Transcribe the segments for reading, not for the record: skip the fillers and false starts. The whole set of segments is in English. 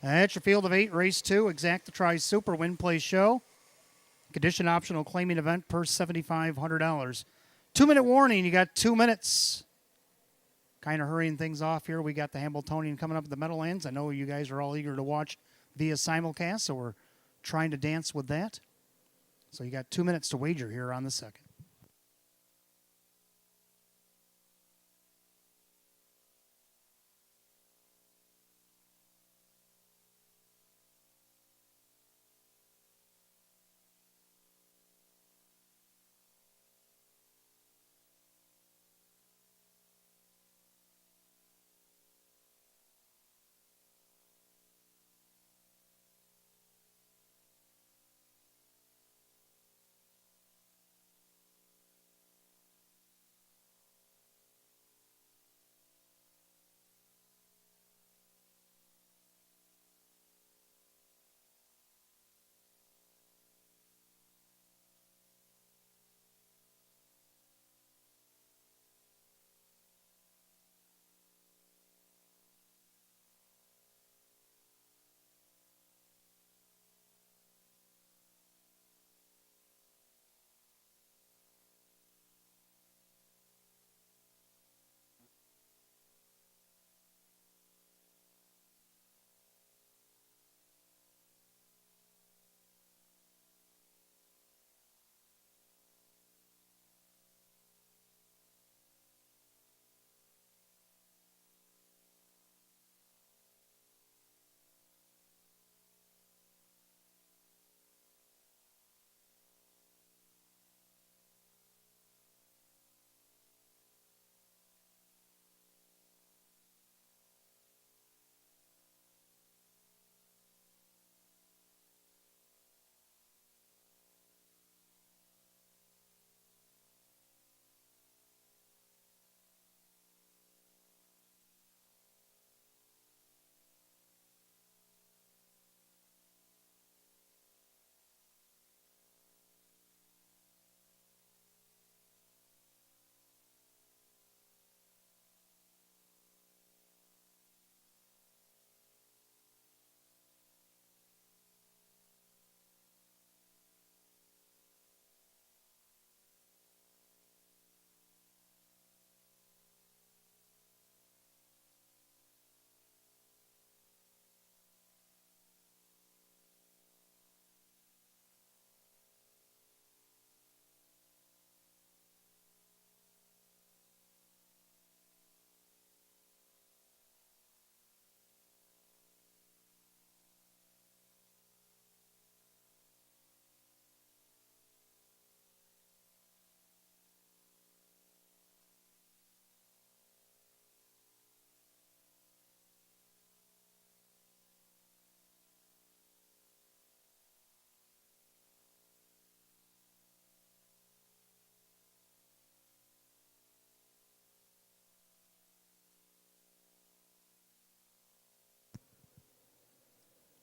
At your field of 8, race 2, Exacta Tri Super Win Play Show. Condition optional claiming event per $7,500. 2-minute warning. You got 2 minutes. Kind of hurrying things off here. We got the Hambletonian coming up at the Meadowlands. I know you guys are all eager to watch via simulcast, so we're trying to dance with that. So you got 2 minutes to wager here on the second.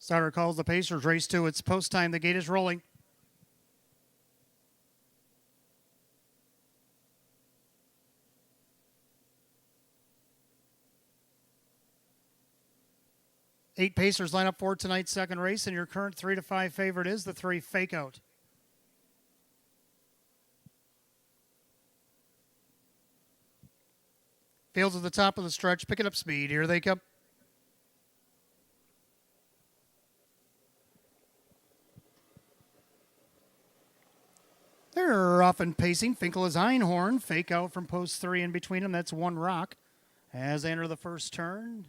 Starter calls the Pacers. Race 2. It's post time. The gate is rolling. Eight Pacers line up for tonight's second race, and your current 3-5 favorite is the 3 Fake Out. Fields at the top of the stretch, picking up speed. Here they come. They're off and pacing. Finkel is Einhorn. Fake Out from post 3 in between them. That's One Rock. As they enter the first turn,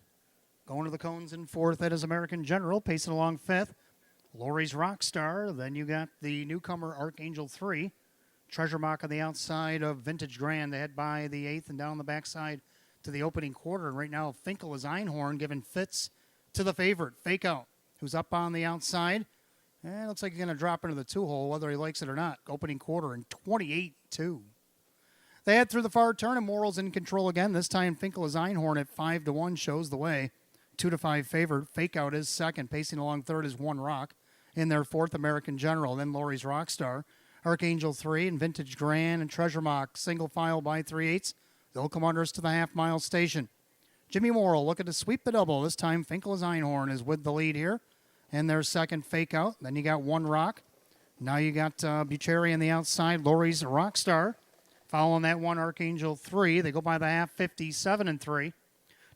going to the cones in fourth, that is American General. Pacing along fifth, Lori's Rockstar. Then you got the newcomer Archangel 3. Treasure Mock on the outside of Vintage Grand. They head by the eighth and down the backside to the opening quarter. And right now, Finkel is Einhorn, giving fits to the favorite, Fake Out, who's up on the outside. And it looks like he's going to drop into the 2-hole, whether he likes it or not. Opening quarter in 28-2. They head through the far turn, and Morrill's in control again. This time, Finkel is Einhorn at 5-1 shows the way. 2-5 favorite. Fake Out is second. Pacing along third is One Rock. In their fourth, American General. Then Lori's Rockstar. Archangel 3 and Vintage Grand and Treasure Mock. Single file by 3/8. They'll come under us to the half-mile station. Jimmy Morrill looking to sweep the double. This time Finkel's Einhorn is with the lead here. And their second fake out. Then you got One Rock. Now you got Bucherri on the outside. Lori's Rockstar. Following that one, Archangel 3. They go by the half, 57-3.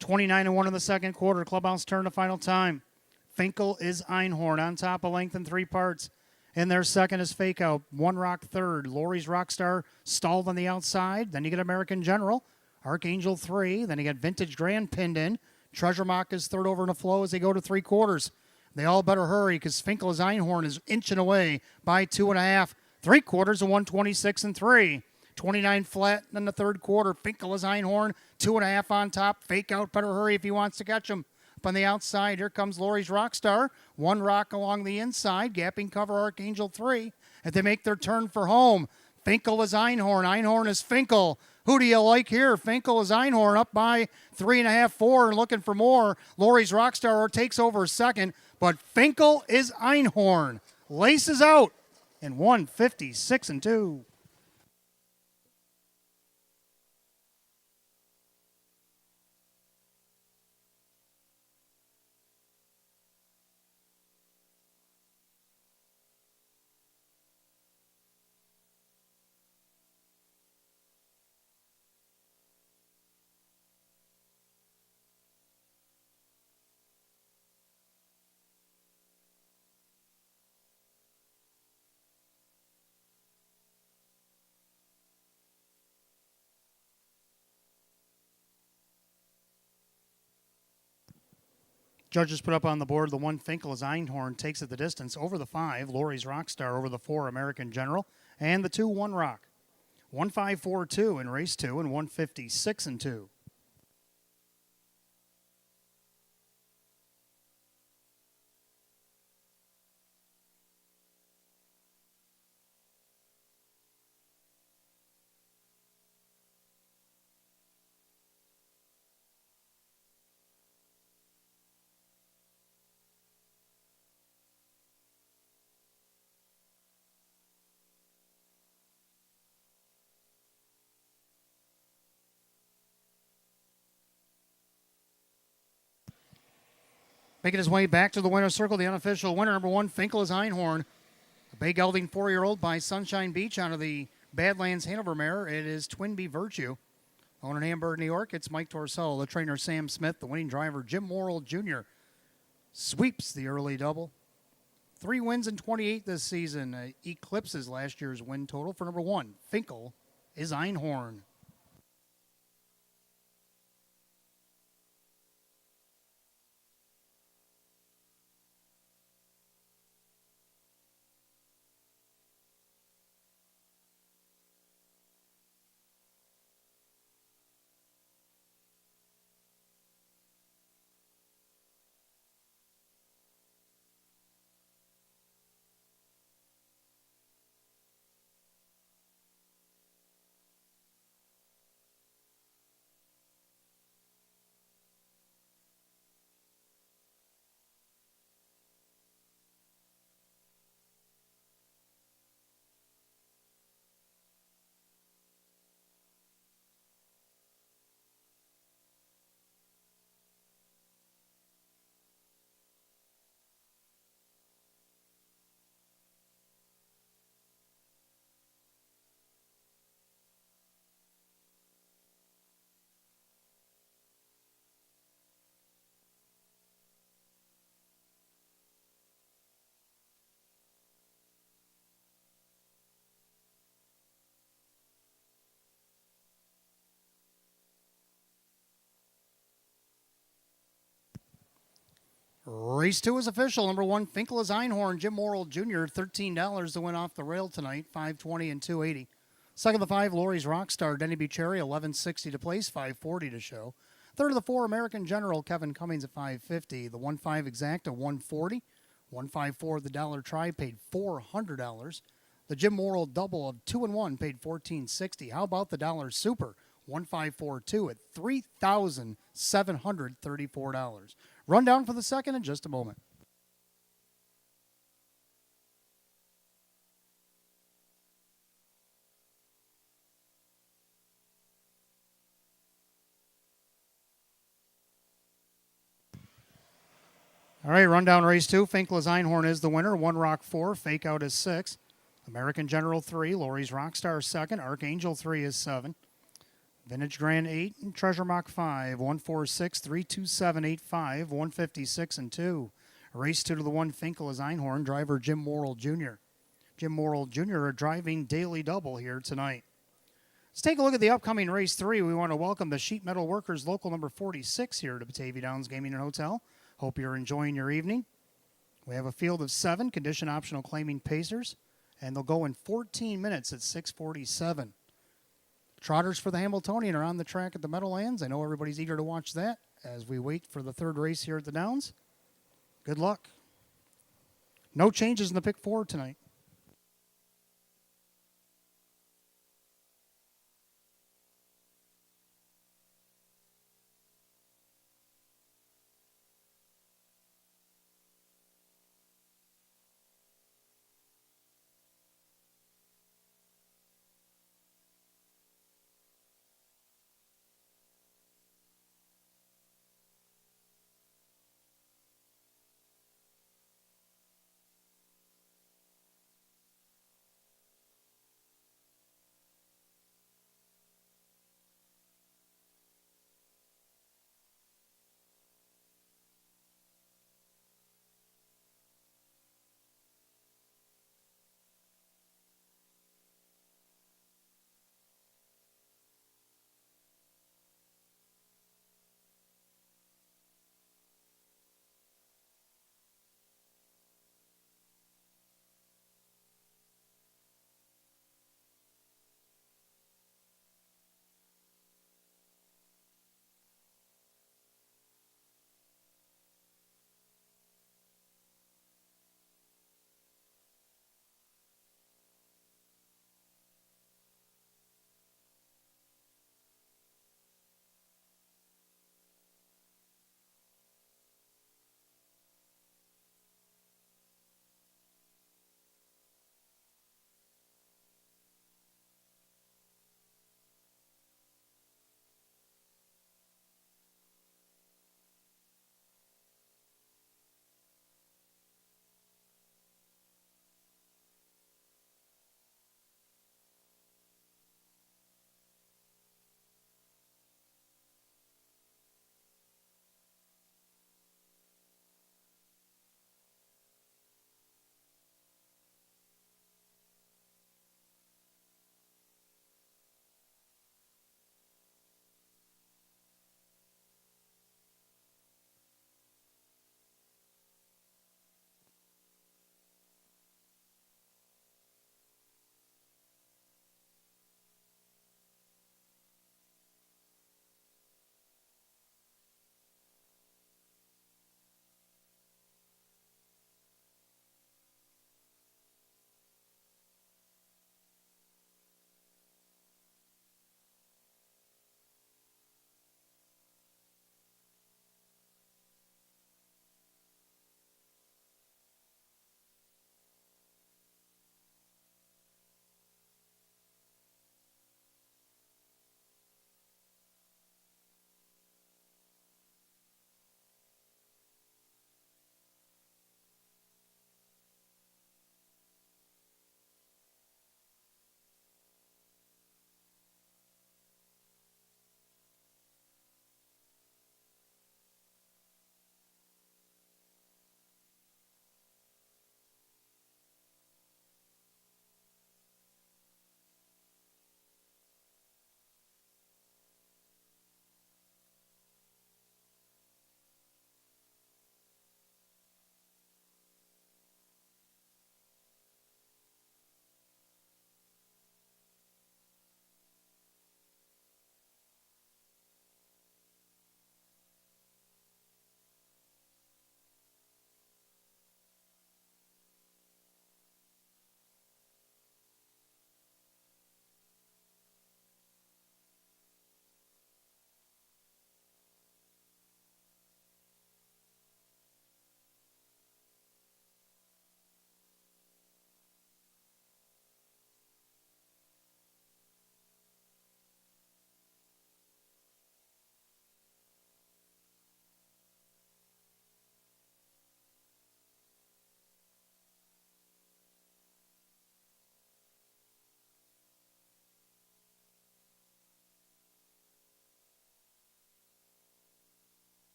29-1 in the second quarter. Clubhouse turn to final time. Finkel is Einhorn on top of length in 3 parts. In their second is fake out. One Rock third. Lori's Rockstar stalled on the outside. Then you get American General. Archangel 3. Then you got Vintage Grand pinned in. Treasure Mock is third over in a flow as they go to 3 quarters. They all better hurry because Finkel's Einhorn is inching away by 2.5. 3 quarters of 126-3. 29 flat in the third quarter. Finkel's Einhorn, 2.5 on top. Fake out, better hurry if he wants to catch him. Up on the outside, here comes Lori's Rockstar. One Rock along the inside, gapping cover Archangel 3. As they make their turn for home, Finkel is Einhorn. Einhorn is Finkel. Who do you like here? Finkel is Einhorn up by 3.5, 4, and looking for more. Lori's Rockstar takes over second, but Finkel is Einhorn. Laces out in 156-2. Judges put up on the board the one Finkel is Einhorn takes it the distance over the 5. Lori's Rockstar over the 4 American General. And the 2 One Rock. 154-2 in race 2 and 156-2. Making his way back to the winner's circle, the unofficial winner, number 1, Finkel is Einhorn. A Bay Gelding 4-year-old by Sunshine Beach out of the Badlands Hanover mare. It is Twin Bee Virtue. Owned in Hamburg, New York, it's Mike Torsello, the trainer Sam Smith, the winning driver Jim Morrill Jr. Sweeps the early double. 3 wins in 28 this season. Eclipses last year's win total for number 1. Finkel is Einhorn. Race 2 is official. Number 1, Finkel is Einhorn. Jim Morrill Jr., $13 to win off the rail tonight, 520 and 280. Second of the 5, Lori's Rockstar, Denny Bucherri, 1160 to place, 540 to show. Third of the 4, American General, Kevin Cummings at 550. The 1-5 Exacta, 140. 154 the Dollar Try paid $400. The Jim Morrill double of 2 and 1 paid $1460. How about the Dollar Super? 1542 at $3,734. Rundown for the second in just a moment. All right, rundown race 2. Finkel's Einhorn is the winner. One Rock 4. Fake Out is 6. American General 3. Lori's Rockstar 2nd. Archangel 3 is 7. Vintage Grand 8. And Treasure Mock 5. 146, 327, 85, 156 and 2. Race 2 to the 1. Finkel is Einhorn. Driver Jim Morrill Jr. Jim Morrill Jr. are driving daily double here tonight. Let's take a look at the upcoming race 3. We want to welcome the Sheet Metal Workers local number 46 here to Batavia Downs Gaming and Hotel. Hope you're enjoying your evening. We have a field of 7 condition optional claiming pacers, and they'll go in 14 minutes at 6:47. Trotters for the Hamiltonian are on the track at the Meadowlands. I know everybody's eager to watch that as we wait for the third race here at the Downs. Good luck. No changes in the pick 4 tonight.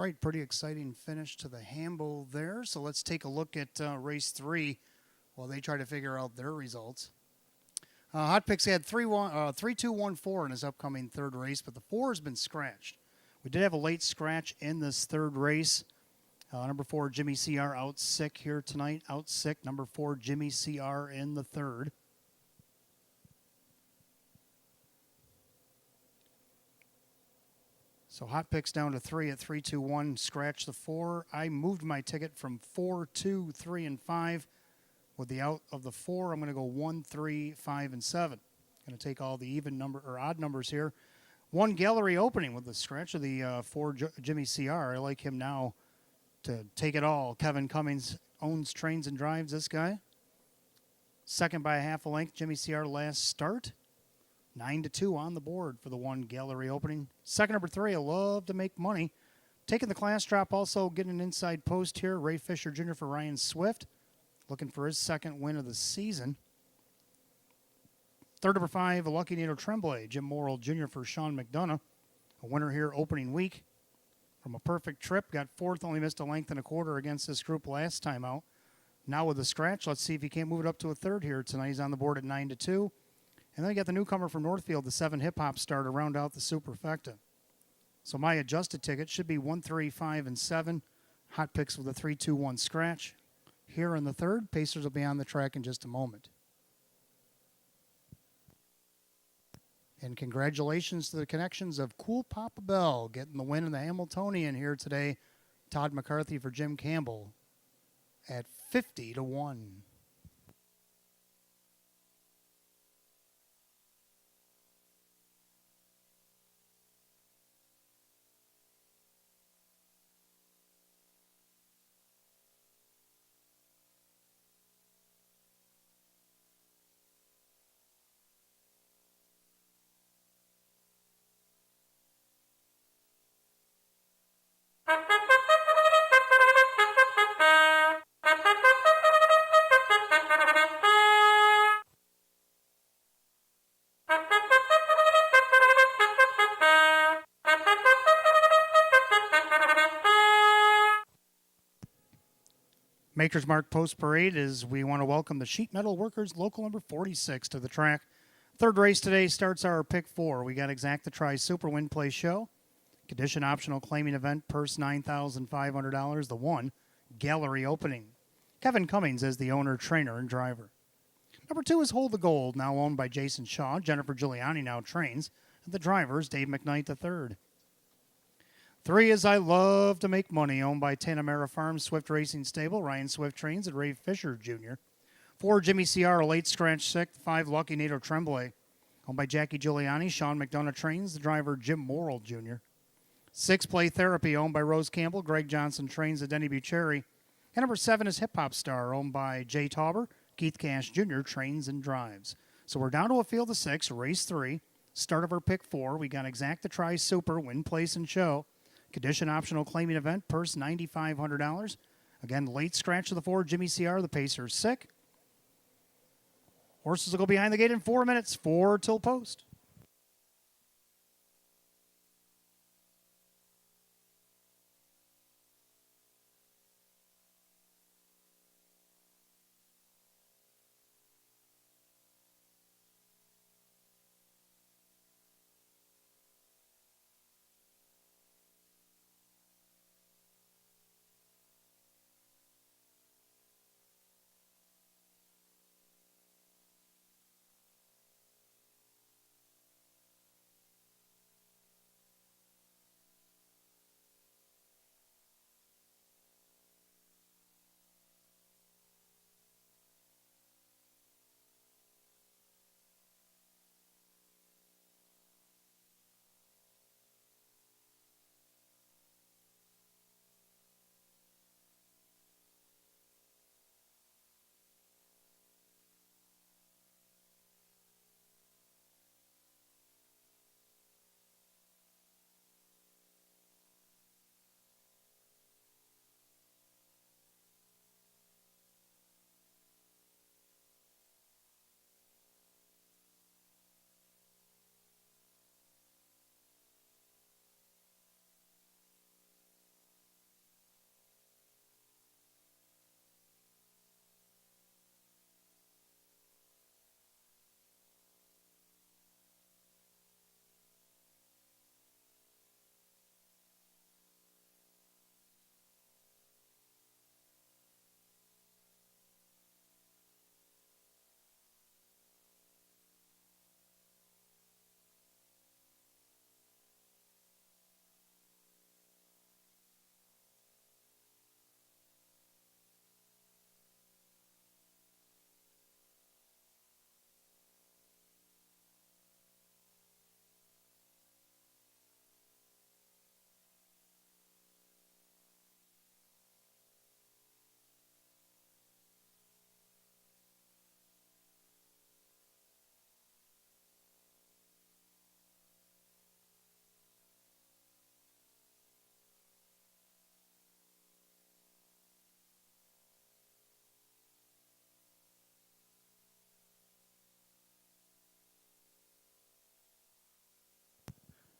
right, pretty exciting finish to the Hambo there. So let's take a look at race 3 while they try to figure out their results. Hot Picks had 3-2-1-4 in his upcoming third race, but the 4 has been scratched. We did have a late scratch in this third race. Number 4, Jimmy CR out sick here tonight. Out sick, number 4, Jimmy CR in the third. So Hot Picks down to 3 at 3-2-1. Scratch the 4. I moved my ticket from 4, 2, 3, and 5. With the out of the 4, I'm going to go 1, 3, 5, and 7. Going to take all the even number or odd numbers here. 1 gallery opening with the scratch of the 4 Jimmy CR. I like him now to take it all. Kevin Cummings owns Trains and Drives, this guy. Second by a half a length, Jimmy CR last start. 9-2 on the board for the 1 gallery opening. Second, number 3, I love to make money. Taking the class drop, also getting an inside post here. Ray Fisher Jr. for Ryan Swift. Looking for his second win of the season. Third, number 5, Lucky Nato Tremblay. Jim Morrill Jr. for Sean McDonough. A winner here opening week. From a perfect trip, got 4th, only missed a length and a quarter against this group last time out. Now with the scratch, let's see if he can't move it up to a 3rd here tonight. He's on the board at 9-2. And then we got the newcomer from Northfield, the 7 Hip Hop Star, to round out the superfecta. So my adjusted ticket should be 1, 3, 5, and 7. Hot Picks with a 3-2-1 scratch. Here in the 3rd, Pacers will be on the track in just a moment. And congratulations to the connections of Cool Papa Bell getting the win in the Hamiltonian here today. Todd McCarthy for Jim Campbell at 50-1. Maker's Mark Post Parade is we want to welcome the Sheet Metal Workers Local number 46 to the track. Third race today starts our pick 4. We got Exact the Tri Super Win Play Show. Condition optional claiming event, purse $9,500. The 1 gallery opening. Kevin Cummings as the owner, trainer, and driver. Number 2 is Hold the Gold, now owned by Jason Shaw. Jennifer Giuliani now trains. And the drivers, Dave McKnight III. 3 is I Love to Make Money, owned by Tanamera Farms Swift Racing Stable. Ryan Swift trains at Ray Fisher Jr. 4, Jimmy CR, a late scratch 6th. 5, Lucky Nato Tremblay, owned by Jackie Giuliani. Sean McDonough trains. The driver, Jim Morrill Jr. 6, Play Therapy, owned by Rose Campbell. Greg Johnson trains at Denny Bucherry. And number 7 is Hip Hop Star, owned by Jay Tauber. Keith Cash Jr. trains and drives. So we're down to a field of 6, race 3. Start of our pick 4. We got Exact the Tri Super, Win, Place, and Show. Condition optional claiming event, purse $9,500. Again, late scratch of the 4, Jimmy CR, the Pacers sick. Horses will go behind the gate in 4 minutes, 4 till post.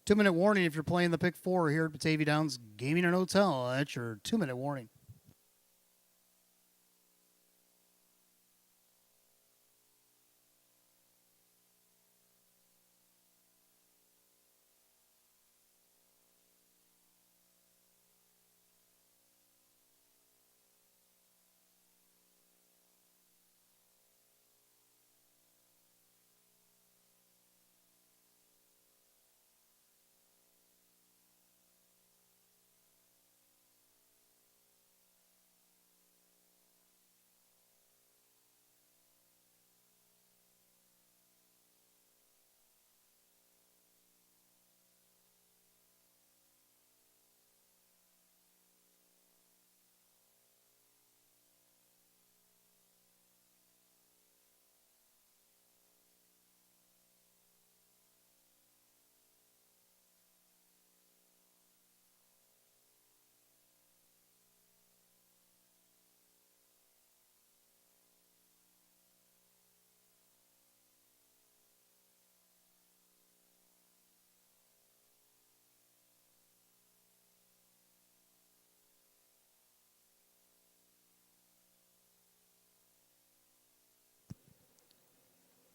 2-minute warning if you're playing the pick 4 here at Batavia Downs Gaming and Hotel. That's your 2-minute warning.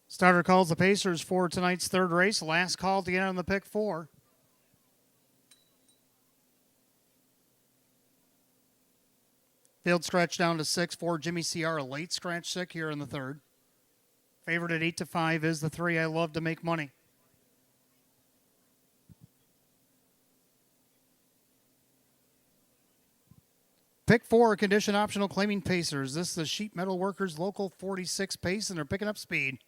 Starter calls the Pacers for tonight's third race. Last call to get on the pick 4. Field stretch down to 6 for Jimmy C.R. A late scratch 6 here in the third. Favored at 8-5 is the 3. I Love to Make Money. Pick 4, condition optional, claiming Pacers. This is the Sheet Metal Workers Local 46 pace, and they're picking up speed.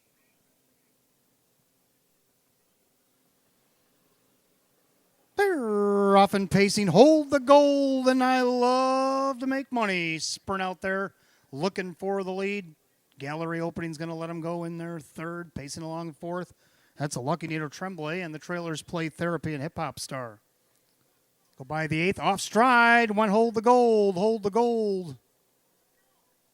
They're off and pacing. Hold the Gold, and I Love to Make Money. Sprint out there, looking for the lead. Gallery Opening's going to let them go in their third, pacing along fourth. That's a Lucky Nato Tremblay, and the trailers Play Therapy and Hip Hop Star. Go by the 8th, off stride, one Hold the Gold, Hold the Gold.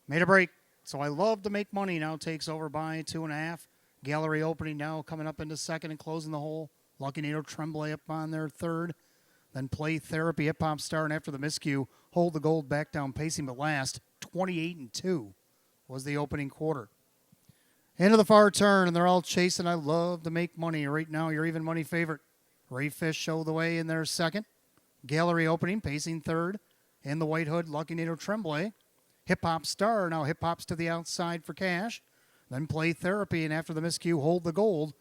Made a break, so I Love to Make Money now takes over by 2.5. Gallery Opening now coming up into second and closing the hole. Lucky Nato Tremblay up on their third. Then Play Therapy, Hip Hop Star, and after the miscue, Hold the Gold back down pacing, but last, 28-2 was the opening quarter. Into the far turn, and they're all chasing I Love to Make Money. Right now, your even money favorite. Ray Fish show the way in their second. Gallery Opening, pacing third. In the White Hood, Lucky Nato Tremblay. Hip Hop Star now hip hops to the outside for cash. Then Play Therapy, and after the miscue, Hold the Gold.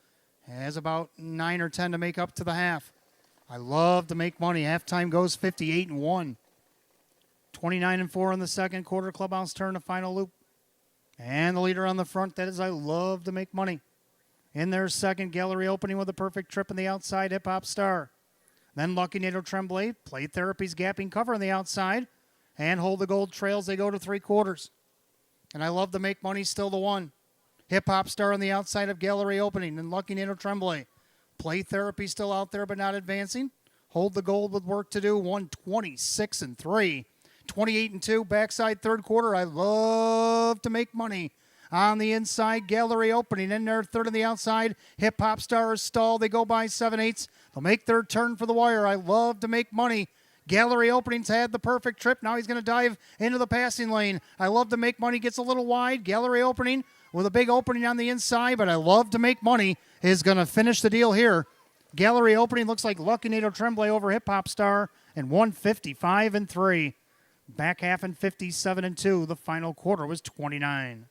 Has about 9 or 10 to make up to the half. I Love to Make Money. Halftime goes 58-1. 29-4 in the second quarter. Clubhouse turn to final loop. And the leader on the front, that is I Love to Make Money. In their second, Gallery Opening with a perfect trip on the outside, Hip Hop Star. Then Lucky Nato Tremblay, Play Therapy's gapping cover on the outside, and Hold the Gold trails. They go to 3 quarters. And I Love to Make Money still the 1. Hip Hop Star on the outside of Gallery Opening, and Lucky Nato Tremblay. Play Therapy still out there but not advancing. Hold the Gold with work to do, 126-3. 28-2, backside third quarter. I Love to Make Money. On the inside, Gallery Opening in there, third on the outside. Hip Hop Star is stalled. They go by 7/8. They'll make their turn for the wire. I Love to Make Money. Gallery Opening's had the perfect trip. Now he's going to dive into the passing lane. I Love to Make Money gets a little wide. Gallery Opening with a big opening on the inside, but I Love to Make Money is going to finish the deal here. Gallery Opening looks like Lucky Nato Tremblay over Hip Hop Star, and 155-3. Back half in 57-2. The final quarter was 29.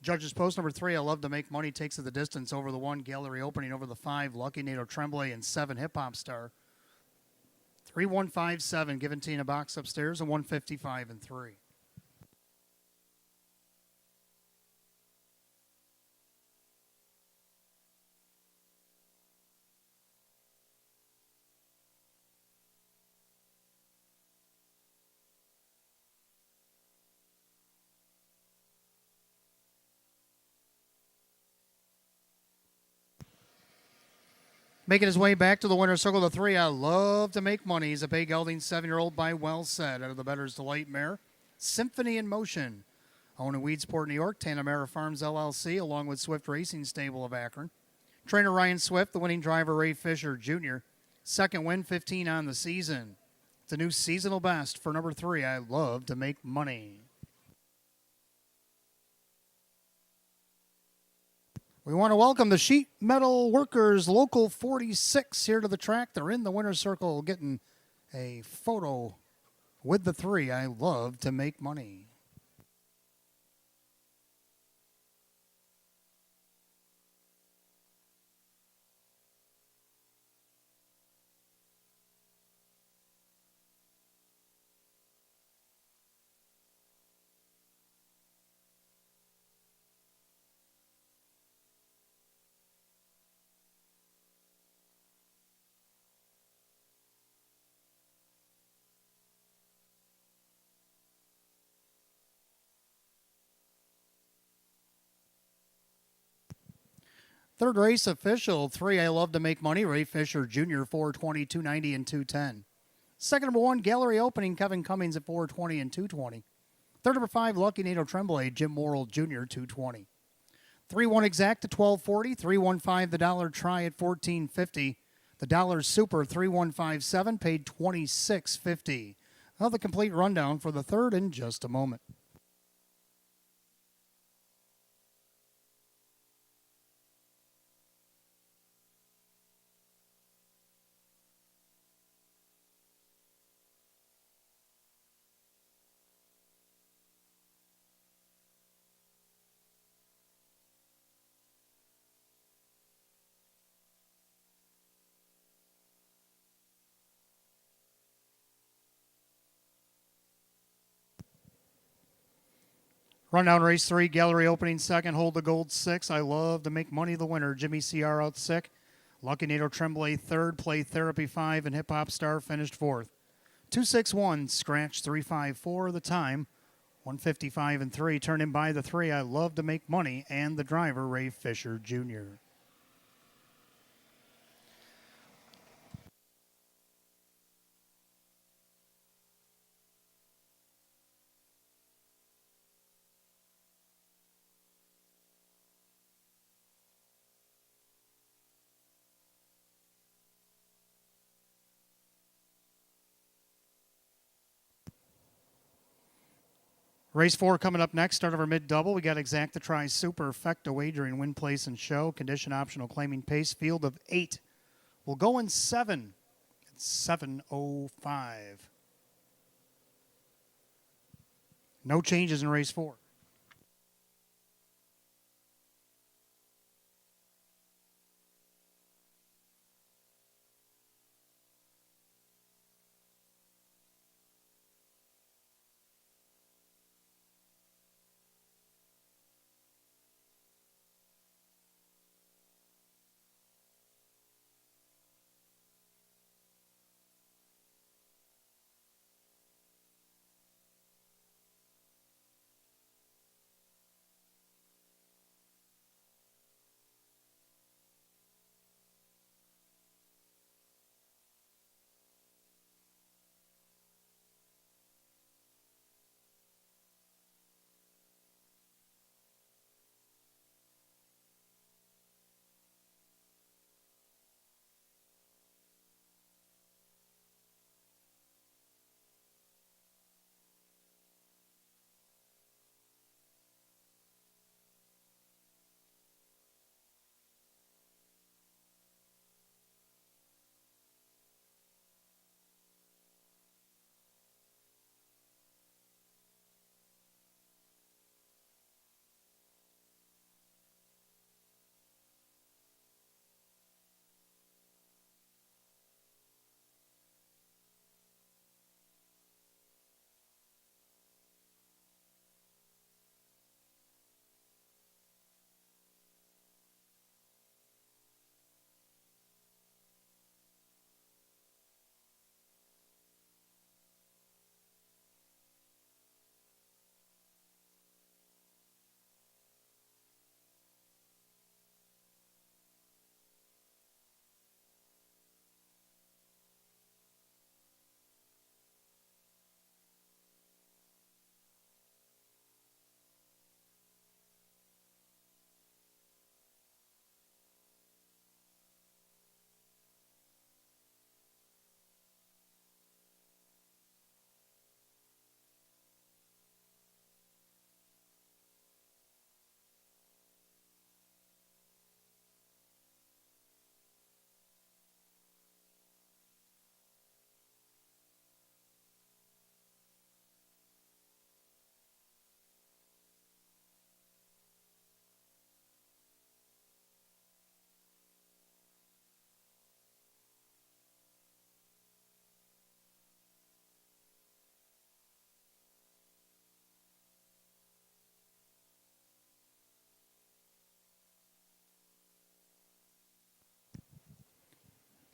Judges post number 3, I Love to Make Money takes it the distance over the 1. Gallery Opening over the 5. Lucky Nato Tremblay and 7. Hip Hop Star. 3157 given to you in a box upstairs, and 155 and 3. Making his way back to the winner's circle, the 3, I Love to Make Money. He's a bay gelding 7-year-old by Well Said out of the Bettor's Delight mare. Symphony in Motion. Owned in Weedsport, New York, Tanamera Farms LLC, along with Swift Racing Stable of Akron. Trainer Ryan Swift, the winning driver Ray Fisher Jr. Second win, 15 on the season. It's a new seasonal best for number 3, I Love to Make Money. We want to welcome the Sheet Metal Workers Local 46 here to the track. They're in the winner's circle getting a photo with the 3, I Love to Make Money. Third race official, 3, I Love to Make Money, Ray Fisher Jr., 420, 290, and 210. Second number 1, Gallery Opening, Kevin Cummings at 420 and 220. Third number 5, Lucky Nato Tremblay, Jim Morrill Jr., 220. 3-1 Exact at 1240, 315 the Dollar Try at 1450. The Dollar Super 3157 paid 2650. I'll have the complete rundown for the third in just a moment. Rundown race 3, Gallery Opening second, Hold the Gold 6, I Love to Make Money the winner, Jimmy CR out 6. Lucky Nato Tremblay third, Play Therapy 5, and Hip Hop Star finished 4th. 261, Scratch 354 the time, 155 and 3, turn in by the 3, I Love to Make Money, and the driver, Ray Fisher Jr. Race 4 coming up next, start of our mid-double. We got Exact to Try Super, Fecta Wagering, Win, Place, and Show. Condition optional, claiming pace. Field of 8. We'll go in 7. It's 7:05. No changes in race 4.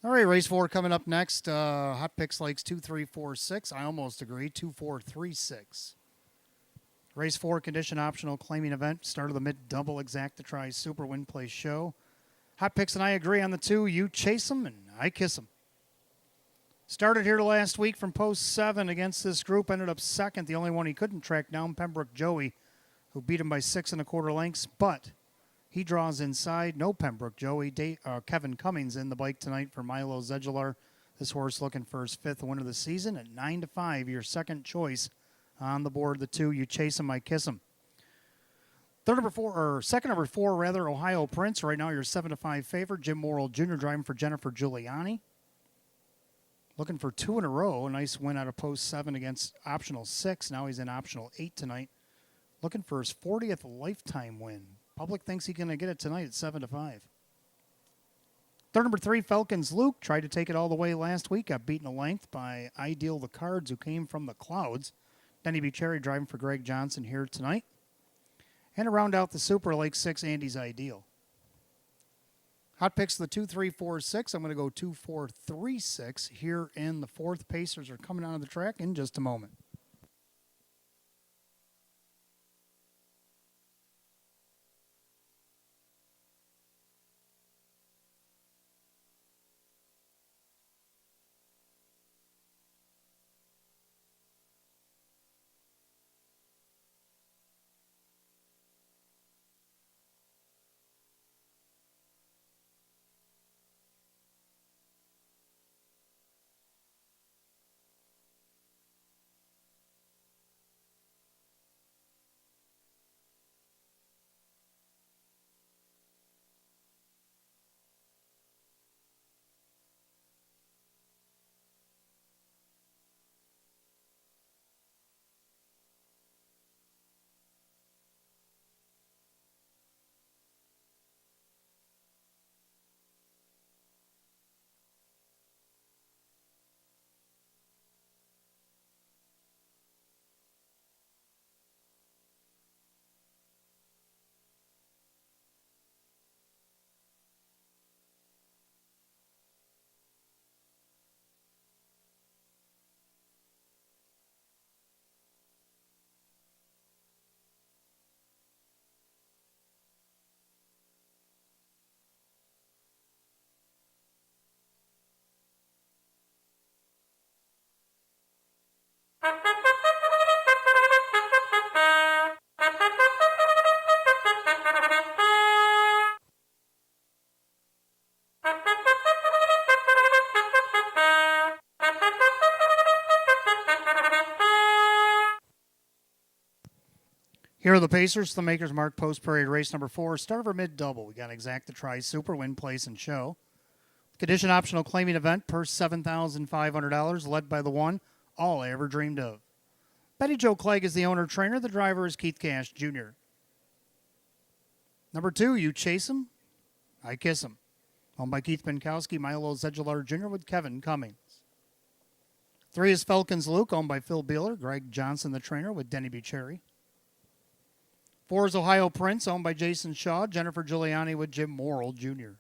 All right, race 4 coming up next. Hot Picks likes 2, 3, 4, 6. I almost agree. 2, 4, 3, 6. Race 4, condition optional claiming event. Start of the mid-double exacta try super win place show. Hot Picks and I agree on the 2. You chase them and I kiss them. Started here last week from post 7 against this group. Ended up second. The only one he couldn't track down, Pembroke Joey, who beat him by 6 1/4 lengths. But he draws inside. No Pembroke Joey. Kevin Cummings in the bike tonight for Milo Zedular. This horse looking for his 5th win of the season at 9-5. Your second choice on the board. The 2. You chase him, I kiss him. Second number 4, Ohio Prince. Right now, your 7-5 favorite. Jim Morrill Jr. driving for Jennifer Giuliani. Looking for 2 in a row. A nice win out of post 7 against optional 6. Now he's in optional 8 tonight. Looking for his 40th lifetime win. Public thinks he's going to get it tonight at 7-5. Third number 3, Falcons Luke. Tried to take it all the way last week. Got beaten a length by Ideal the Cards, who came from the clouds. Denny Bucherri driving for Greg Johnson here tonight. And to round out the Super, like 6, Andy's Ideal. Hot Picks, the 2, 3, 4, 6. I'm going to go 2, 4, 3, 6 here in the 4th. Pacers are coming onto the track in just a moment. Here are the Pacers, the Maker's Mark Post Parade race number 4. Start of our mid-double. We got exacta try super win place and show. Condition optional claiming event, purse $7,500, led by the 1, all I ever dreamed of. Betty Jo Clegg is the owner trainer. The driver is Keith Cash Jr. Number 2, you chase him, I kiss him. Owned by Keith Pinkowski, Milo Zedular Jr. with Kevin Cummings. 3 is Falcons Luke, owned by Phil Beeler, Greg Johnson the trainer with Denny Bucherri. 4 is Ohio Prince, owned by Jason Shaw, Jennifer Giuliani with Jim Morrill Jr.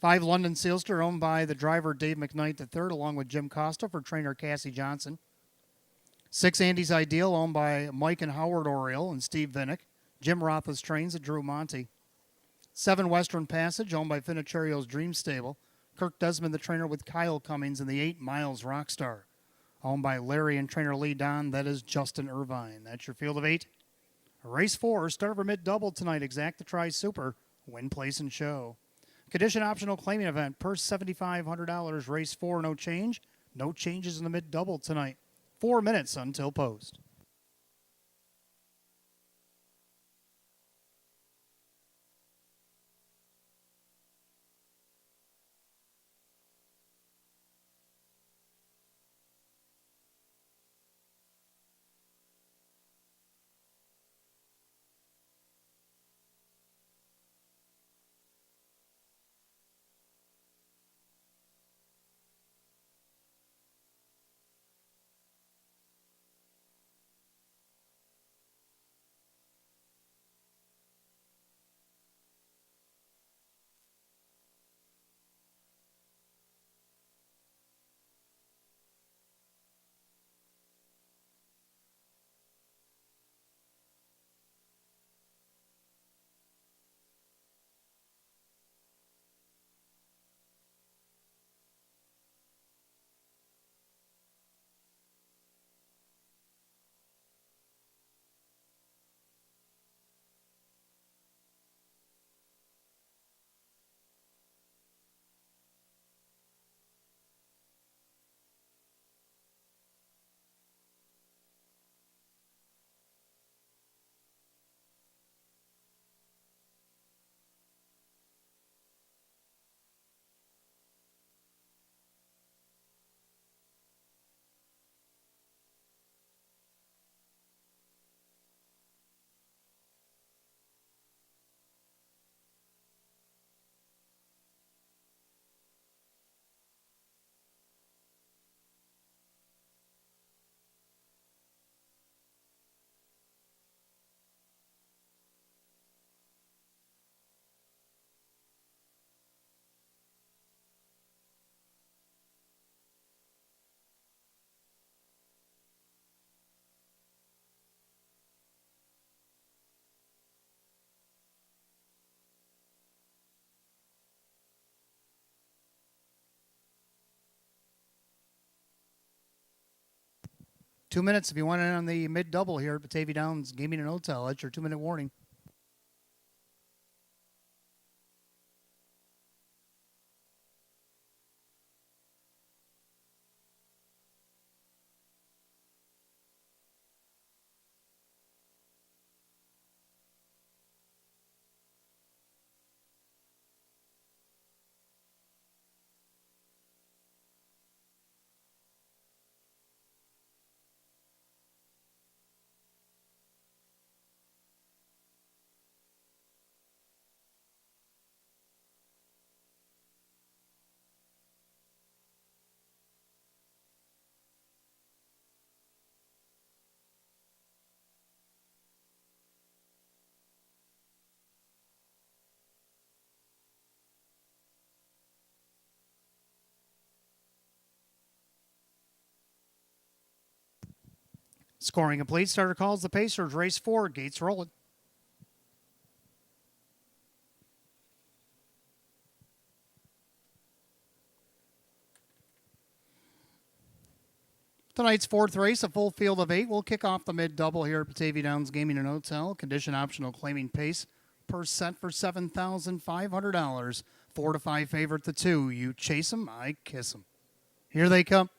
5, London Sealster, owned by the driver Dave McKnight III, along with Jim Costa for trainer Cassie Johnson. 6, Andy's Ideal, owned by Mike and Howard Oriole and Steve Vinnick. Jim Roth's trains at Drew Monty. 7, Western Passage, owned by Finicherio's Dream Stable. Kirk Desmond, the trainer with Kyle Cummings. And the 8, Miles Rockstar, owned by Larry and trainer Lee Don. That is Justin Irvine. That's your field of 8. Race 4, start of our mid-double tonight. Exacta Try Super, win, place, and show. Condition optional claiming event, purse $7,500. Race 4, no change. No changes in the mid-double tonight. 4 minutes until post. 2 minutes if you want in on the mid-double here at Batavia Downs Gaming and Hotel. That's your 2-minute warning. Scoring complete. Starter calls the Pacers. Race 4. Gates rolling. Tonight's 4th race, a full field of 8, will kick off the mid-double here at Batavia Downs Gaming and Hotel. Condition optional, claiming pace per set for $7,500. 4 to 5 favorite, the 2. You chase 'em, I kiss 'em. Here they come.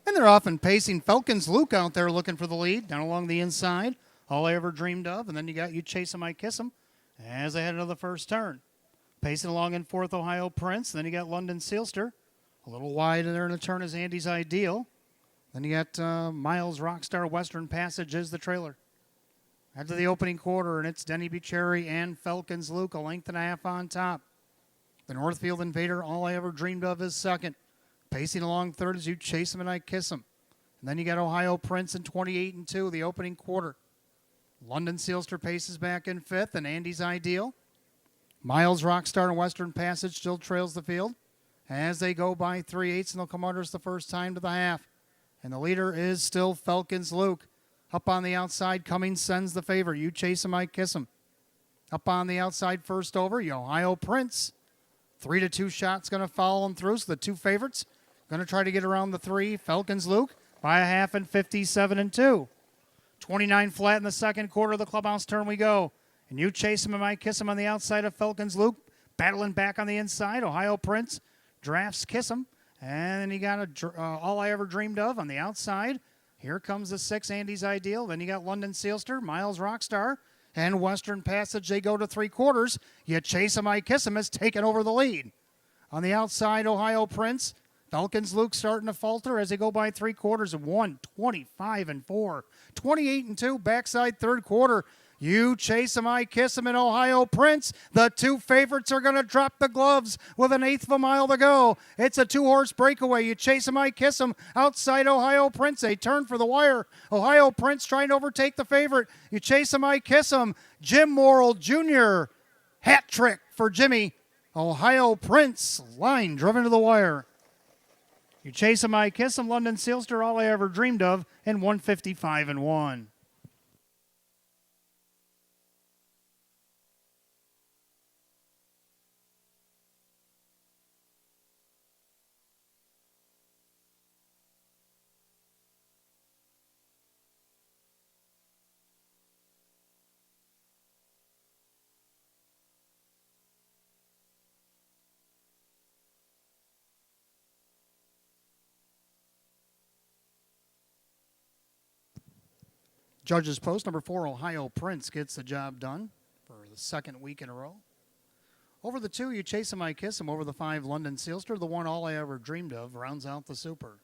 And they're off and pacing. Falcons Luke out there looking for the lead, down along the inside. All I ever dreamed of. And then you got You Chase 'em, I Kiss 'em as they head into the first turn. Pacing along in 4th, Ohio Prince. Then you got London Sealster. A little wide there in the turn is Andy's Ideal. Then you got Miles Rockstar Western Passage is the trailer. Head to the opening quarter, and it's Denny Bucherry and Falcons Luke, a length and a half on top. The Northfield Invader, All I Ever Dreamed of, is second. Pacing along third as You Chase 'em and I Kiss 'em. And then you got Ohio Prince in 28-2, the opening quarter. London Sealster paces back in fifth, and Andy's Ideal. Miles Rockstar and Western Passage still trails the field as they go by 3/8, and they'll come under us the first time to the half. And the leader is still Falcons Luke. Up on the outside, Cummings sends the favor. You Chase 'em, I Kiss 'em. Up on the outside, first over, Ohio Prince. 3-2 shots going to follow them through, so the 2 favorites going to try to get around the 3. Falcons Luke by a half and 57-2. 29 flat in the second quarter of the clubhouse turn we go. And You Chase 'em and I Kiss 'em on the outside of Falcons Luke. Battling back on the inside. Ohio Prince drafts Kiss 'em. And then you got All I Ever Dreamed of on the outside. Here comes the 6, Andy's Ideal. Then you got London Sealster, Miles Rockstar, and Western Passage. They go to 3/4. You Chase 'em, I Kiss 'em has taken over the lead. On the outside, Ohio Prince. Falcons Luke starting to falter as they go by 3/4 of 1:25-4. 28-2, backside third quarter. You Chase 'em, I Kiss 'em in Ohio Prince. The 2 favorites are going to drop the gloves with an 1/8 of a mile to go. It's a 2-horse breakaway. You Chase 'em, I Kiss 'em. Outside Ohio Prince, they turn for the wire. Ohio Prince trying to overtake the favorite. You Chase 'em, I Kiss 'em. Jim Morrill Jr. Hat trick for Jimmy. Ohio Prince, line driven to the wire. You Chase 'em, I Kiss 'em. London Sealster, All I Ever Dreamed of, in 1:55-1. Judges post number 4, Ohio Prince gets the job done for the second week in a row. Over the 2, You Chase 'em, I Kiss 'em. Over the 5, London Sealster. The 1, All I Ever Dreamed of, rounds out the super.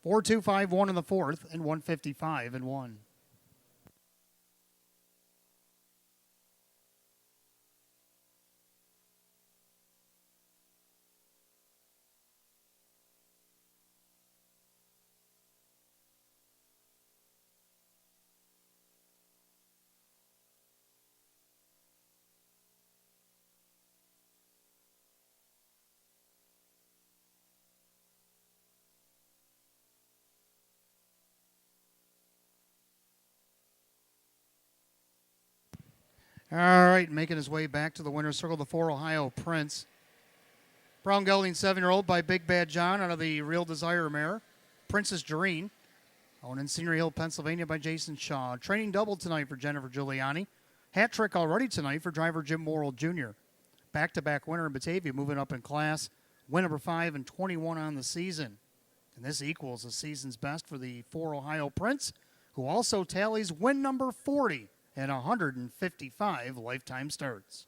4-2-5-1 in the 4th, and 1:55-1. All right, making his way back to the winner's circle, the 4, Ohio Prince. Brown Gelding 7-year-old by Big Bad John out of the Real Desire mare. Princess Jareen, owned in Scenery Hill, Pennsylvania by Jason Shaw. Training double tonight for Jennifer Giuliani. Hat trick already tonight for driver Jim Morrill Jr. Back-to-back winner in Batavia, moving up in class. Win number 5 and 21 on the season. And this equals the season's best for the 4 Ohio Prince, who also tallies win number 40 and 155 lifetime starts.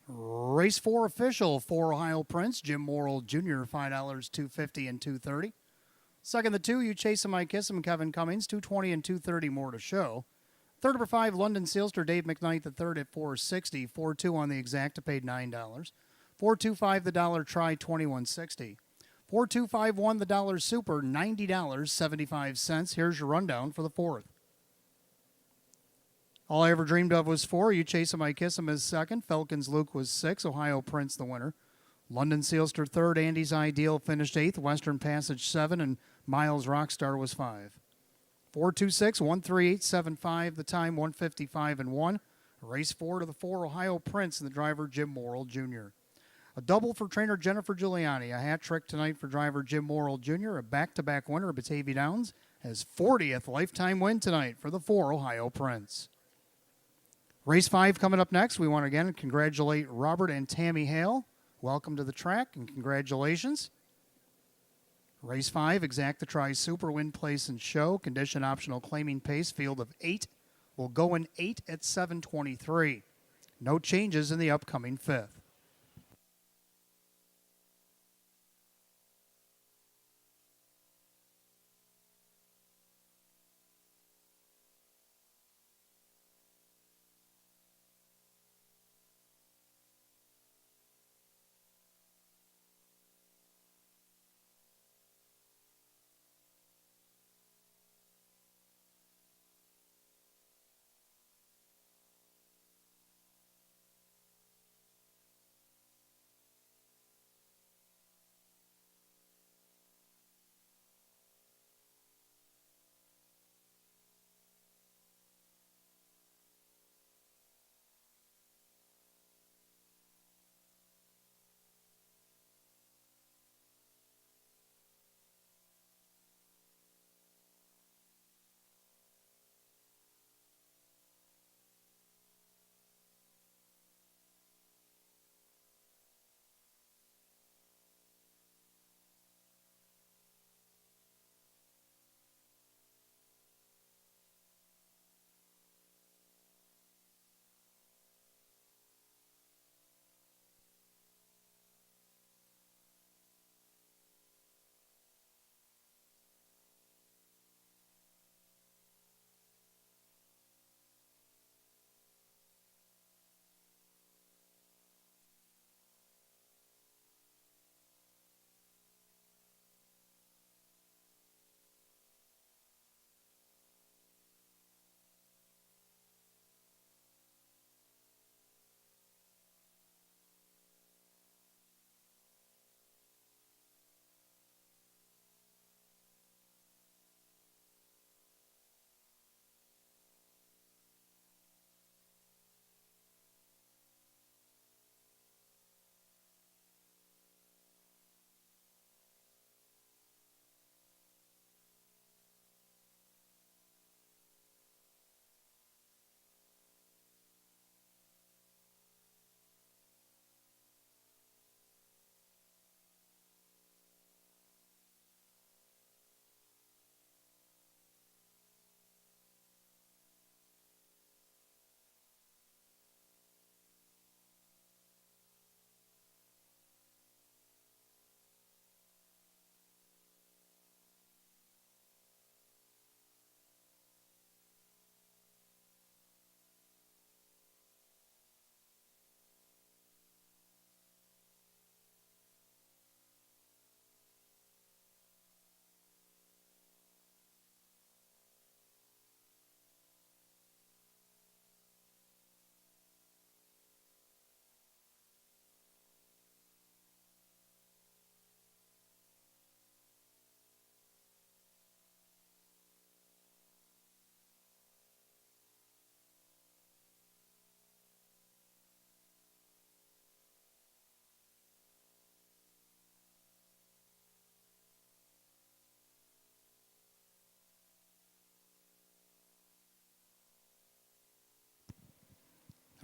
Race 4 official for Ohio Prince, Jim Morrill Jr., $5, $250 and $230. Second, the 2, You Chase 'Em, I Kiss 'Em, Kevin Cummings, $220 and $230 more to show. Third, number 5, London Sealster, Dave McKnight, the third at $460. 4-2 on the exacta, paid $9. 4-2-5, the dollar try, $21.60. 4-2-5-1, the dollar super, $90.75. Here's your rundown for the fourth. All I Ever Dreamed Of was 4. You Chase 'Em, I Kiss 'Em is second. Falcons Luke was 6. Ohio Prince the winner. London Sealster third. Andy's Ideal finished 8th. Western Passage 7. And Miles Rockstar was 5. 4-2-6, 138.75. The time 155 and 1. Race 4 to the 4. Ohio Prince and the driver Jim Morrill Jr. A double for trainer Jennifer Giuliani. A hat trick tonight for driver Jim Morrill Jr. A back-to-back winner of Batavia Downs. His 40th lifetime win tonight for the 4 Ohio Prince. Race 5 coming up next. We want to again congratulate Robert and Tammy Hale. Welcome to the track and congratulations. Race 5, Exacta Tri Super, win, place, and show. Condition optional claiming pace. Field of 8 will go in 8 at 7:23. No changes in the upcoming 5th.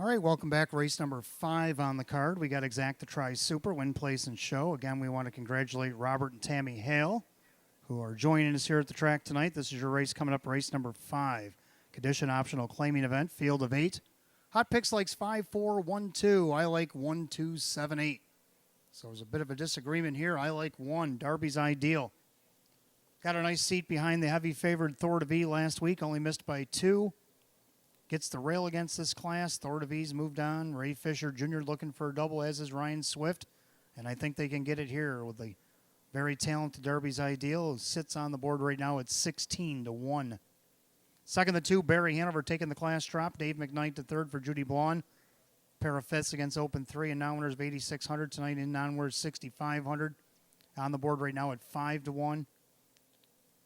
All right, welcome back. Race number 5 on the card. We got Exacta Tri Super, Win, Place, and Show. Again, we want to congratulate Robert and Tammy Hale, who are joining us here at the track tonight. This is your race coming up, race number 5. Condition optional claiming event, field of 8. Hot Picks likes 5, 4, 1, 2. I like 1, 2, 7, 8. So there's a bit of a disagreement here. I like 1, Darby's Ideal. Got a nice seat behind the heavy favored Thor to V last week, only missed by 2. Gets the rail against this class. Thor to V's moved on. Ray Fisher Jr. looking for a double, as is Ryan Swift. And I think they can get it here with the very talented Darby's Ideal, who sits on the board right now at 16-1. Second, the 2, Barry Hanover taking the class drop. Dave McKnight to third for Judy Blonde. Pair of fifths against Open 3 and non-winners of 8,600 tonight in non-winners 6,500. On the board right now at 5-1.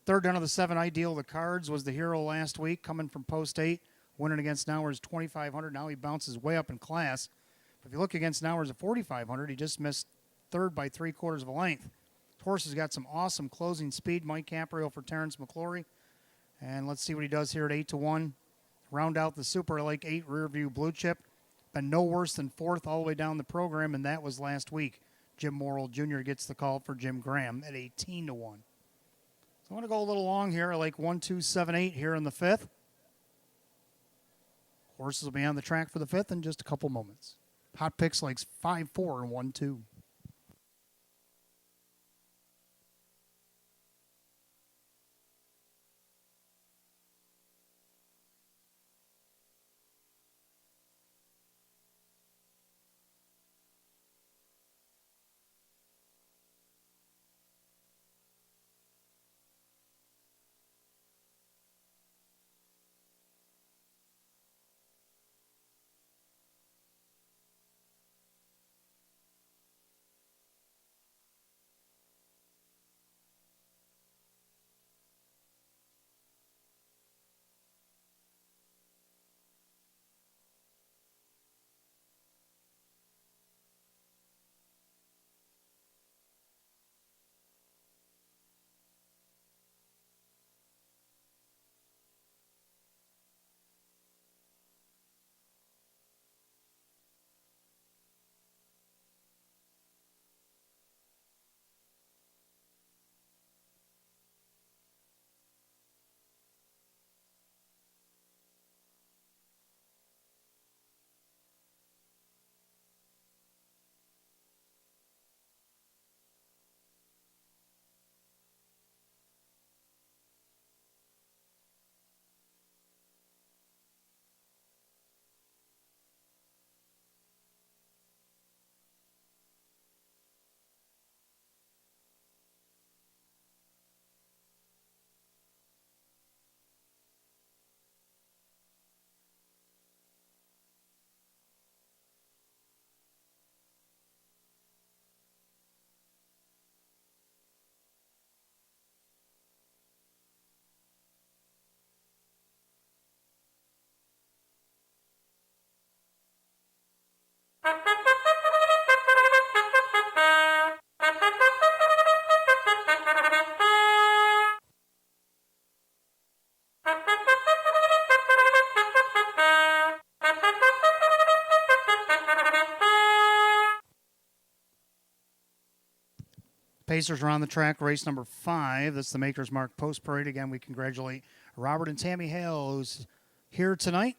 Third down of the 7, Ideal. The Cards was the hero last week, coming from post 8. Winning against Nowers 2,500. Now he bounces way up in class. But if you look against Nowers at 4,500, he just missed third by 3/4 of a length. The horse has got some awesome closing speed. Mike Caprio for Terrence McClory. And let's see what he does here at 8-1. Round out the Super, I like 8, Rearview Blue Chip. Been no worse than 4th all the way down the program, and that was last week. Jim Morrill Jr. gets the call for Jim Graham at 18-1. So I want to go a little long here. I like 1, 2, 7, 8 here in the 5th. Horses will be on the track for the 5th in just a couple moments. Hot Picks likes 5, 4, and 1, 2. Pacers are on the track, race number 5. That's the Maker's Mark Post Parade. Again, we congratulate Robert and Tammy Hale, who's here tonight.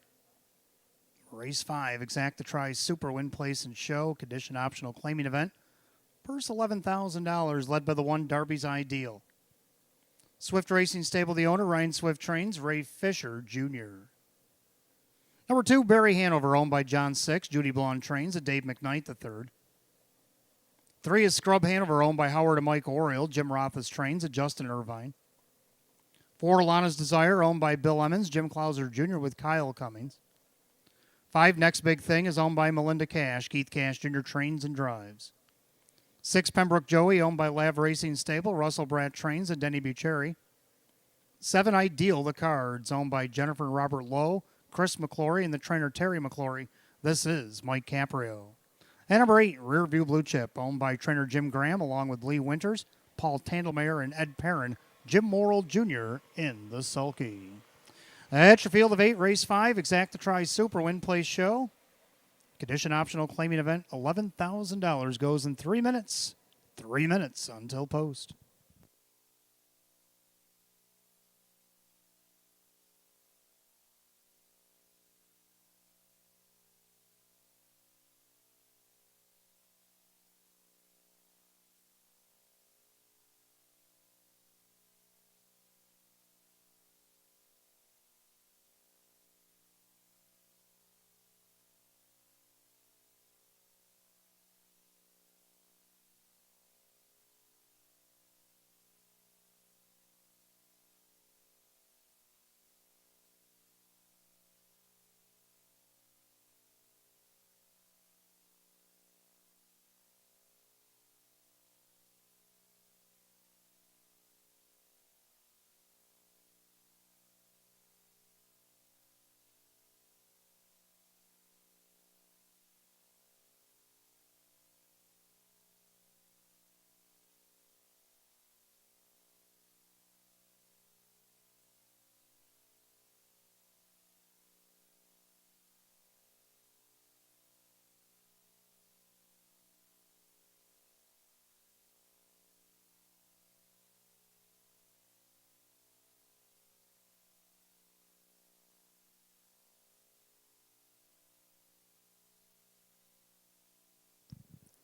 Race 5, Exacta Tri Super, Win, Place, and Show. Condition optional claiming event. Purse $11,000, led by the 1, Darby's Ideal. Swift Racing Stable, the owner, Ryan Swift trains, Ray Fisher Jr. Number 2, Barry Hanover, owned by John Six. Judy Blonde trains, at Dave McKnight the 3rd. 3 is Scrub Hanover, owned by Howard and Mike Oriole. Jim Roth's trains, at Justin Irvine. 4, Lana's Desire, owned by Bill Emmons. Jim Clouser Jr. with Kyle Cummings. 5, Next Big Thing, is owned by Melinda Cash. Keith Cash Jr. trains and drives. 6, Pembroke Joey, owned by Lav Racing Stable. Russell Bratt trains, and Denny Bucheri. 7, Ideal, the Cards, owned by Jennifer and Robert Lowe, Chris McClory, and the trainer Terry McClory. This is Mike Caprio. And number 8, Rearview Blue Chip, owned by trainer Jim Graham, along with Lee Winters, Paul Tandelmayer, and Ed Perrin. Jim Morrill Jr. in the sulky. That's your field of 8, race 5, Exacta Tri Super, Win, Place, Show. Condition optional claiming event, $11,000 goes in 3 minutes. 3 minutes until post.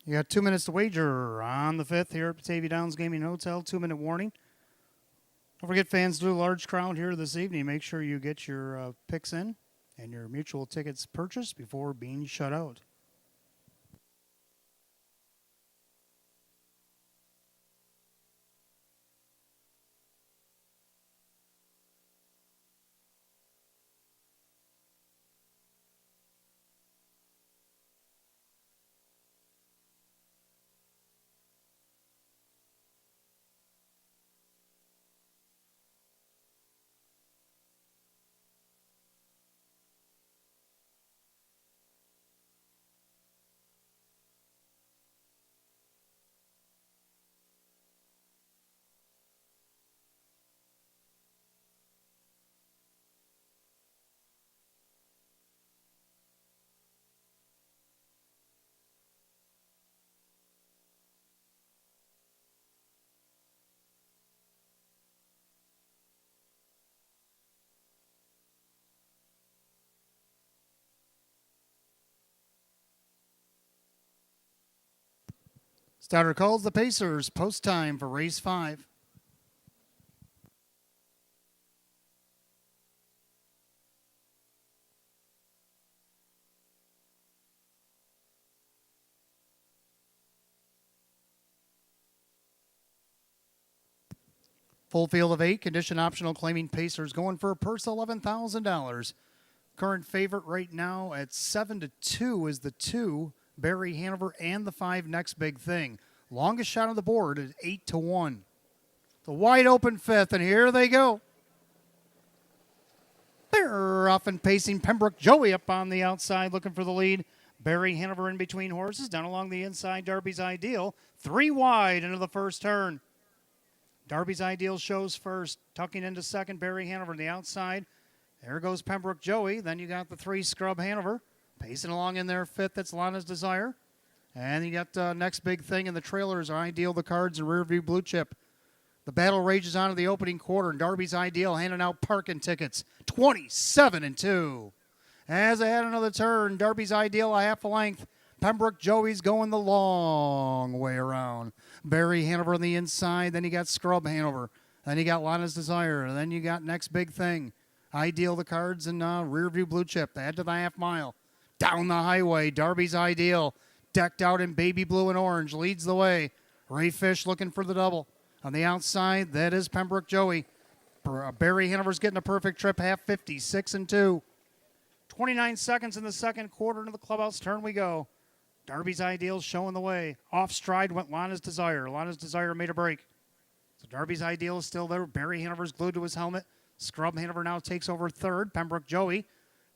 You got 2 minutes to wager on the 5th here at Batavia Downs Gaming Hotel. 2-minute warning. Don't forget, fans, do a large crowd here this evening. Make sure you get your picks in and your mutual tickets purchased before being shut out. Starter calls the Pacers. Post time for race 5. Full field of 8, condition optional claiming Pacers going for a purse $11,000. Current favorite right now at 7-2 is the 2, Barry Hanover, and the 5, Next Big Thing. Longest shot on the board is 8-1. The wide open 5th, and here they go. They're off and pacing. Pembroke Joey up on the outside looking for the lead. Barry Hanover in between horses. Down along the inside, Darby's Ideal. 3 wide into the first turn. Darby's Ideal shows first. Tucking into second, Barry Hanover on the outside. There goes Pembroke Joey. Then you got the 3, Scrub Hanover. Pacing along in there 5th, that's Lana's Desire. And you got Next Big Thing, and the trailers are Ideal, the Cards, and Rearview Blue Chip. The battle rages on to the opening quarter, and Darby's Ideal handing out parking tickets. 27-2. As they had another turn, Darby's Ideal a half a length. Pembroke Joey's going the long way around. Barry Hanover on the inside. Then you got Scrub Hanover. Then you got Lana's Desire. And then you got Next Big Thing. Ideal, the Cards, and Rearview Blue Chip. They head to the half mile. Down the highway, Darby's Ideal, decked out in baby blue and orange, leads the way. Ray Fish looking for the double. On the outside, that is Pembroke Joey. Barry Hanover's getting a perfect trip, half 50, 6-2. 29 seconds in the second quarter into the clubhouse turn we go. Darby's Ideal showing the way. Off stride went Lana's Desire. Lana's Desire made a break. So Darby's Ideal is still there. Barry Hanover's glued to his helmet. Scrub Hanover now takes over third. Pembroke Joey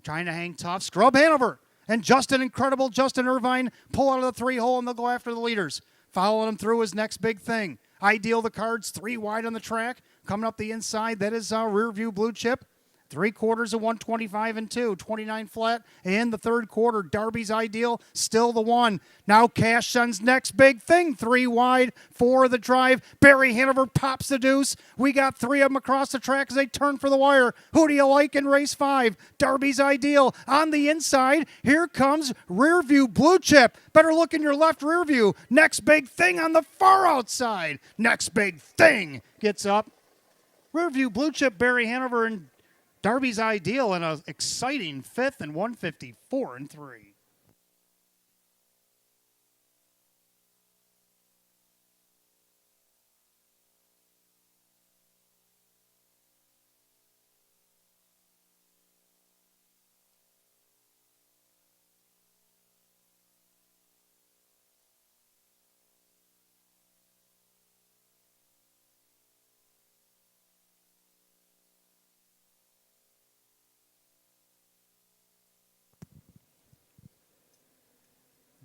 trying to hang tough. Scrub Hanover and Justin Irvine pull out of the 3-hole, and they'll go after the leaders. Following him through is Next Big Thing. Ideal, the Cards, 3 wide on the track. Coming up the inside, that is Rearview Blue Chip. 3 quarters of 125 and 2, 29 flat. In the third quarter, Darby's Ideal, still the one. Now Cash sends next big thing, 3 wide, 4 the drive. Barry Hanover pops the deuce. We got 3 of them across the track as they turn for the wire. Who do you like in race 5? Darby's Ideal on the inside. Here comes Rear View Blue Chip. Better look in your left rear view. Next big thing on the far outside. Next big thing gets up. Rear View Blue Chip, Barry Hanover, and Darby's Ideal in an exciting 5th and 154 and 3.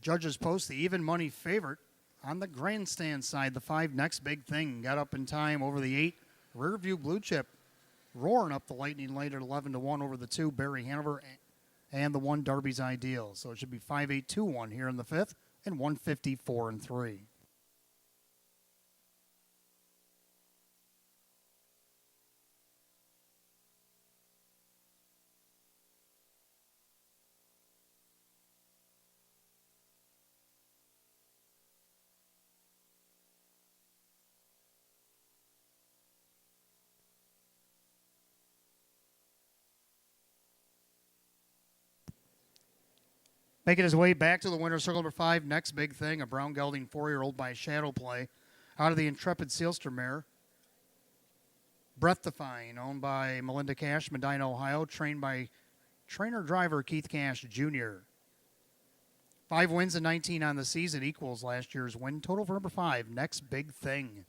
Judges post the even money favorite on the grandstand side. The 5 next big thing got up in time over the 8. Rear View Blue Chip roaring up the Lightning Light at 11 to 1 over the 2 Barry Hanover and the 1 Darby's Ideal. So it should be 5-8-2-1 here in the 5th and 154 and 3. Making his way back to the winner's circle number 5, next big thing, a brown gelding 4-year-old by Shadow Play out of the Intrepid Sealster mare. Breath Defying, owned by Melinda Cash, Medina, Ohio, trained by trainer-driver Keith Cash Jr. 5 wins and 19 on the season equals last year's win total for number 5, next big thing.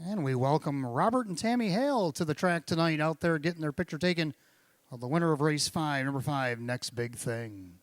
And we welcome Robert and Tammy Hale to the track tonight, out there getting their picture taken of the winner of race 5, number 5, next big thing.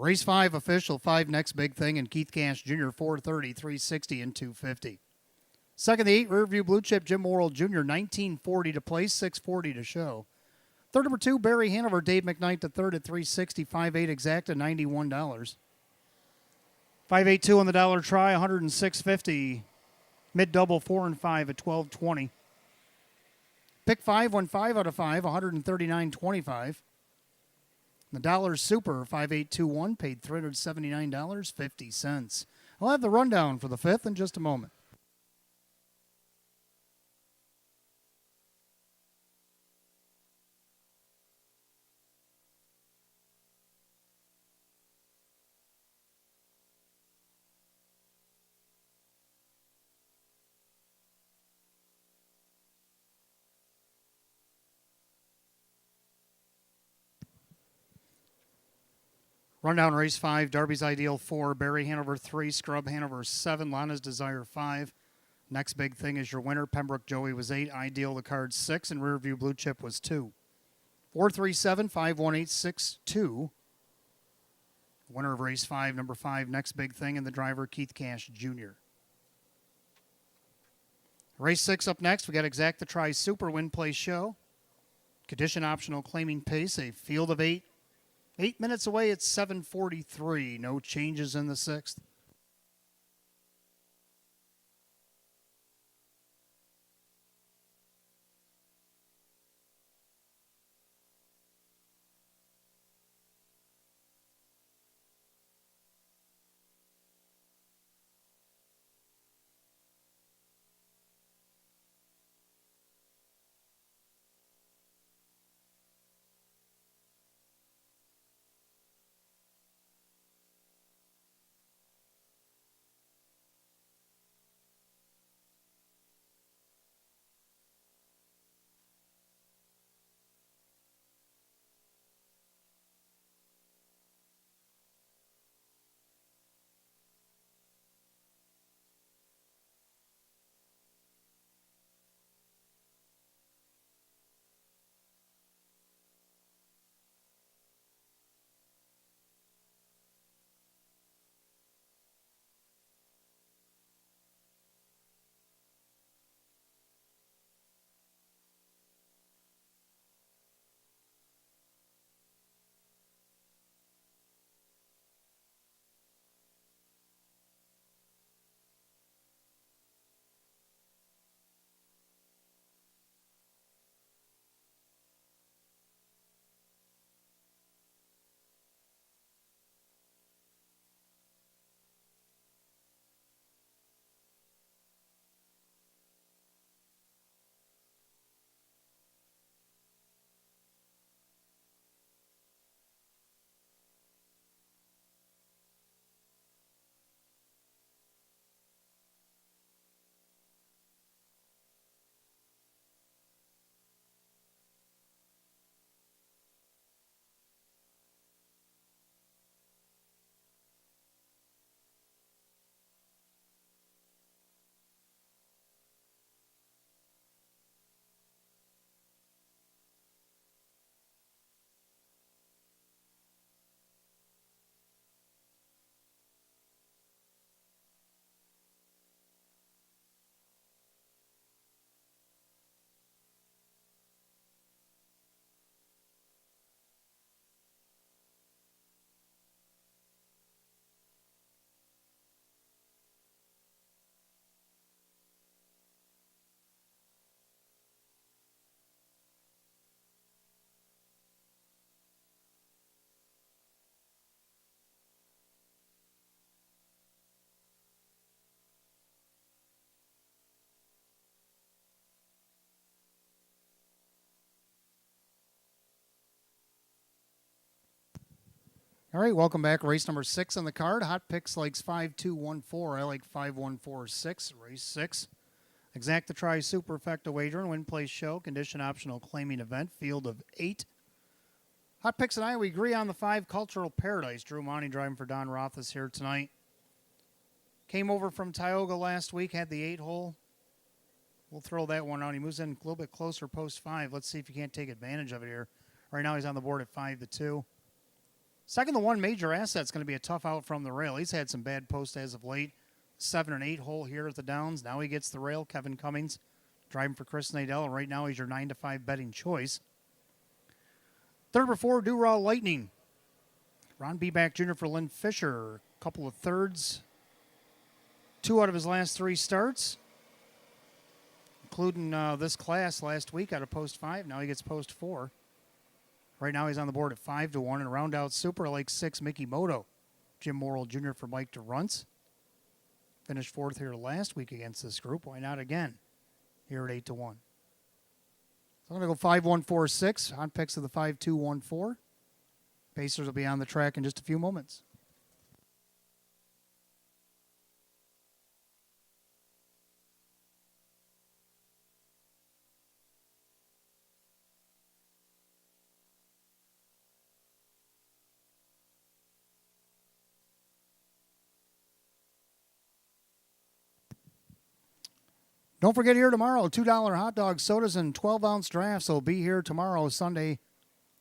Race 5 official, 5 next big thing, and Keith Cash Jr. 430, 360, and 250. Second, the 8 Rearview Blue Chip Jim Morrill Jr. 1940 to place, 640 to show. Third, number 2 Barry Hanover Dave McKnight to third at 360, 5.8 exacta, $91. 582 on the dollar try, 106.50. Mid double 4 and 5 at 12.20. Pick 5 won 5 out of 5, 139.25. The dollar super 5821 paid $379.50. I'll have the rundown for the 5th in just a moment. Rundown race 5, Darby's Ideal 4, Barry Hanover 3, Scrub Hanover 7, Lana's Desire 5. Next big thing is your winner. Pembroke Joey was 8, Ideal the card 6, and Rearview Blue Chip was 2. 437 51862. Winner of race 5, number 5, Next Big Thing, and the driver Keith Cash Jr. Race 6 up next. We got Exacta Try Super Win Play Show. Condition optional claiming pace, a field of 8. 8 minutes away at 7:43. No changes in the 6th. All right, welcome back. Race number 6 on the card. Hot Picks likes 5214. I like 5146. Race 6. Exacta Try Superfecta Wager and Win Play Show. Condition optional claiming event. Field of 8. Hot Picks and I, we agree on the 5 Cultural Paradise. Drew Monty driving for Don Rothis here tonight. Came over from Tioga last week, had the 8-hole. We'll throw that one out. He moves in a little bit closer post 5. Let's see if he can't take advantage of it here. Right now he's on the board at 5-2. Second, the one major asset's going to be a tough out from the rail. He's had some bad posts as of late. 7 and 8 hole here at the Downs. Now he gets the rail. Kevin Cummings driving for Chris Nadell, and right now he's your 9-5 betting choice. Third number 4, Do-Raw Lightning. Ron Beback Jr. for Lynn Fisher. A couple of thirds. 2 out of his last 3 starts, including this class last week out of post 5. Now he gets post 4. Right now he's on the board at 5-1. And round out Super Lake 6, Mickey Moto. Jim Morrill Jr. for Mike DeRunts. Finished 4th here last week against this group. Why not again? Here at 8-1. So I'm going to go 5-1-4-6. On picks of the 5-2-1-4. Pacers will be on the track in just a few moments. Don't forget here tomorrow, $2 hot dogs, sodas, and 12-ounce drafts will be here tomorrow, Sunday,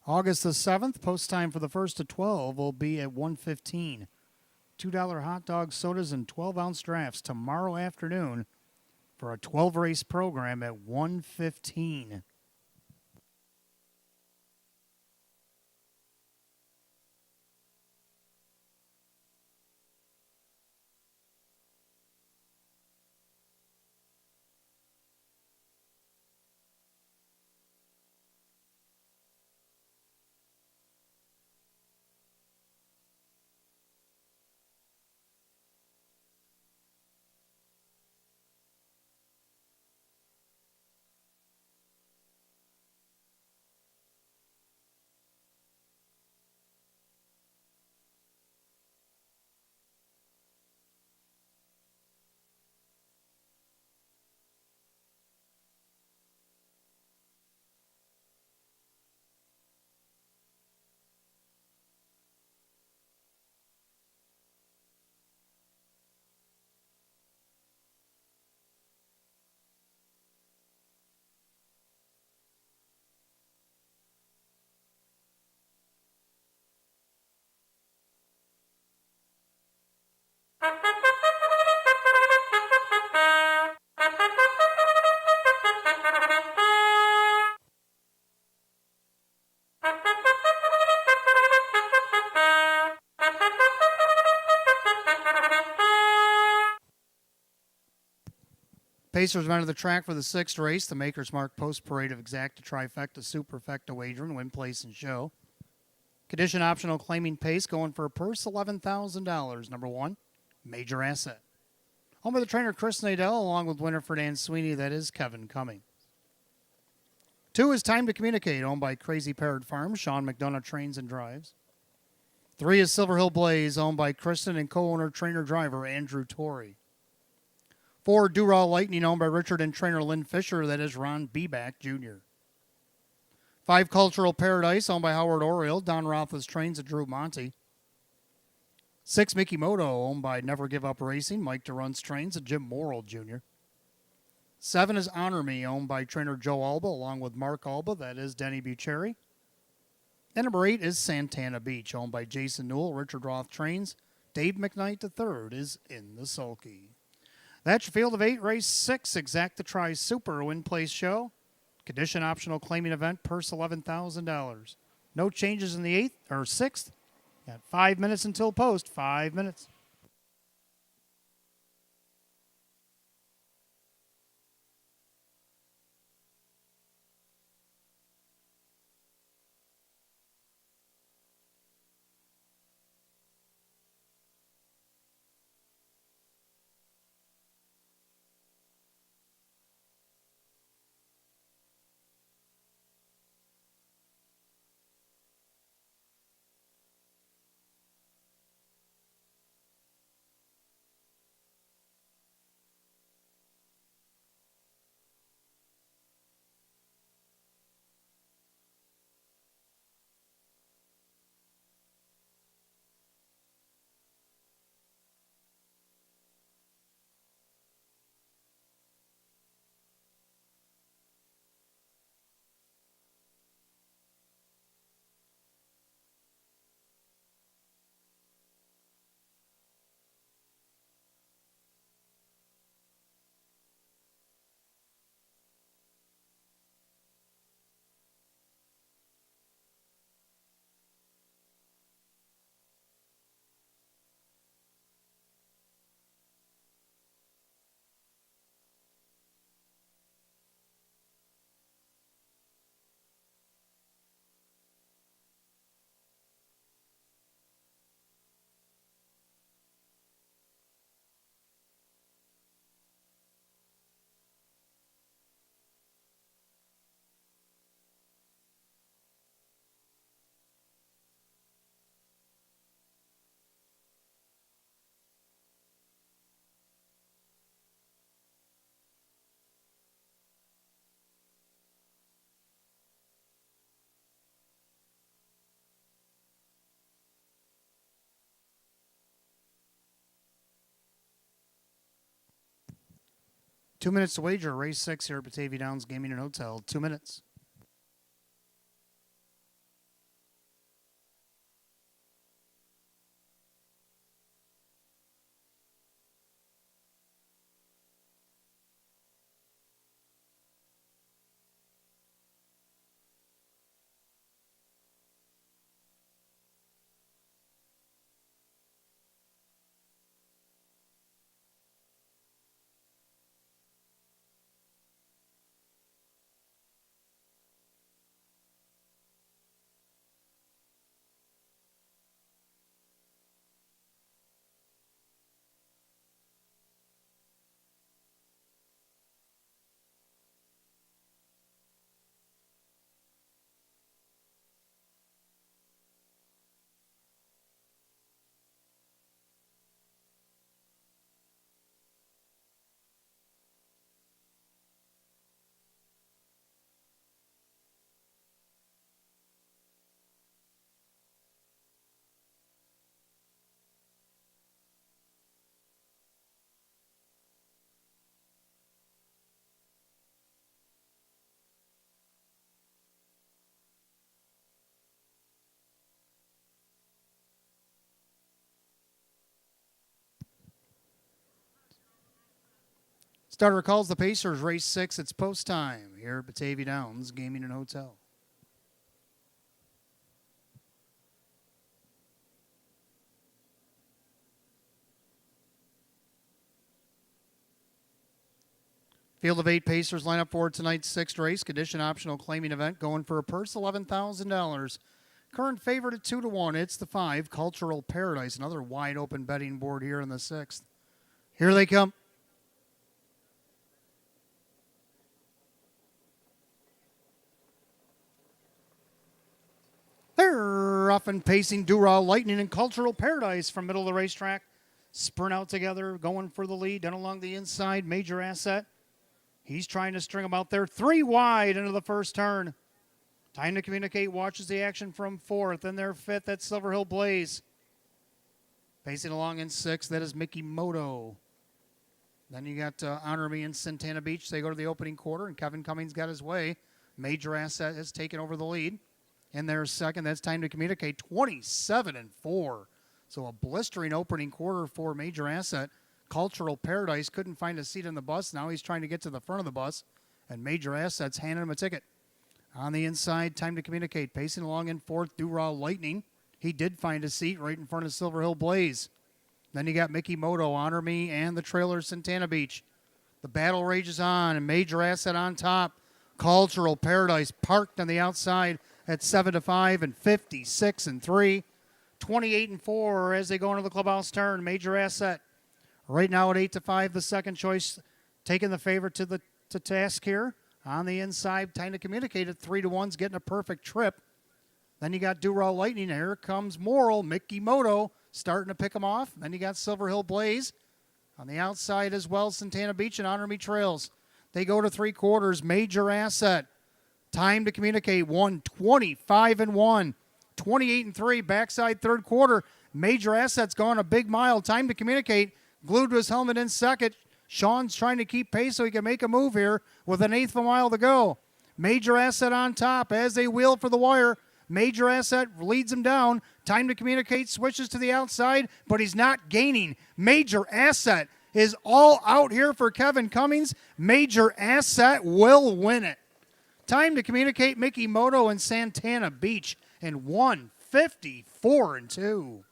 August the 7th. Post time for the first to 12 will be at 1:15. $2 hot dogs, sodas, and 12-ounce drafts tomorrow afternoon for a 12-race program at 1:15. Pacers run to the track for the 6th race, the Maker's Mark Post Parade of Exacta Trifecta Superfecta Wagering, win, place, and show. Condition optional claiming pace going for a purse $11,000. Number 1, major asset. Home by the trainer Chris Nadell along with Winifred Ann Sweeney, that is Kevin Cummings. 2 is Time to Communicate, owned by Crazy Parrot Farms, Sean McDonough trains and drives. 3 is Silver Hill Blaze, owned by Kristen and co-owner trainer-driver Andrew Torrey. 4, Do-Raw Lightning, owned by Richard and trainer Lynn Fisher, that is Ron Beback Jr. 5, Cultural Paradise, owned by Howard Oriole, Don Roth's trains and Drew Monty. 6, Mickey Moto, owned by Never Give Up Racing, Mike DeRun's trains and Jim Morrill Jr. 7 is Honor Me, owned by trainer Joe Alba, along with Mark Alba, that is Denny Bucherri. And number 8 is Santana Beach, owned by Jason Newell, Richard Roth trains. Dave McKnight III is in the sulky. That's your field of 8, race 6, Exacta Tri Super win place show. Condition optional claiming event, purse $11,000. No changes in the 8th or 6th. Got 5 minutes until post, 5 minutes. 2 minutes to wager. Race 6 here at Batavia Downs Gaming and Hotel. 2 minutes. Starter calls the Pacers. Race 6. It's post time here at Batavia Downs Gaming and Hotel. Field of 8 Pacers line up for tonight's 6th race. Condition optional claiming event going for a purse $11,000. Current favorite at 2-1. It's the 5 Cultural Paradise. Another wide open betting board here in the 6th. Here they come. They're off and pacing Dura Lightning and Cultural Paradise from middle of the racetrack. Sprint out together, going for the lead. Down along the inside, Major Asset. He's trying to string them out there. 3 wide into the first turn. Time to Communicate watches the action from 4th. And their 5th, that's Silver Hill Blaze. Pacing along in 6th, that is Mickey Moto. Then you got Honor Me and Santana Beach. They go to the opening quarter, and Kevin Cummings got his way. Major Asset has taken over the lead. In their 2nd, that's Time to Communicate, 27-4. So a blistering opening quarter for Major Asset. Cultural Paradise couldn't find a seat in the bus. Now he's trying to get to the front of the bus, and Major Asset's handing him a ticket. On the inside, Time to Communicate, pacing along in 4th, Dura Lightning. He did find a seat right in front of Silver Hill Blaze. Then you got Mickey Moto, Honor Me, and the trailer Santana Beach. The battle rages on, and Major Asset on top. Cultural Paradise parked on the outside at 7-5 and 56-3. 28-4 as they go into the clubhouse turn. Major Asset right now at 8-5. The second choice taking the favorite to task here. On the inside, Time to Communicate at 3-1's getting a perfect trip. Then you got Dura Lightning. Here comes Moral, Mickey Moto starting to pick them off. Then you got Silver Hill Blaze on the outside as well. Santana Beach and Honor Me Trails. They go to 3 quarters. Major Asset. Time to Communicate. 125-1. 28-3. Backside third quarter. Major Asset's gone a big mile. Time to Communicate. Glued to his helmet in second. Sean's trying to keep pace so he can make a move here with an 1/8 of a mile to go. Major Asset on top as they wheel for the wire. Major Asset leads him down. Time to Communicate switches to the outside, but he's not gaining. Major Asset is all out here for Kevin Cummings. Major Asset will win it. Time to Communicate, Mickey Moto and Santana Beach in 154-2.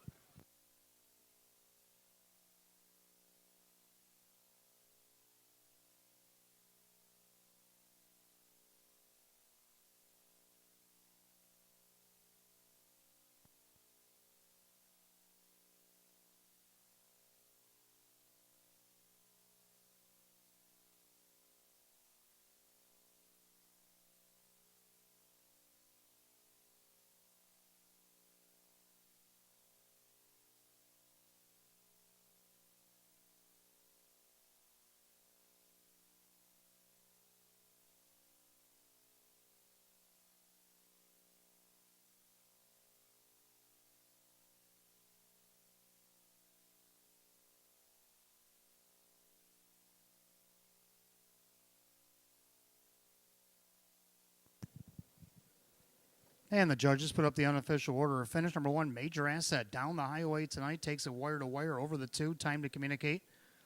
And the judges put up the unofficial order of finish. Number 1, Major Asset down the highway tonight. Takes it wire to wire over the 2. Time to Communicate.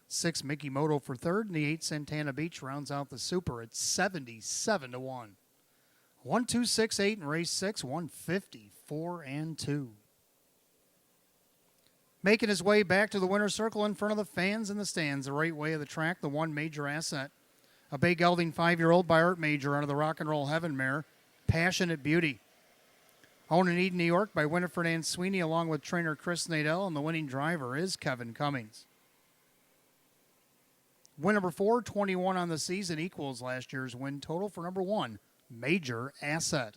6, Mickey Moto for third. And the 8, Santana Beach rounds out the super at 77-1. 1, 2, 6, 8 in race 6. 154 and 2. Making his way back to the winner's circle in front of the fans in the stands. The right way of the track. The 1, Major Asset. A bay gelding 5-year-old by Art Major under the Rock and Roll Heaven mare. Passionate Beauty. Owned in Eden, New York by Winifred Ann Sweeney along with trainer Chris Nadell, and the winning driver is Kevin Cummings. Win number 4, 21 on the season, equals last year's win total for number 1, Major Asset.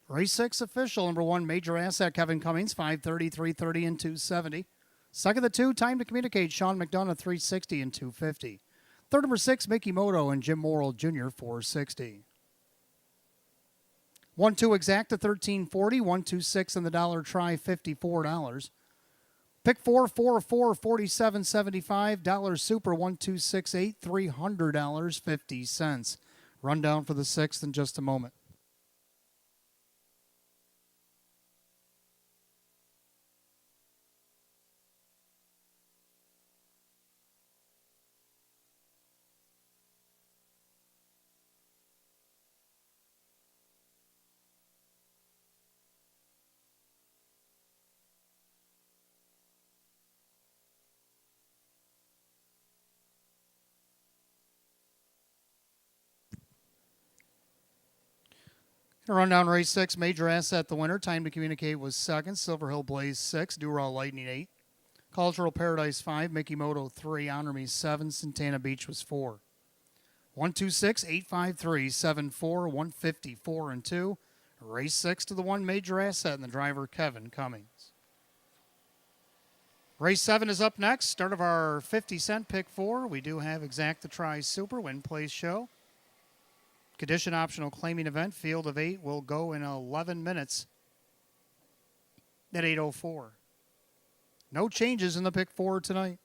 Race 6 official, number 1, Major Asset, Kevin Cummings, 5:30, 3:30, and 2:70. Second, the 2, Time to Communicate, Sean McDonough, 3:60 and 2:50. Third, number 6, Mickey Moto and Jim Morrill Jr., 4:60. 1, 2, Exacta, 13.40. 1, 2, 6 in the dollar try, $54. Pick 4, 4, 4, 47.75. Dollar Super, 1, 2, 6, 8, $300, 50 cents. Rundown for the 6th in just a moment. Rundown race 6, Major Asset the winner. Time to Communicate was 2nd. Silver Hill Blaze 6. Duraw Lightning 8. Cultural Paradise 5. Mickey Moto 3. Honor Me 7. Santana Beach was 4. 1, 2, 6, 8, 5, 3, 7, 4, 154 and 2. Race 6 to the 1, Major Asset and the driver Kevin Cummings. Race 7 is up next. Start of our 50-cent pick 4. We do have Exacta Try Super Win Place Show. Condition optional claiming event. Field of 8 will go in 11 minutes at 8:04. No changes in the pick 4 tonight.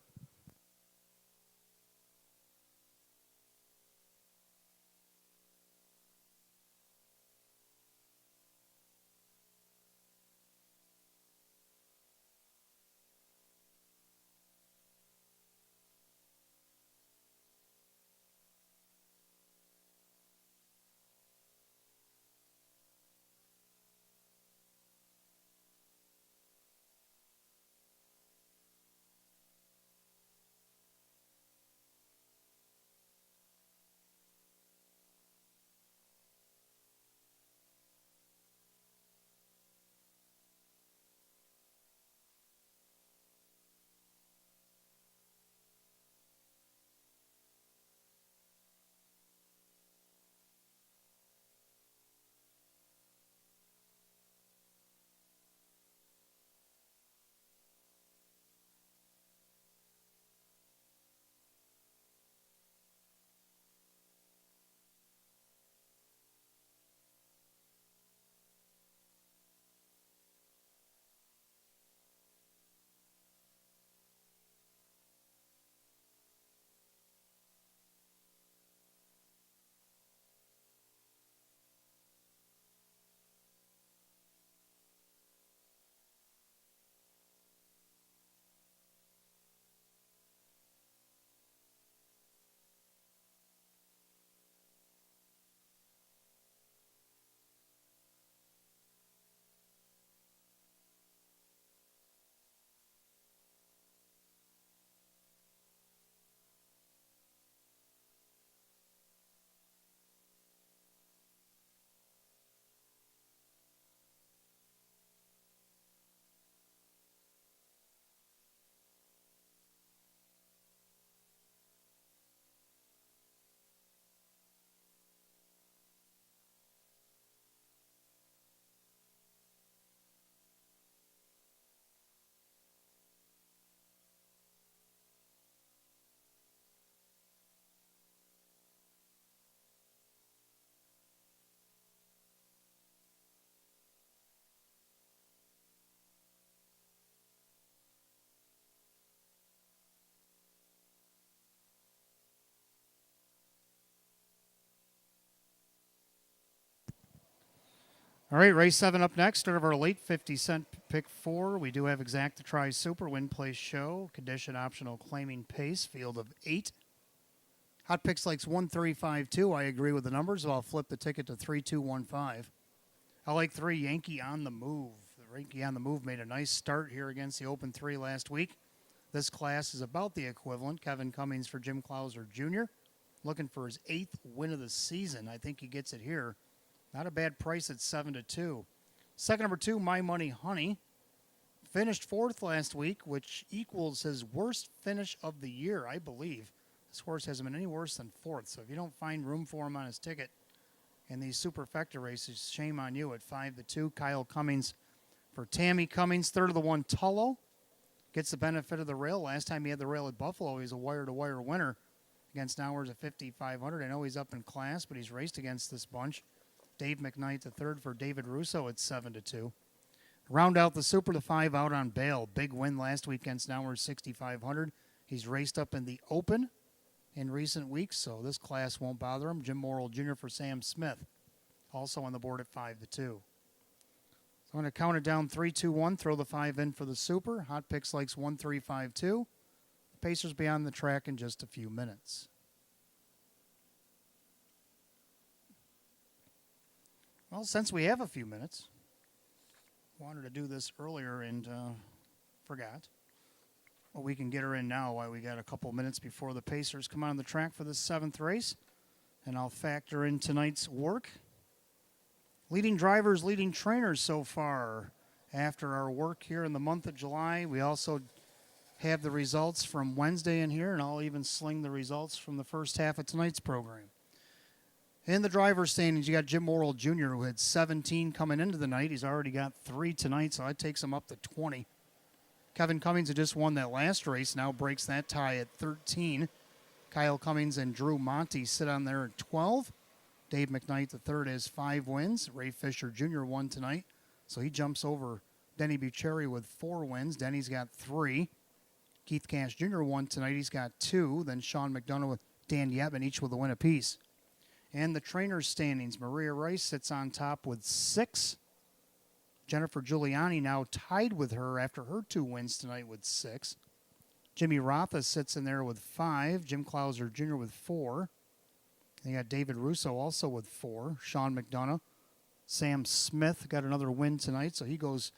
All right, race 7 up next. Start of our late 50-cent pick 4. We do have exact to try super win place show. Condition optional claiming pace. Field of 8. Hot picks likes 135.2. I agree with the numbers, so I'll flip the ticket to 3215. I like 3 Yankee on the move. The Yankee on the move made a nice start here against the Open 3 last week. This class is about the equivalent. Kevin Cummings for Jim Clouser Jr. Looking for his 8th win of the season. I think he gets it here. Not a bad price at 7-2. Second number 2, My Money Honey. Finished 4th last week, which equals his worst finish of the year, I believe. This horse hasn't been any worse than 4th, so if you don't find room for him on his ticket in these superfecta races, shame on you at 5-2. Kyle Cummings for Tammy Cummings. Third of the 1, Tullo. Gets the benefit of the rail. Last time he had the rail at Buffalo, he was a wire-to-wire winner against Hours at 5,500. I know he's up in class, but he's raced against this bunch. Dave McKnight, the third for David Russo at 7-2. Round out the Super, the 5 out on bail. Big win last week against Hours 6,500. He's raced up in the Open in recent weeks, so this class won't bother him. Jim Morrill Jr. for Sam Smith, also on the board at 5-2. So I'm going to count it down 3-2-1, throw the 5 in for the Super. Hot Picks likes 1-3-5-2. Pacers be on the track in just a few minutes. Well, since we have a few minutes, wanted to do this earlier and forgot. Well, we can get her in now while we got a couple minutes before the Pacers come on the track for this 7th race. And I'll factor in tonight's work. Leading drivers, leading trainers so far after our work here in the month of July. We also have the results from Wednesday in here, and I'll even sling the results from the first half of tonight's program. In the driver's standings, you got Jim Morrill Jr., who had 17 coming into the night. He's already got 3 tonight, so that takes him up to 20. Kevin Cummings, who just won that last race, now breaks that tie at 13. Kyle Cummings and Drew Monty sit on there at 12. Dave McKnight, the third, has 5 wins. Ray Fisher Jr. won tonight, so he jumps over Denny Bucherri with 4 wins. Denny's got 3. Keith Cash Jr. won tonight. He's got 2. Then Sean McDonough with Dan Yevon, each with a win apiece. And the trainers' standings, Maria Rice sits on top with 6. Jennifer Giuliani now tied with her after her 2 wins tonight with 6. Jimmy Rotha sits in there with 5. Jim Clouser Jr. with 4. You got David Russo also with 4. Sean McDonough. Sam Smith got another win tonight, so he goes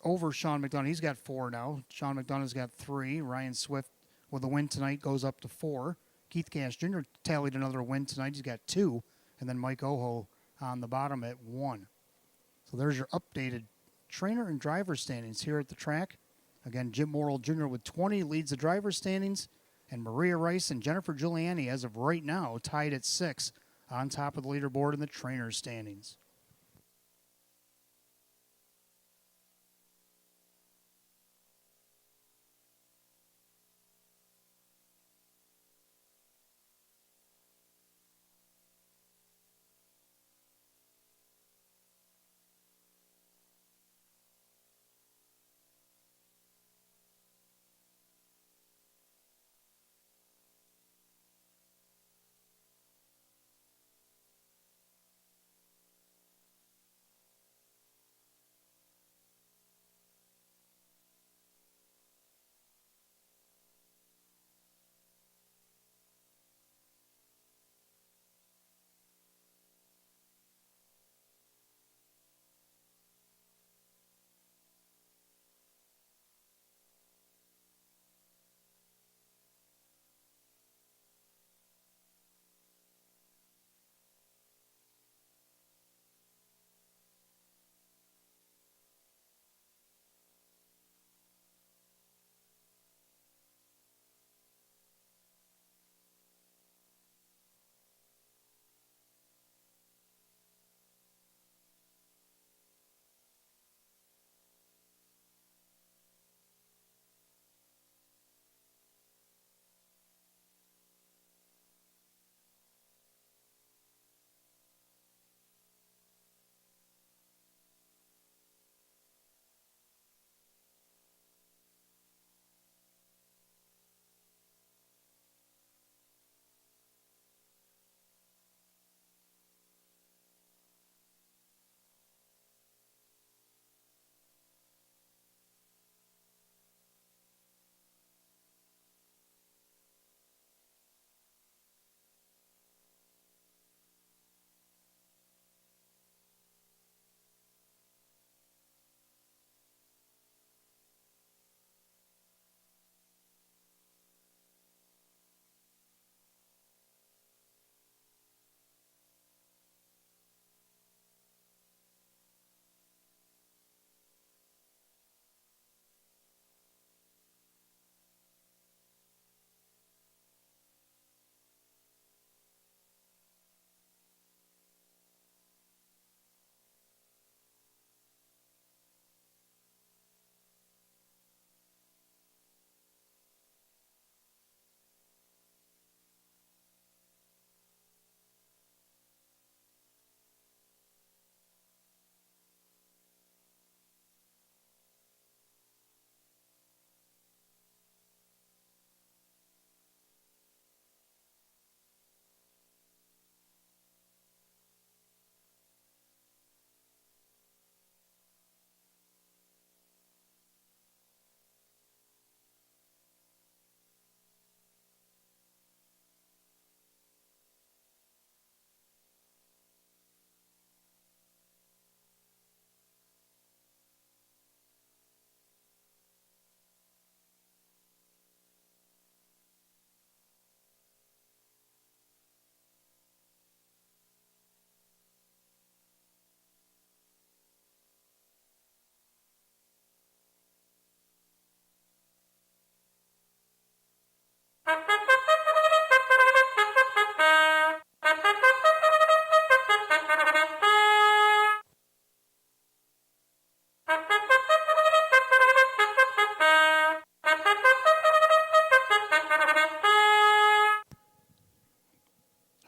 over Sean McDonough. He's got 4 now. Sean McDonough's got 3. Ryan Swift with a win tonight goes up to 4. Keith Cash Jr. tallied another win tonight. He's got 2. And then Mike Oho on the bottom at 1. So there's your updated trainer and driver standings here at the track. Again, Jim Morrill Jr. with 20 leads the driver standings. And Maria Rice and Jennifer Giuliani, as of right now, tied at 6 on top of the leaderboard in the trainer standings.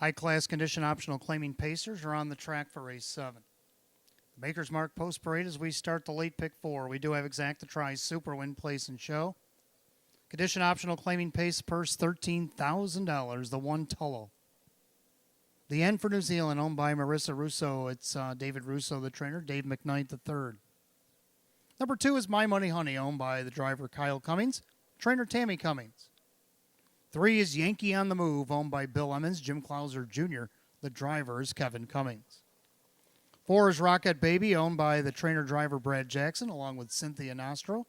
High-class condition optional claiming Pacers are on the track for race 7. The Maker's Mark Post Parade as we start the late pick 4. We do have exacta tries, super win, place, and show. Condition optional claiming pace purse $13,000, the 1 Tullow. The N for New Zealand, owned by Marissa Russo. It's David Russo, the trainer, Dave McKnight, the 3rd. Number 2 is My Money Honey, owned by the driver Kyle Cummings, trainer Tammy Cummings. 3 is Yankee on the Move, owned by Bill Emmons, Jim Clouser Jr., the driver is Kevin Cummings. 4 is Rocket Baby, owned by the trainer-driver Brad Jackson, along with Cynthia Nostro.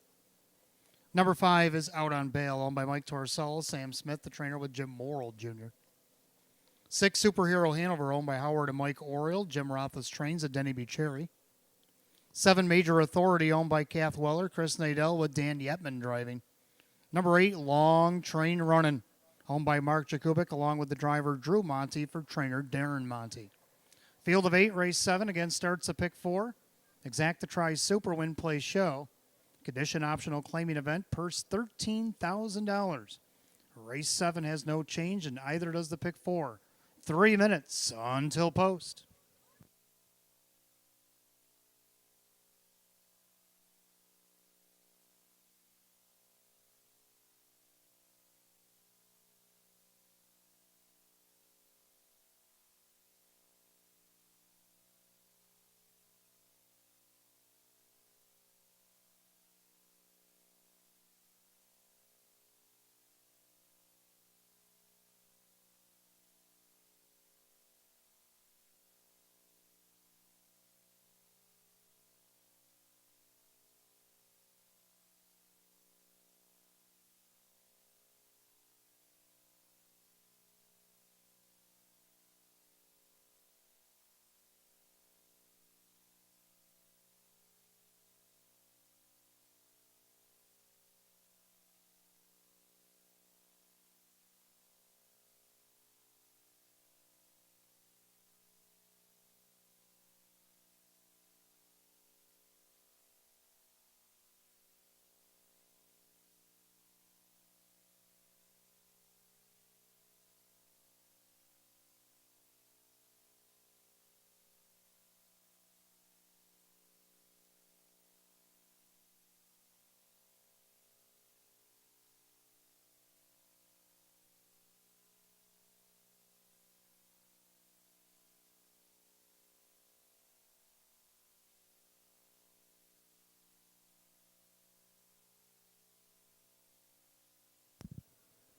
Number 5 is Out on Bail, owned by Mike Torricello, Sam Smith, the trainer with Jim Morrill Jr. 6, Superhero Hanover, owned by Howard and Mike Oriel, Jim Roth's trains at Denny B. Cherry. 7, Major Authority, owned by Kath Weller, Chris Nadell with Dan Yetman driving. Number 8, Long Train Runnin', owned by Mark Jakubik, along with the driver Drew Monty for trainer Darren Monty. Field of 8, race 7, again starts at pick 4. Exacta tries super win play show. Condition optional claiming event, purse $13,000. Race 7 has no change, and either does the pick 4. 3 minutes until post.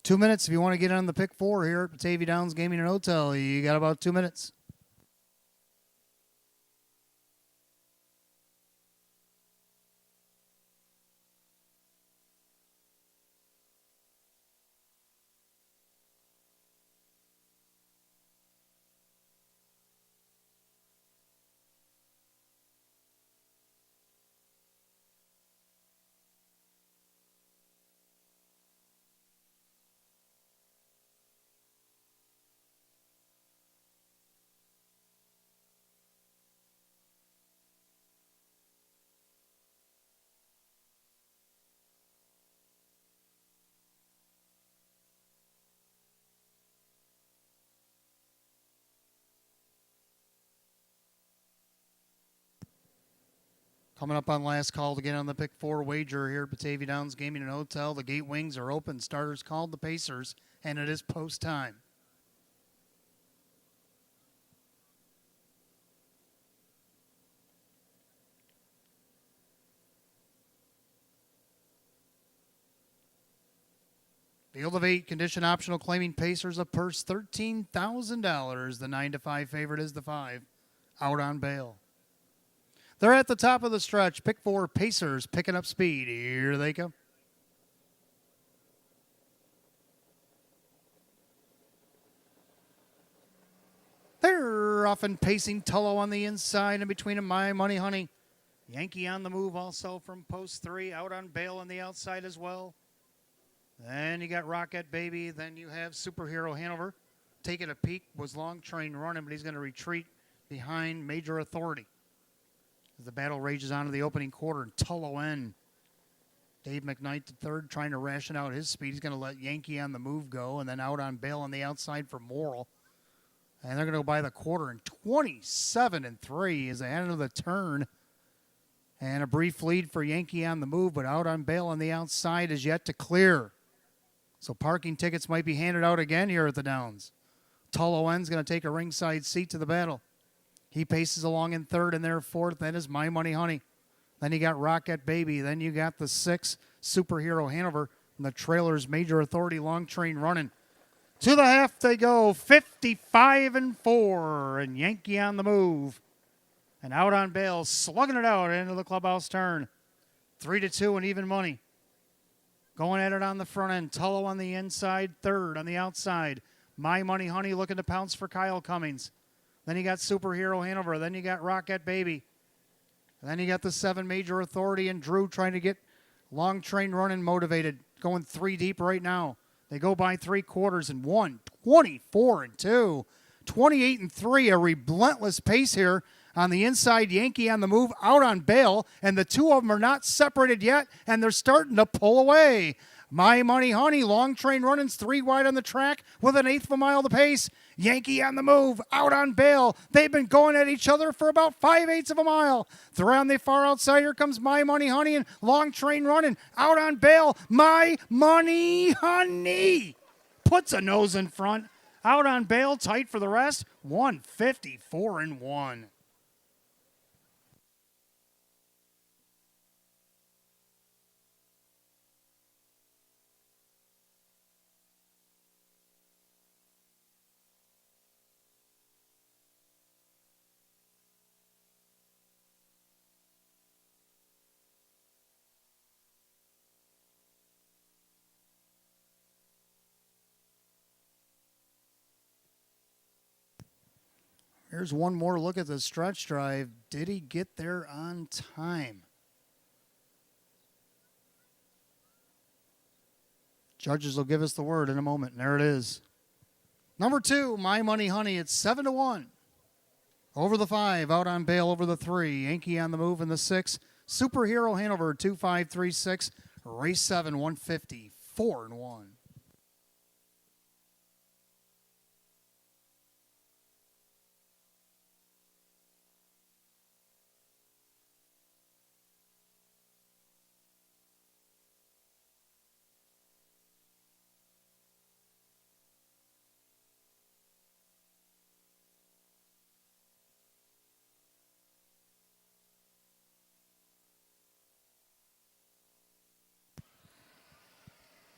Two minutes if you want to get on the pick 4 here at Batavia Downs Gaming and Hotel. You got about 2 minutes. Coming up on last call to get on the pick 4 wager here at Batavia Downs Gaming and Hotel. The gate wings are open. Starters called the Pacers, and it is post time. Field of 8, condition optional, claiming Pacers, a purse $13,000. The 9-5 favorite is the 5, Out on Bail. They're at the top of the stretch. Pick 4, Pacers, picking up speed. Here they come. They're off and pacing. Tullow on the inside, and between them, My Money Honey. Yankee on the move also from post 3. Out on Bail on the outside as well. Then you got Rocket Baby. Then you have Superhero Hanover. Taking a peek was Long Train Running, but he's going to retreat behind Major Authority. As the battle rages on to the opening quarter, and Tullo N. Dave McKnight, the third, trying to ration out his speed. He's going to let Yankee on the move go, and then out on bail on the outside for Morrill. And they're going to go by the quarter in 27-3 as they head into the turn. And a brief lead for Yankee on the move, but out on bail on the outside is yet to clear. So parking tickets might be handed out again here at the Downs. Tullo N's going to take a ringside seat to the battle. He paces along in third, and there fourth. Then is My Money Honey. Then you got Rocket Baby. Then you got the 6 Superhero Hanover. And the trailer's Major Authority Long Train Running. To the half they go, 55-4, and Yankee on the move. And out on bail, slugging it out into the clubhouse turn. 3-2 and even money. Going at it on the front end. Tullo on the inside, third on the outside. My Money Honey looking to pounce for Kyle Cummings. Then you got Superhero Hanover. Then you got Rocket Baby. And then you got the 7 Major Authority and Drew trying to get Long Train Running motivated. Going 3 deep right now. They go by 3 quarters and 1, 24-2, 28-3. A relentless pace here on the inside. Yankee on the move, out on bail, and the 2 of them are not separated yet, and they're starting to pull away. My Money Honey, Long Train Running's 3 wide on the track with 1/8 of a mile to pace. Yankee on the move, out on bail. They've been going at each other for about 5/8 of a mile. They're on the far outside. Here comes My Money Honey and Long Train Running, out on bail. My Money Honey puts a nose in front. Out on bail, tight for the rest. 154-1. Here's one more look at the stretch drive. Did he get there on time? Judges will give us the word in a moment. And there it is. Number 2, My Money Honey. It's 7-1. Over the 5, out on bail over the 3. Yankee on the move in the 6. Superhero Hanover, 2-5-3-6. Race 7, 154-1.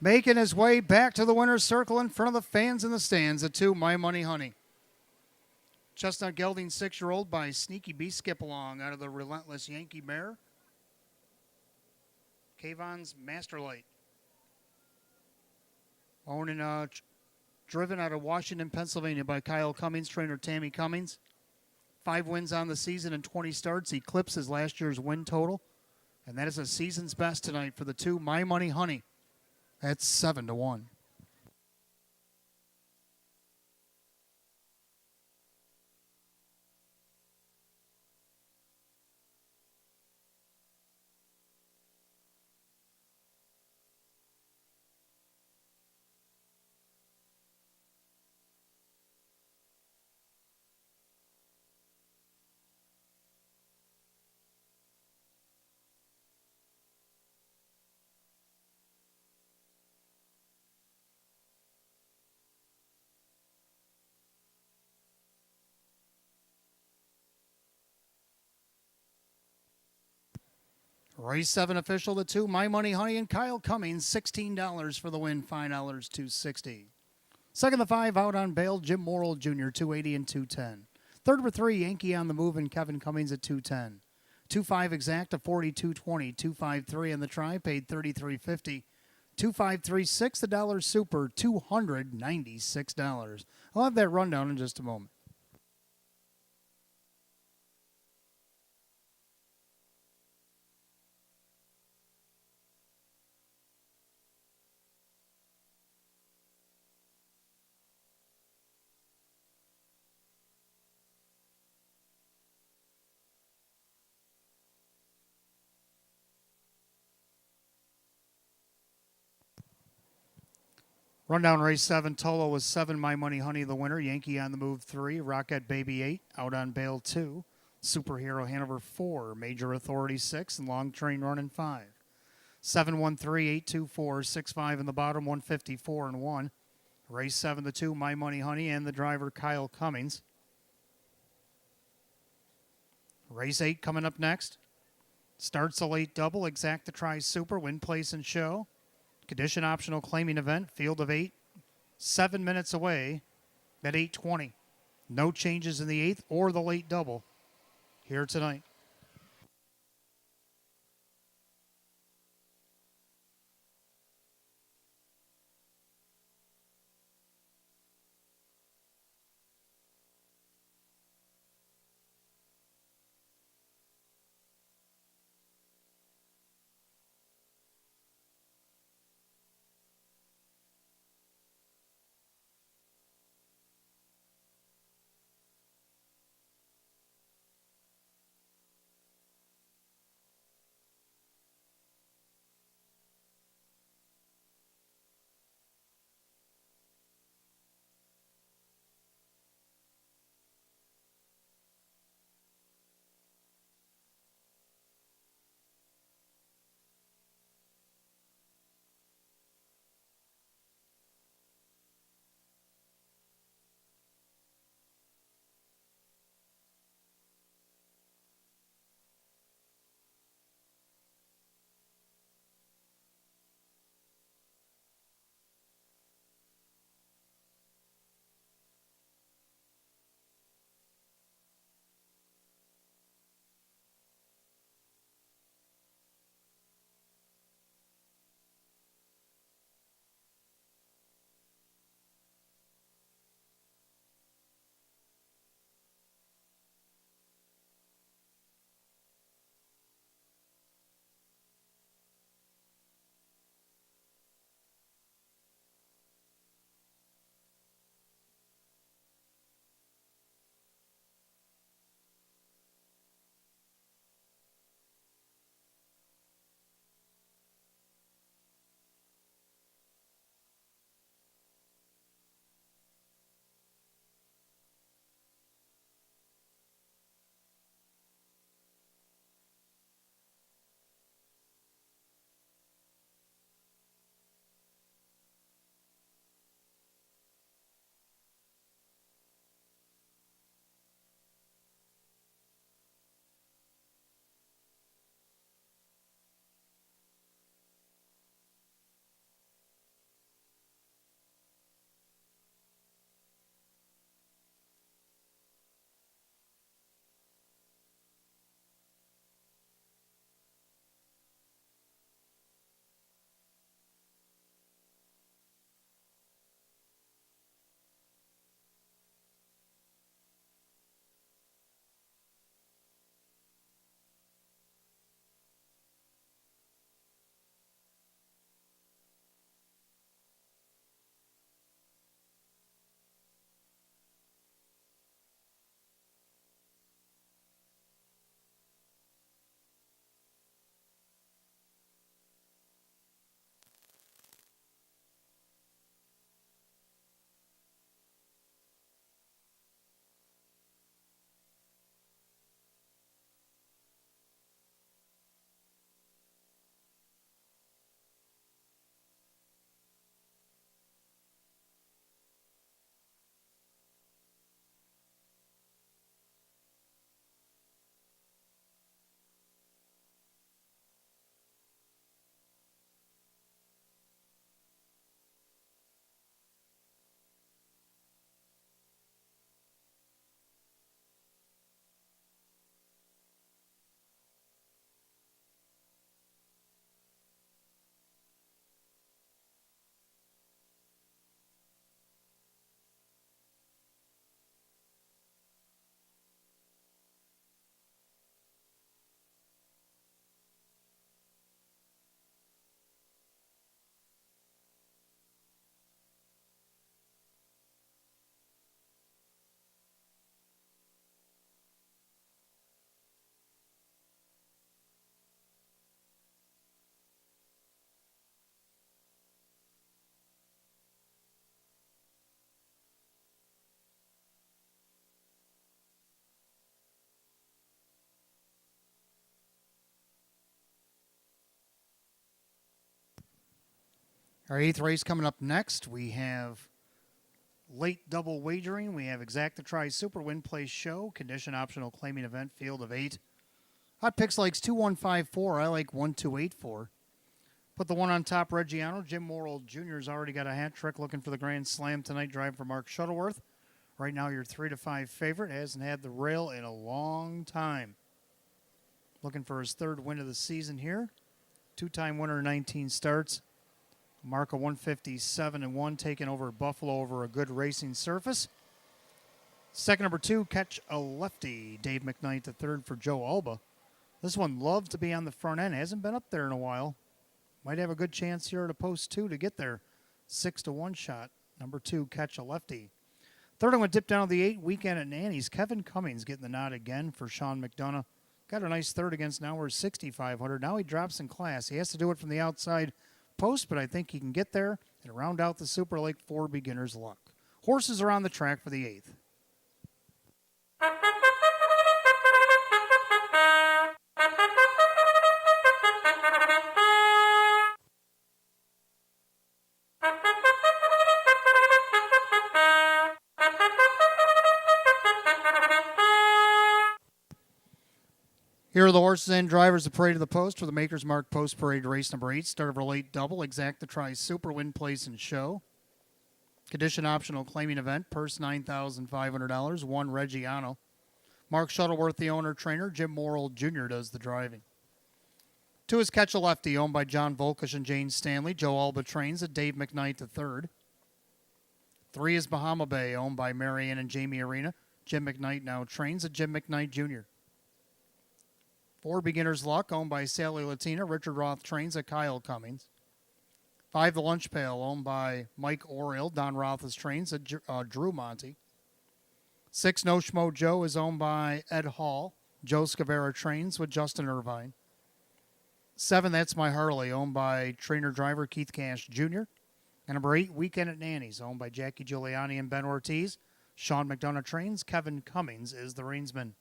Making his way back to the winner's circle in front of the fans in the stands at 2, My Money Honey. Chestnut gelding 6-year-old by Sneaky B Skip Along out of the relentless Yankee mare. Kayvon's Masterlight. Owned and driven out of Washington, Pennsylvania by Kyle Cummings, trainer Tammy Cummings. 5 wins on the season and 20 starts. Eclipses last year's win total. And that is a season's best tonight for the 2, My Money Honey. That's 7-1. Race 7 official, the 2, My Money Honey and Kyle Cummings, $16 for the win, $5 $260. Second, the 5, out on bail, Jim Morrill Jr., 280 and 210. Third for 3, Yankee on the move and Kevin Cummings at 210. 2-5 exact to 42.20. 2-5-3 on the try, paid $33.50. 2-5-3-6, the dollar super, $296. I'll have that rundown in just a moment. Rundown race 7, Tolo was 7, My Money Honey the winner. Yankee on the Move 3, Rocket Baby 8, Out on Bail 2, Superhero Hanover 4, Major Authority 6, and Long Train Running 5. 713, 824, 65 in the bottom, 154 and 1. Race 7 to 2, My Money Honey and the driver Kyle Cummings. Race 8 coming up next. Starts a late double, Exacta Tri Super, Win Place and Show. Condition optional claiming event, field of 8, 7 minutes away at 8:20. No changes in the 8th or the late double here tonight. Our eighth race coming up next, we have late double wagering. We have Exact the Try Super Win Place Show, condition optional claiming event, field of 8. Hot Picks likes 2154. I like 1284. Put the one on top, Reggiano. Jim Morrill Jr.'s already got a hat trick looking for the Grand Slam tonight, driving for Mark Shuttleworth. Right now, your 3-5 favorite. Hasn't had the rail in a long time. Looking for his third win of the season here. Two-time winner, 19 starts. Mark of 157-1, taking over Buffalo over a good racing surface. Second, number 2, Catch a Lefty. Dave McKnight, the third for Joe Alba. This one loves to be on the front end. Hasn't been up there in a while. Might have a good chance here at a post 2 to get there. 6-1 shot. Number 2, Catch a Lefty. Third one dipped down to the 8, Weekend at Nanny's. Kevin Cummings getting the nod again for Sean McDonough. Got a nice third against now. We're 6,500. Now he drops in class. He has to do it from the outside post, but I think he can get there and round out the Super Lake 4 beginner's luck. Horses are on the track for the 8th. Here are the horses and drivers of Parade of the Post for the Maker's Mark Post Parade Race number 8. Start of our late double. Exact the Try Super Win Place and Show. Condition optional claiming event. Purse $9,500. One Reggiano. Mark Shuttleworth, the owner trainer. Jim Morrill Jr. does the driving. 2 is Catch a Lefty, owned by John Volkish and Jane Stanley. Joe Alba trains at Dave McKnight III. 3 is Bahama Bay, owned by Marianne and Jamie Arena. Jim McKnight now trains at Jim McKnight Jr. 4, Beginner's Luck, owned by Sally Latina. Richard Roth trains at Kyle Cummings. 5, The Lunch Pail, owned by Mike Oriel. Don Roth's trains at Drew Monty. 6, No Schmo Joe is owned by Ed Hall. Joe Scavera trains with Justin Irvine. 7, That's My Harley, owned by trainer-driver Keith Cash Jr. And number 8, Weekend at Nanny's, owned by Jackie Giuliani and Ben Ortiz. Sean McDonough trains. Kevin Cummings is the reinsman.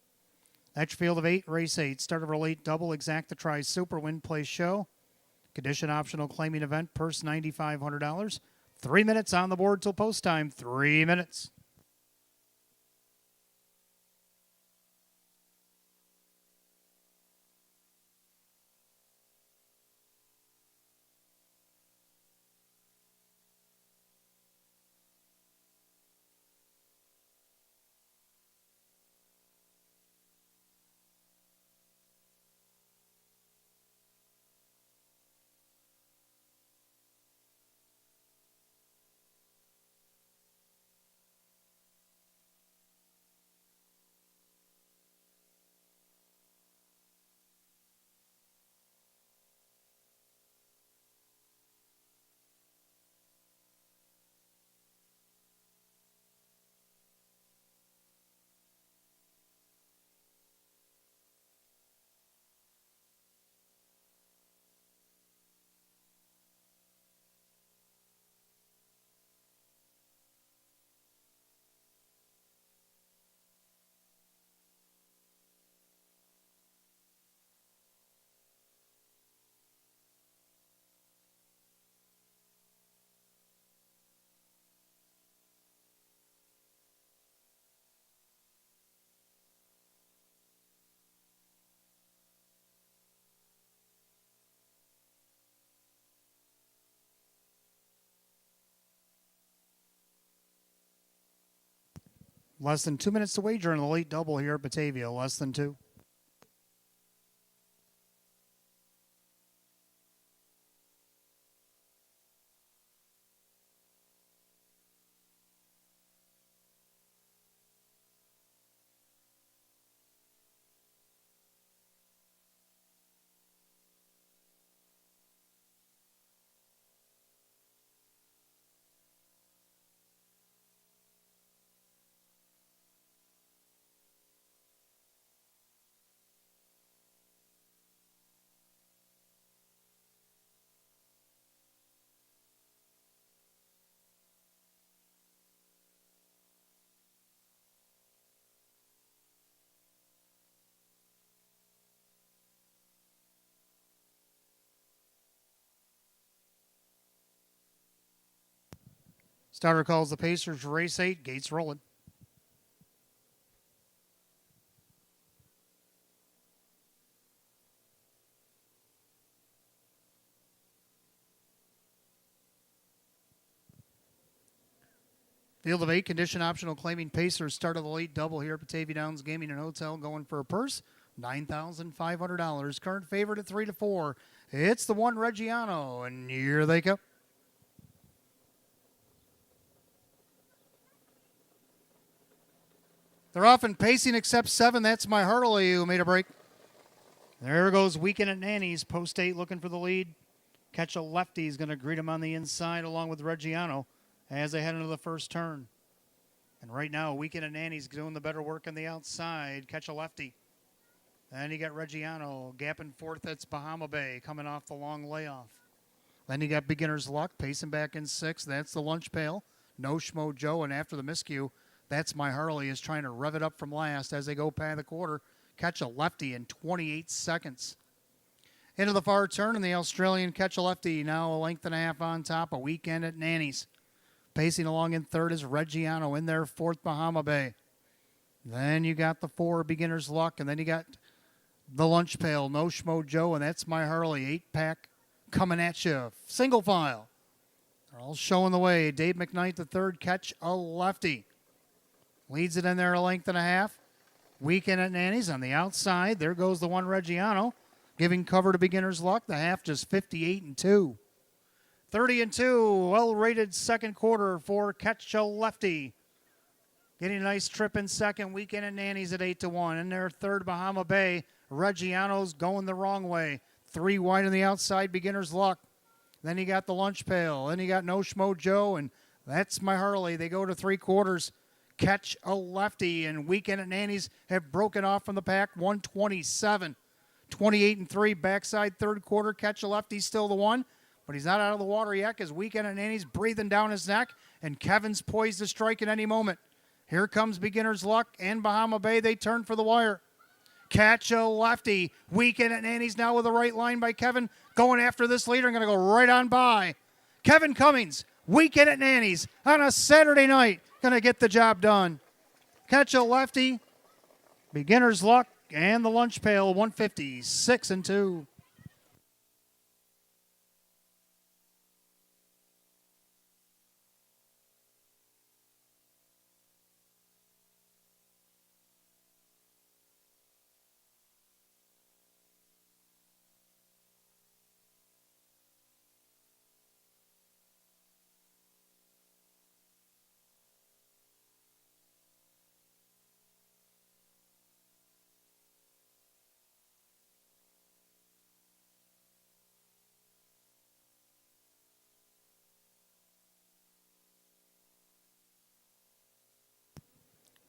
That's your field of 8, race 8. Start of our late double. Exact the Try Super Win Place Show. Condition optional claiming event. Purse $9,500. 3 minutes on the board till post time. 3 minutes. Less than 2 minutes to wager in the late double here at Batavia. Less than 2. Starter calls the Pacers race 8. Gates rolling. Field of 8, condition optional, claiming Pacers start of the late double here at Batavia Downs Gaming and Hotel, going for a purse, $9,500. Current favorite at 3-4. It's the one Reggiano, and here they go. They're off and pacing except 7. That's my Hurley who made a break. There goes Weekend at Nanny's. Post 8 looking for the lead. Catch a lefty. He's going to greet him on the inside along with Reggiano as they head into the first turn. And right now, Weekend at Nanny's doing the better work on the outside. Catch a lefty. Then you got Reggiano gapping fourth. That's Bahama Bay coming off the long layoff. Then you got Beginner's Luck pacing back in 6th. That's the Lunch Pail. No Schmo Joe. And after the miscue, that's my Harley is trying to rev it up from last as they go past the quarter. Catch a lefty in 28 seconds. Into the far turn, and the Australian Catch a Lefty now a length and a half on top. A Weekend at Nanny's. Pacing along in 3rd is Reggiano. In there, 4th, Bahama Bay. Then you got the 4, Beginner's Luck. And then you got the Lunch Pail, No Schmo Joe. And that's my Harley. 8-pack coming at you. Single file. They're all showing the way. Dave McKnight, the 3rd, Catch a Lefty. Leads it in there a length and a half. Weekend at Nanny's on the outside. There goes the one Reggiano. Giving cover to Beginner's Luck. The half just 58-2. 30-2, well-rated second quarter for Catch a Lefty. Getting a nice trip in second. Weekend at Nanny's at 8-1. In their 3rd, Bahama Bay. Reggiano's going the wrong way. 3 wide on the outside, Beginner's Luck. Then you got the Lunch Pail. Then you got No Schmo Joe, and that's my Harley. They go to 3 quarters. Catch a Lefty, and Weekend at Nanny's have broken off from the pack. 127. 28-3, backside 3rd quarter. Catch a Lefty, still the one. But he's not out of the water yet because Weekend at Nanny's breathing down his neck, and Kevin's poised to strike at any moment. Here comes Beginner's Luck and Bahama Bay. They turn for the wire. Catch a Lefty. Weekend at Nanny's now with a right line by Kevin. Going after this leader and going to go right on by. Kevin Cummings, Weekend at Nanny's on a Saturday night. Going to get the job done. Catch a Lefty. Beginner's Luck and the Lunch Pail, 156-2.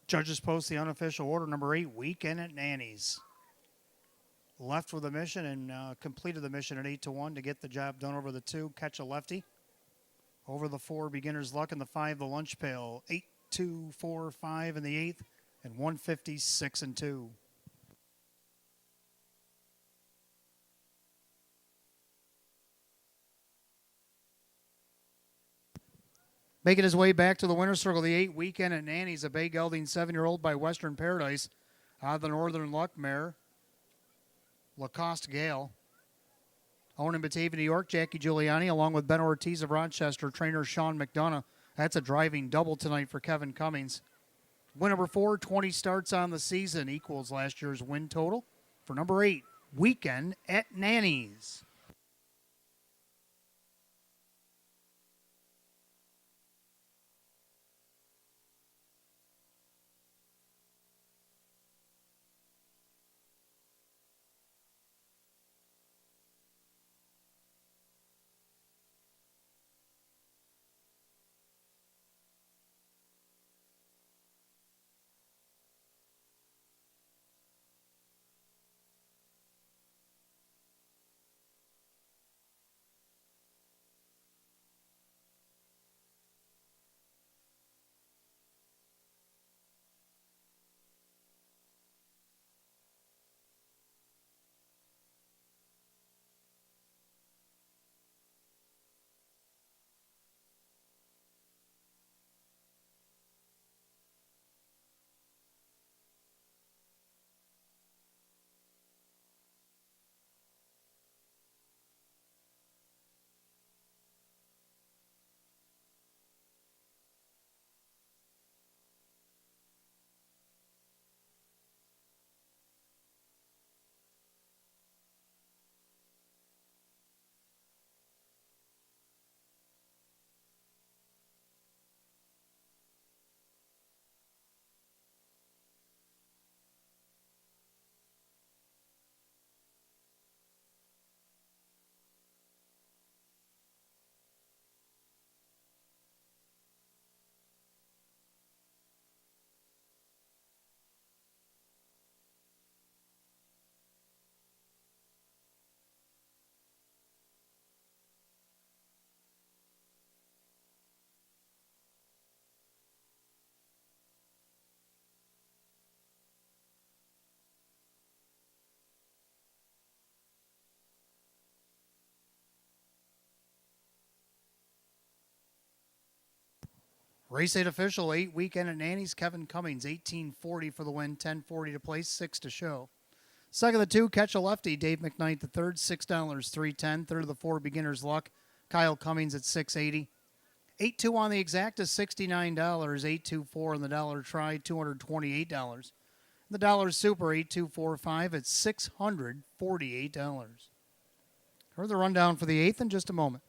Judges post the unofficial order, number 8, Weekend at Nanny's. Left with a mission and completed the mission at 8-1 to get the job done over the 2, Catch a Lefty. Over the 4, Beginner's Luck, and the 5, the Lunch Pail. 8-2, 4, 5 in the 8th, and 156-2. Making his way back to the winner's circle, the 8, Weekend at Nanny's, a bay gelding 7-year-old by Western Paradise. Out of the Northern Luck mare, Lacoste Gale. Owned in Batavia, New York, Jackie Giuliani, along with Ben Ortiz of Rochester, trainer Sean McDonough. That's a driving double tonight for Kevin Cummings. Win number 4, 20 starts on the season, equals last year's win total. For number 8, Weekend at Nanny's. Race 8 official, 8 weekend at Nanny's, Kevin Cummings, 1840 for the win, 1040 to place, 6 to show. Second of the 2, Catch a Lefty, Dave McKnight the third, $6, 310. Third of the 4, Beginner's Luck, Kyle Cummings at 680. 8-2 on the exact is $69, 824 on the dollar try, $228. The dollar super 8245 at $648. Here's the rundown for the 8th in just a moment.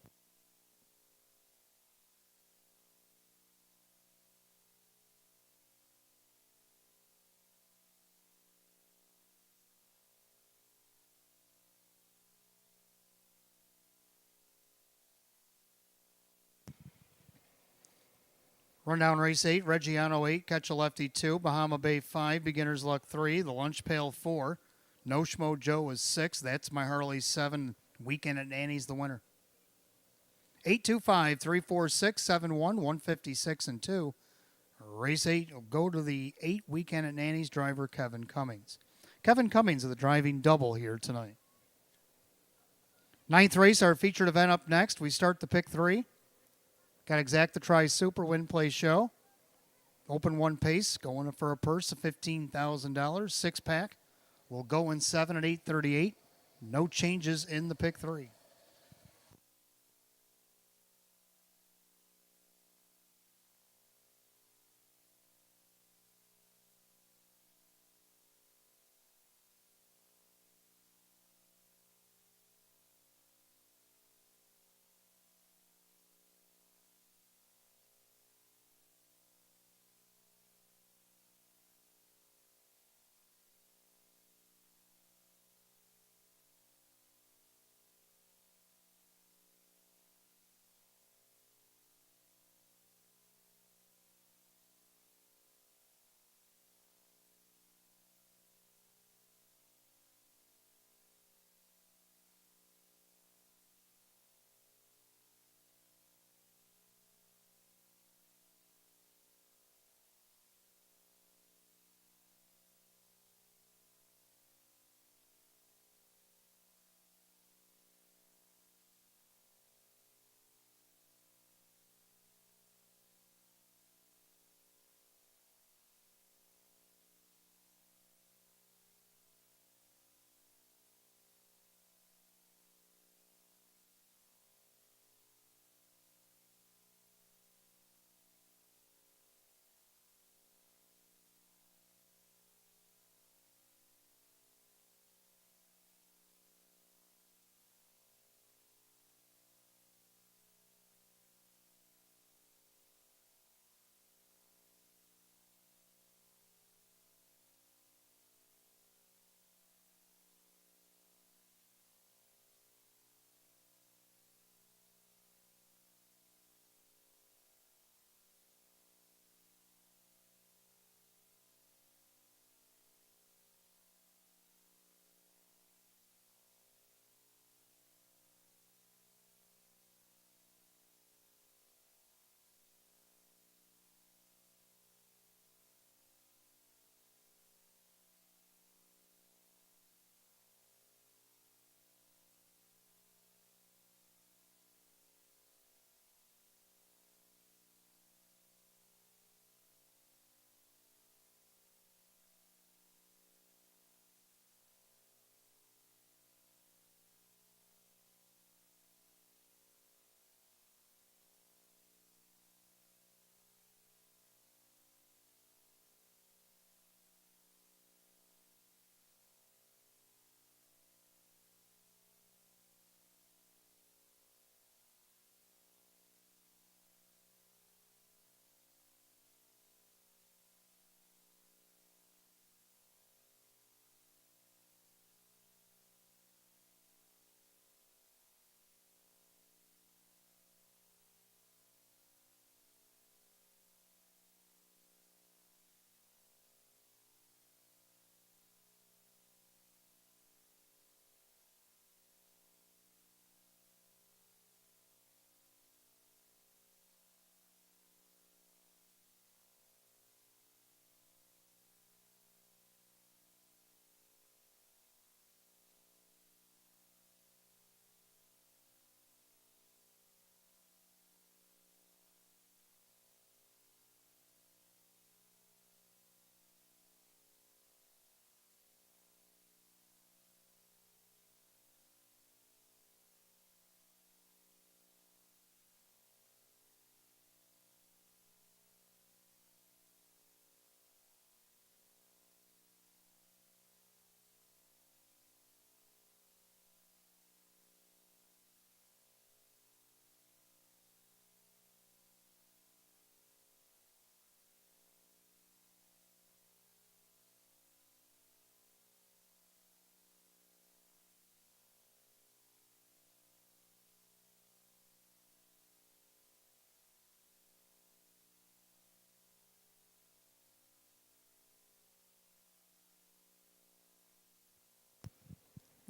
Rundown race 8, Reggiano 8, Catch a Lefty 2, Bahama Bay 5, Beginner's Luck 3, The Lunch Pail 4, No Schmo Joe is 6, That's My Harley 7, Weekend at Nanny's the winner. 825 346 71 156 and 2. Race 8 will go to the 8 Weekend at Nanny's driver Kevin Cummings. Kevin Cummings of the driving double here tonight. 9th race, our featured event up next. We start the pick 3. Got Exact the Try Super Win Play Show. Open 1 pace, going for a purse of $15,000. 6-pack will go in 7 at 838. No changes in the pick 3.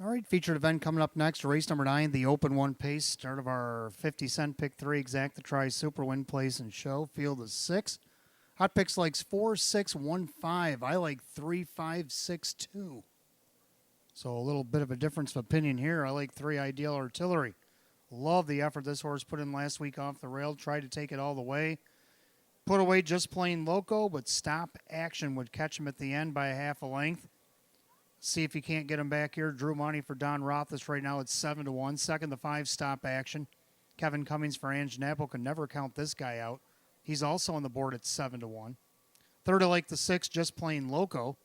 All right, featured event coming up next. Race number 9, the Open One Pace. Start of our 50-cent pick 3, exact the try, super win, place, and show. Field is 6. Hot picks likes 4, 6, 1, 5. I like 3, 5, 6, 2. So a little bit of a difference of opinion here. I like 3, Ideal Artillery. Love the effort this horse put in last week off the rail. Tried to take it all the way. Put away Just Plain Loco, but Stop Action would catch him at the end by a half a length. See if you can't get him back here. Drew Money for Don Rothus right now. It's 7-1. Second, the 5, Stop Action. Kevin Cummings for Ange Napo. Can never count this guy out. He's also on the board at 7-1. Third, I like the 6, Just Plain Loco.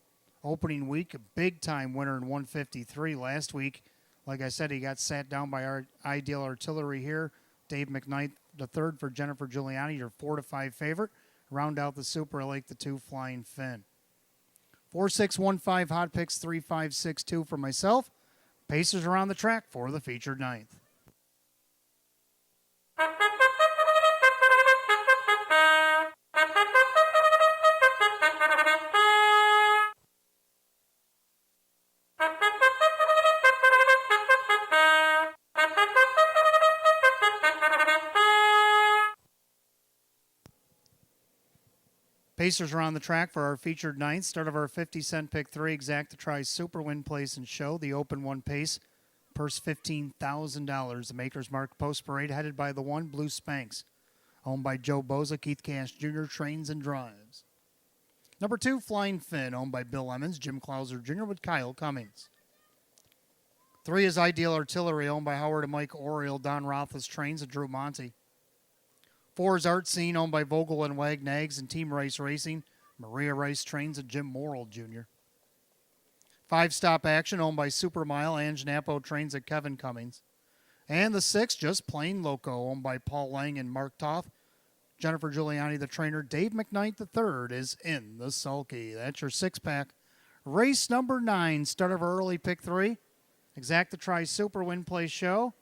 Opening week, a big-time winner in 153 last week. Like I said, he got sat down by our Ideal Artillery here. Dave McKnight, the third for Jennifer Giuliani, your 4-5 favorite. Round out the super, I like the 2, Flying Finn. 4, 6, 1, 5, hot picks, 3, 5, 6, 2 for myself. Pacers are on the track for the featured 9th. Pacers are on the track for our featured 9th. Start of our 50-cent pick 3, exact to try super win, place, and show. The Open One Pace, purse $15,000. The Maker's Mark Post Parade headed by the 1, Blue Spanx. Owned by Joe Boza, Keith Cash Jr., trains and drives. Number 2, Flying Finn, owned by Bill Emmons, Jim Clauser Jr. with Kyle Cummings. 3 is Ideal Artillery, owned by Howard and Mike Oriole, Don Rothfuss trains, and Drew Monty. 4 is Art Scene, owned by Vogel and Wagnags and Team Rice Racing, Maria Rice trains, and Jim Morrill Jr. 5, Stop Action, owned by Supermile, Ange Napo trains, at Kevin Cummings. And the 6, Just Plain Loco, owned by Paul Lang and Mark Toth. Jennifer Giuliani, the trainer. Dave McKnight, the third, is in the sulky. That's your 6-pack. Race number 9, start of our early pick 3. Exact the try super win, play, show.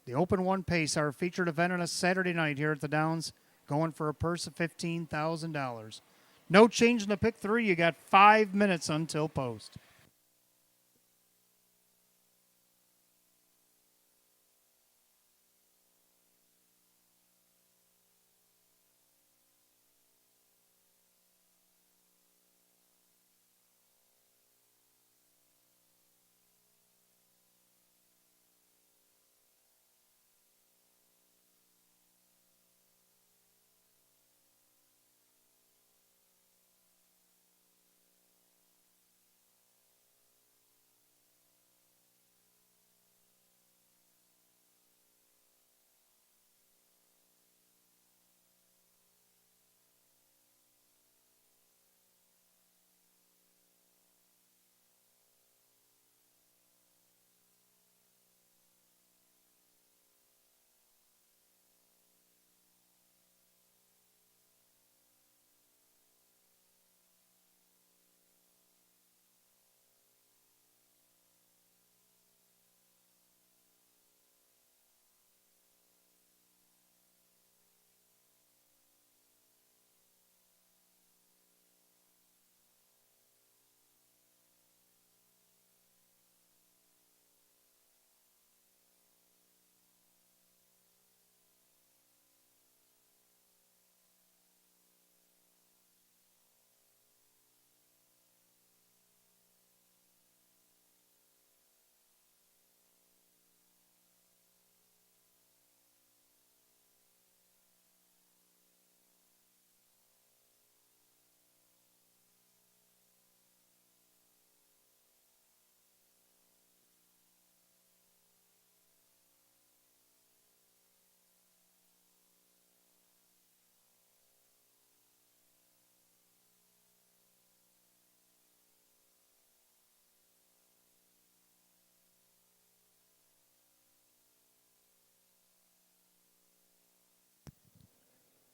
The Open One Pace, our featured event on a Saturday night here at the Downs, going for a purse of $15,000. No change in the pick 3. You got 5 minutes until post.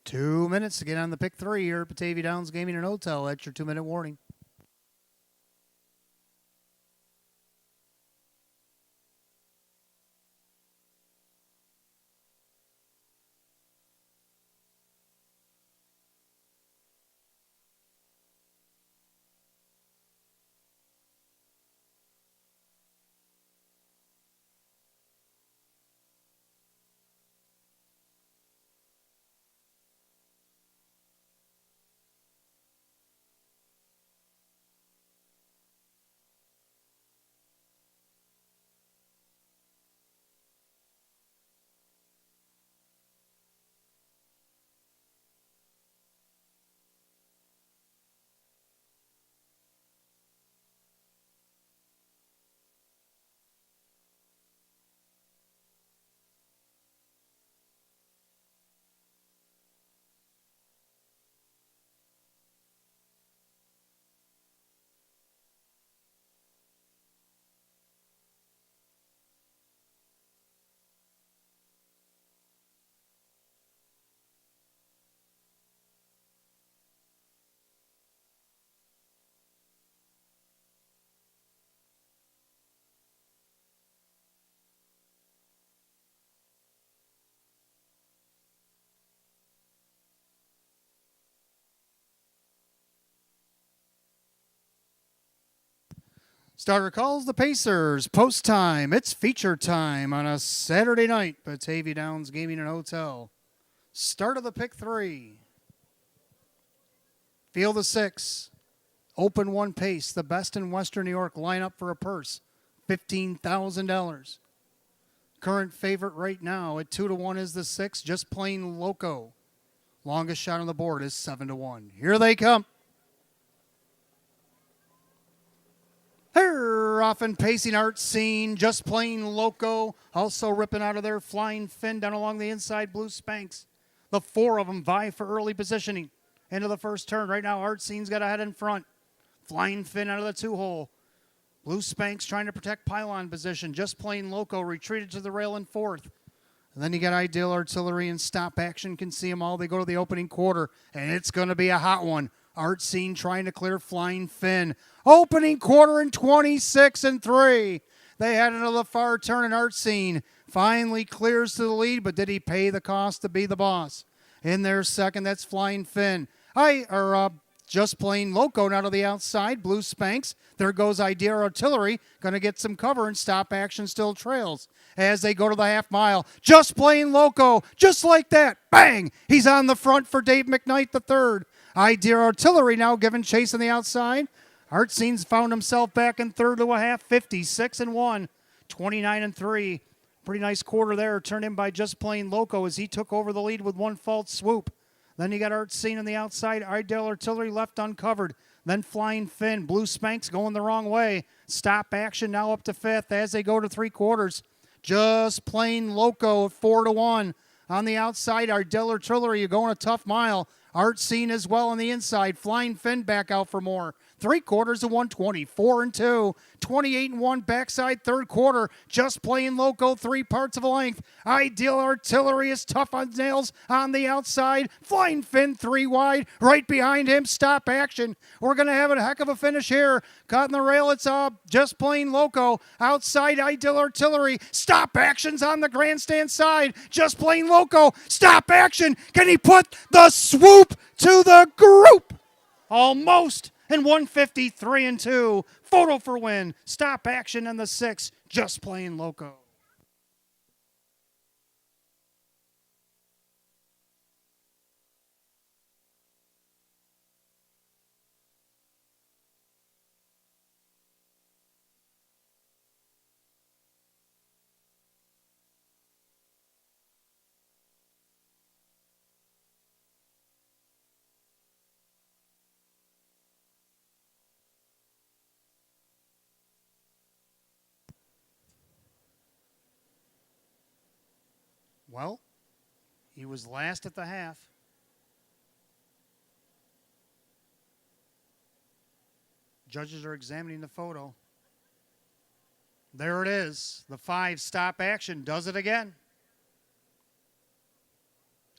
Two minutes to get on the pick 3 here at Batavia Downs Gaming and Hotel. That's your 2-minute warning. Starter calls the Pacers. Post time. It's feature time on a Saturday night. Batavia Downs Gaming and Hotel. Start of the pick 3. Field of 6. Open 1 pace. The best in Western New York. Line up for a purse. $15,000. Current favorite right now at 2-1 is the 6. Just plain loco. Longest shot on the board is 7-1. Here they come. Here, often pacing Art Scene, just plain loco. Also ripping out of their Flying Fin down along the inside, Blue Spanks. The 4 of them vie for early positioning into the first turn. Right now, Art Scene's got a head in front. Flying Fin out of the 2-hole. Blue Spanks trying to protect pylon position. Just plain loco retreated to the rail in 4th. And then you got Ideal Artillery and Stop Action. Can see them all. They go to the opening quarter, and it's going to be a hot one. Art Scene trying to clear Flying Fin. Opening quarter in 26-3. They head into the far turn, and Art Scene finally clears to the lead, but did he pay the cost to be the boss? In there second, that's Flying Fin. Just plain loco now to the outside. Blue Spanks. There goes Idea Artillery. Going to get some cover, and Stop Action still trails as they go to the half mile. Just plain loco. Just like that. Bang! He's on the front for Dave McKnight the third. Idea Artillery now giving chase on the outside. Art Scene's found himself back in third to a half. 56-1. 29-3. Pretty nice quarter there. Turned in by Just Plain Loco as he took over the lead with 1 false swoop. Then you got Art Scene on the outside. Ideal Artillery left uncovered. Then Flying Fin. Blue Spanks going the wrong way. Stop Action now up to 5th as they go to 3 quarters. Just Plain Loco at 4-1. On the outside, Ideal Artillery, you're going a tough mile. Art Scene as well on the inside. Flying Fin back out for more. 3 quarters of 120. 4-2. 28-1 backside third quarter. Just Plain Loco, 3 parts of a length. Ideal Artillery is tough on nails on the outside. Flying Fin 3 wide. Right behind him, Stop Action. We're going to have a heck of a finish here. Caught in the rail, it's Just Plain Loco. Outside, Ideal Artillery. Stop Action's on the grandstand side. Just Plain Loco. Stop Action. Can he put the swoop to the group? Almost. And 153-2. Photo for win. Stop Action in the 6. Just Plain Loco. Well, he was last at the half. Judges are examining the photo. There it is. The 5 Stop Action does it again.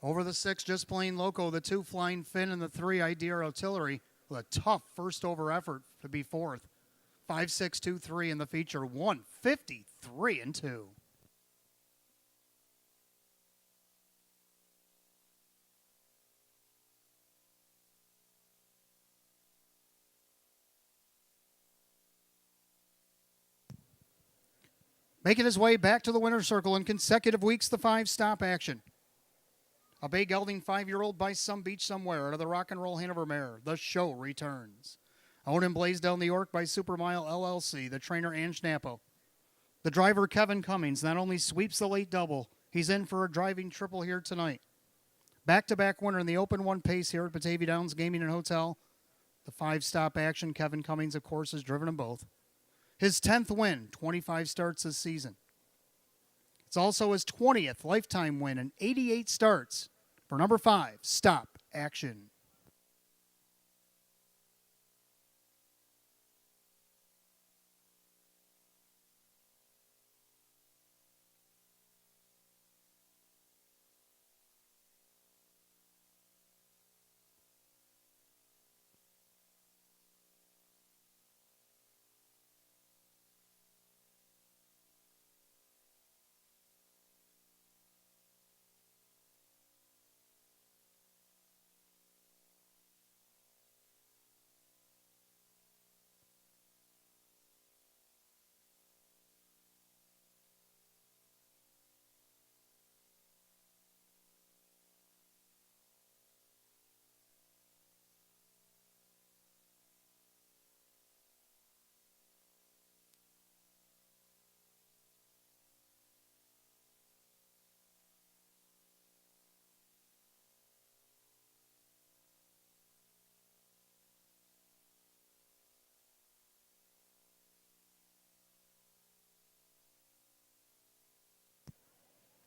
Over the 6, Just Plain Loco. The 2 Flying Fin and the 3 Idea Artillery with a tough first over effort to be 4th. 5-6-2-3 in the feature. 153-2. Making his way back to the winner's circle in consecutive weeks, the 5 Stop Action. A Bay Gelding 5-year-old by some beach somewhere out of the Rock and Roll Hanover Mare. The show returns. Owned in Blaisdell, New York by Supermile LLC, the trainer Ann Schnappo. The driver Kevin Cummings not only sweeps the late double, he's in for a driving triple here tonight. Back-to-back winner in the Open 1 pace here at Batavia Downs Gaming and Hotel. The 5 Stop Action, Kevin Cummings, of course, has driven them both. His 10th win, 25 starts this season. It's also his 20th lifetime win and 88 starts for number 5, Stop Action.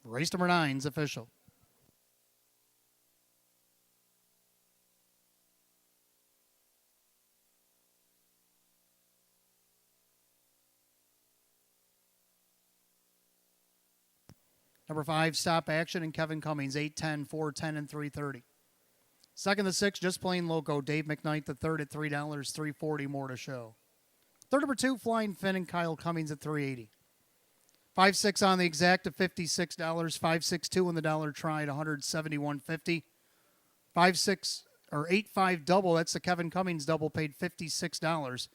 Race number 9's official. Number 5, Stop Action, and Kevin Cummings, 810, 410, and 330. Second to 6, Just Plain Loco, Dave McKnight, the third at $3, $340 more to show. Third number 2, Flying Finn, and Kyle Cummings at $380. 5-6 on the exact at $56, 5-6-2 in the dollar try at $171.50. 5-6 or 8-5 double, that's the Kevin Cummings double, paid $56. The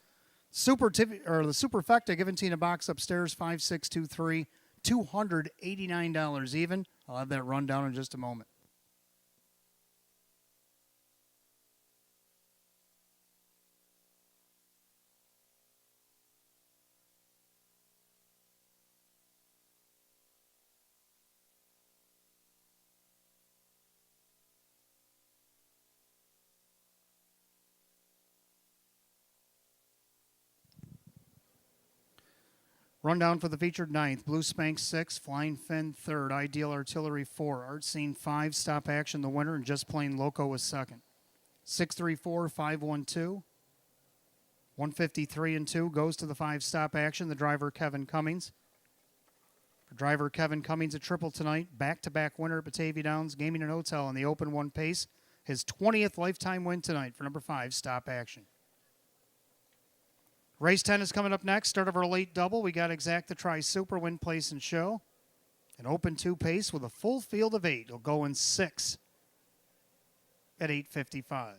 Superfecta given to you in a box upstairs, 5-6-2-3, $289 even. I'll have that rundown in just a moment. Rundown for the featured 9th. Blue Spank 6, Flying Finn 3rd, Ideal Artillery 4, Art Scene 5, Stop Action the winner, and Just Plain Loco was 2nd. 634, 512, 153 and 2 goes to the 5 Stop Action, the driver Kevin Cummings. For driver Kevin Cummings, a triple tonight, back-to-back winner at Batavia Downs Gaming and Hotel on the Open 1 pace. His 20th lifetime win tonight for number 5 Stop Action. Race 10 is coming up next. Start of our late double. We got Exact the Tri Super, Win, Place, and Show. An Open 2 pace with a full field of 8. It'll go in 6 at $8.55.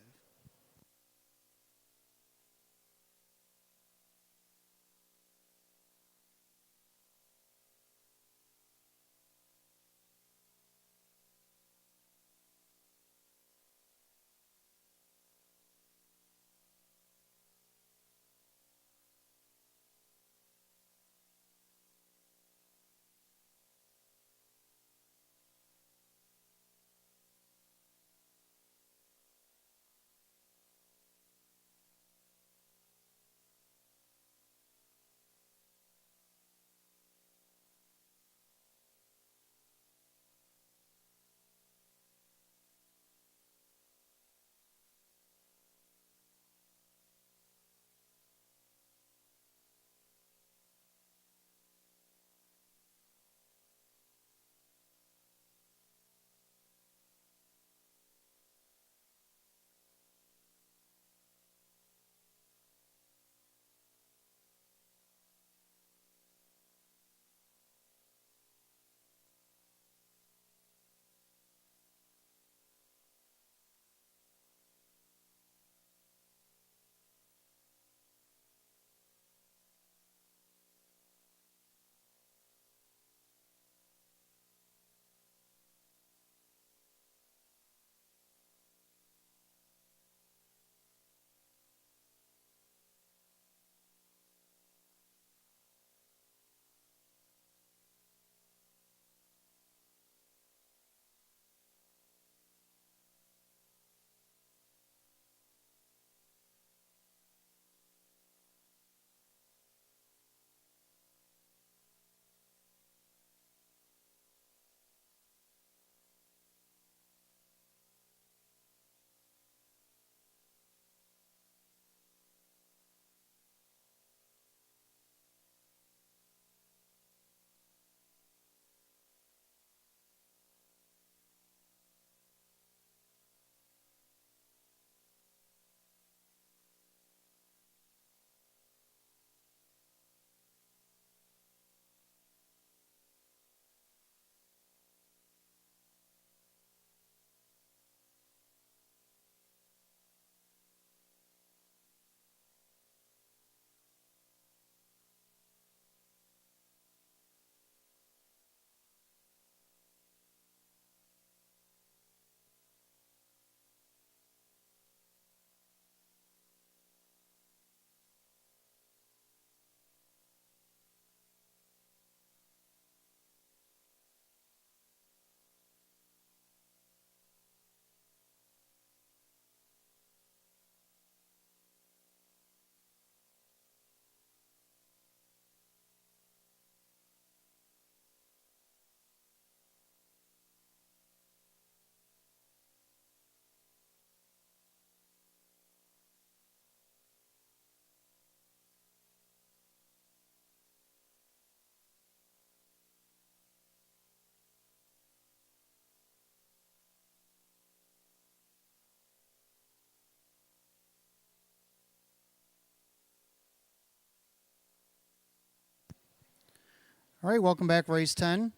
All right, welcome back, race 10.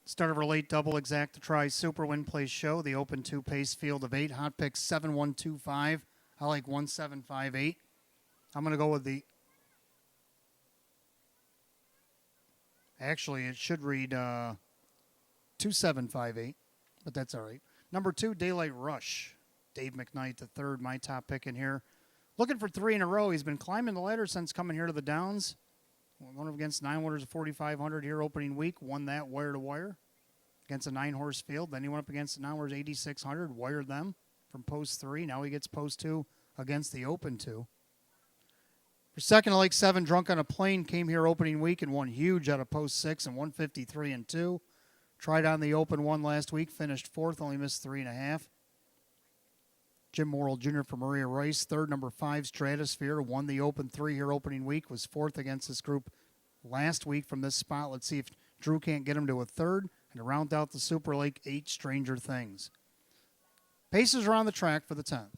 Start of our late double exact to try super win place show. The open 2 pace field of 8. Hot pick 7125. I like 1758. I'm going to go with the. Actually, it should read 2758, but that's all right. Number 2, Daylight Rush. Dave McKnight, the third, my top pick in here. Looking for 3 in a row. He's been climbing the ladder since coming here to the Downs. One against 9 winners of 4,500 here opening week. Won that wire to wire against a 9-horse field. Then he went up against the 9 winners 8,600. Wired them from post 3. Now he gets post 2 against the open 2. For second, I like 7, Drunk on a Plane. Came here opening week and won huge out of post 6 and 153 and 2. Tried on the open 1 last week. Finished 4th. Only missed 3.5. Jim Morrill Jr. for Maria Rice. Third, number 5, Stratosphere. Won the open 3 here opening week. Was 4th against this group last week from this spot. Let's see if Drew can't get him to a 3rd. And to round out the Super Lake, 8, Stranger Things. Paces are on the track for the 10th.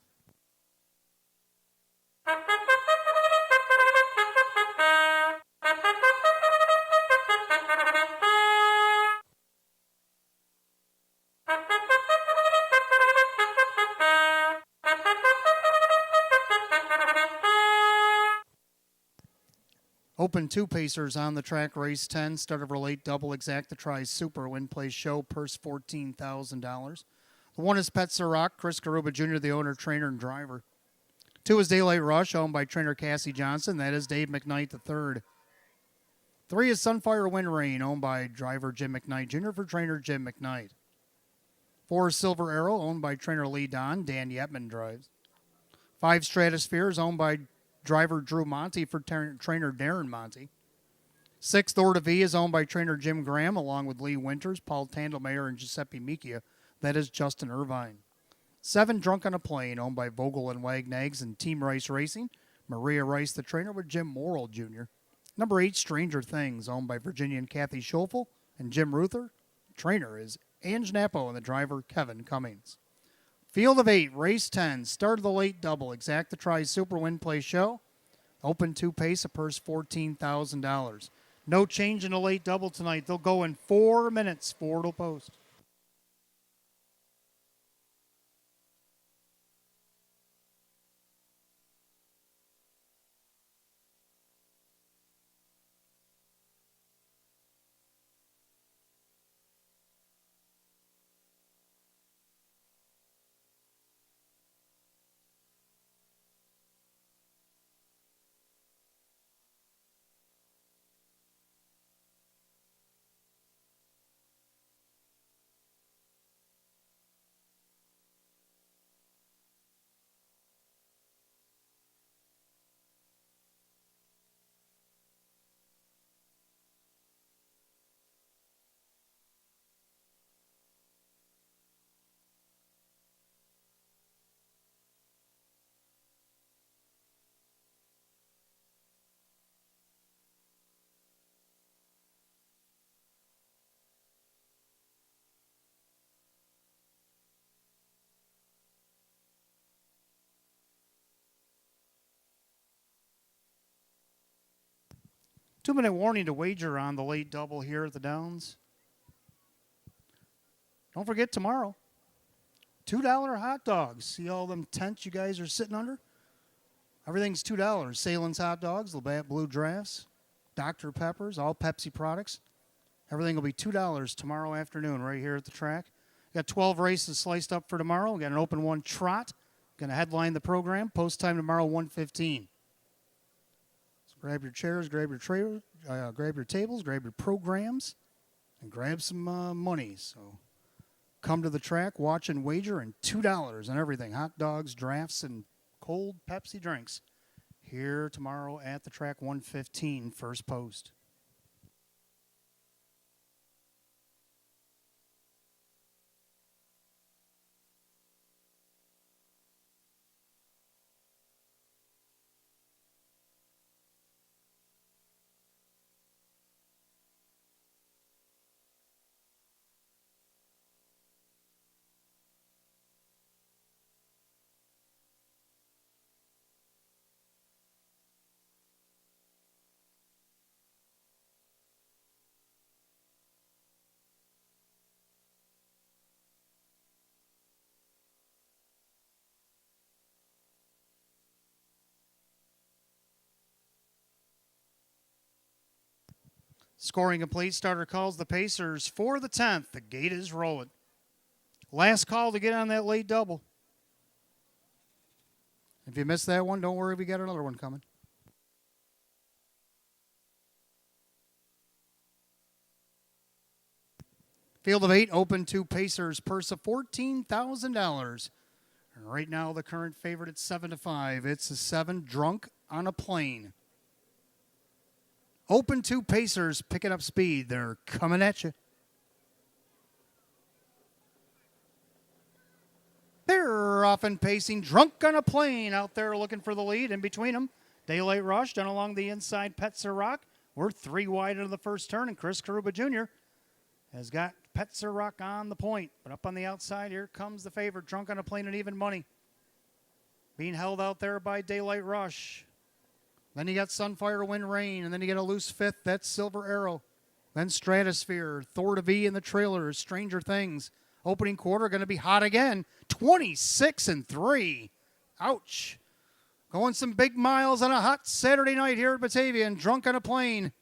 Open 2 pacers on the track, race 10. Start of our late double exact to try super win place show. Purse $14,000. The 1 is Pet Ciroc, Chris Garuba Jr., the owner, trainer, and driver. 2 is Daylight Rush, owned by trainer Cassie Johnson. That is Dave McKnight, the third. 3 is Sunfire Wind Rain, owned by driver Jim McKnight Jr. for trainer Jim McKnight. 4 is Silver Arrow, owned by trainer Lee Don. Dan Yetman drives. 5 Stratosphere is owned by driver Drew Monty for trainer Darren Monty. 6th, Order V is owned by trainer Jim Graham, along with Lee Winters, Paul Tandelmayer, and Giuseppe Micchia. That is Justin Irvine. 7, Drunk on a Plane, owned by Vogel and Wagnags and Team Rice Racing. Maria Rice, the trainer, with Jim Morrill Jr. Number 8, Stranger Things, owned by Virginia and Kathy Schoeffel and Jim Ruther. Trainer is Ange Napo and the driver Kevin Cummings. Field of 8, race 10, start of the late double, exact to try super win play show. Open 2 pace, a purse $14,000. No change in the late double tonight. They'll go in 4 minutes, 4 to post. Two-minute warning to wager on the late double here at the Downs. Don't forget tomorrow, $2 hot dogs. See all them tents you guys are sitting under? Everything's $2. Salen's hot dogs, Labatt Blue Drafts, Dr. Pepper's, all Pepsi products. Everything will be $2 tomorrow afternoon right here at the track. Got 12 races sliced up for tomorrow. We got an open 1 trot. Going to headline the program. Post time tomorrow, 1:15. Grab your chairs, grab your tables, grab your programs, and grab some money. So come to the track, watch and wager, and $2 on everything. Hot dogs, drafts, and cold Pepsi drinks. Here tomorrow at the track, 1:15, first post. Scoring complete. Starter calls the Pacers for the 10th. The gate is rolling. Last call to get on that late double. If you missed that one, don't worry, we got another one coming. Field of 8 open to Pacers. Purse of $14,000. And right now the current favorite at 7-5. It's a 7 drunk on a plane. Open to Pacers picking up speed. They're coming at you. They're off and pacing. Drunk on a plane out there looking for the lead. In between them, Daylight Rush down along the inside. Petzer Rock. We're 3 wide into the first turn, and Chris Karuba Jr. has got Petzer Rock on the point. But up on the outside, here comes the favorite. Drunk on a plane and even money. Being held out there by Daylight Rush. Then you got Sunfire, Wind, Rain, and then you get a loose fifth. That's Silver Arrow. Then Stratosphere, Thor to V in the trailer, Stranger Things. Opening quarter going to be hot again. 26-3. Ouch. Going some big miles on a hot Saturday night here at Batavia and Drunk on a Plane.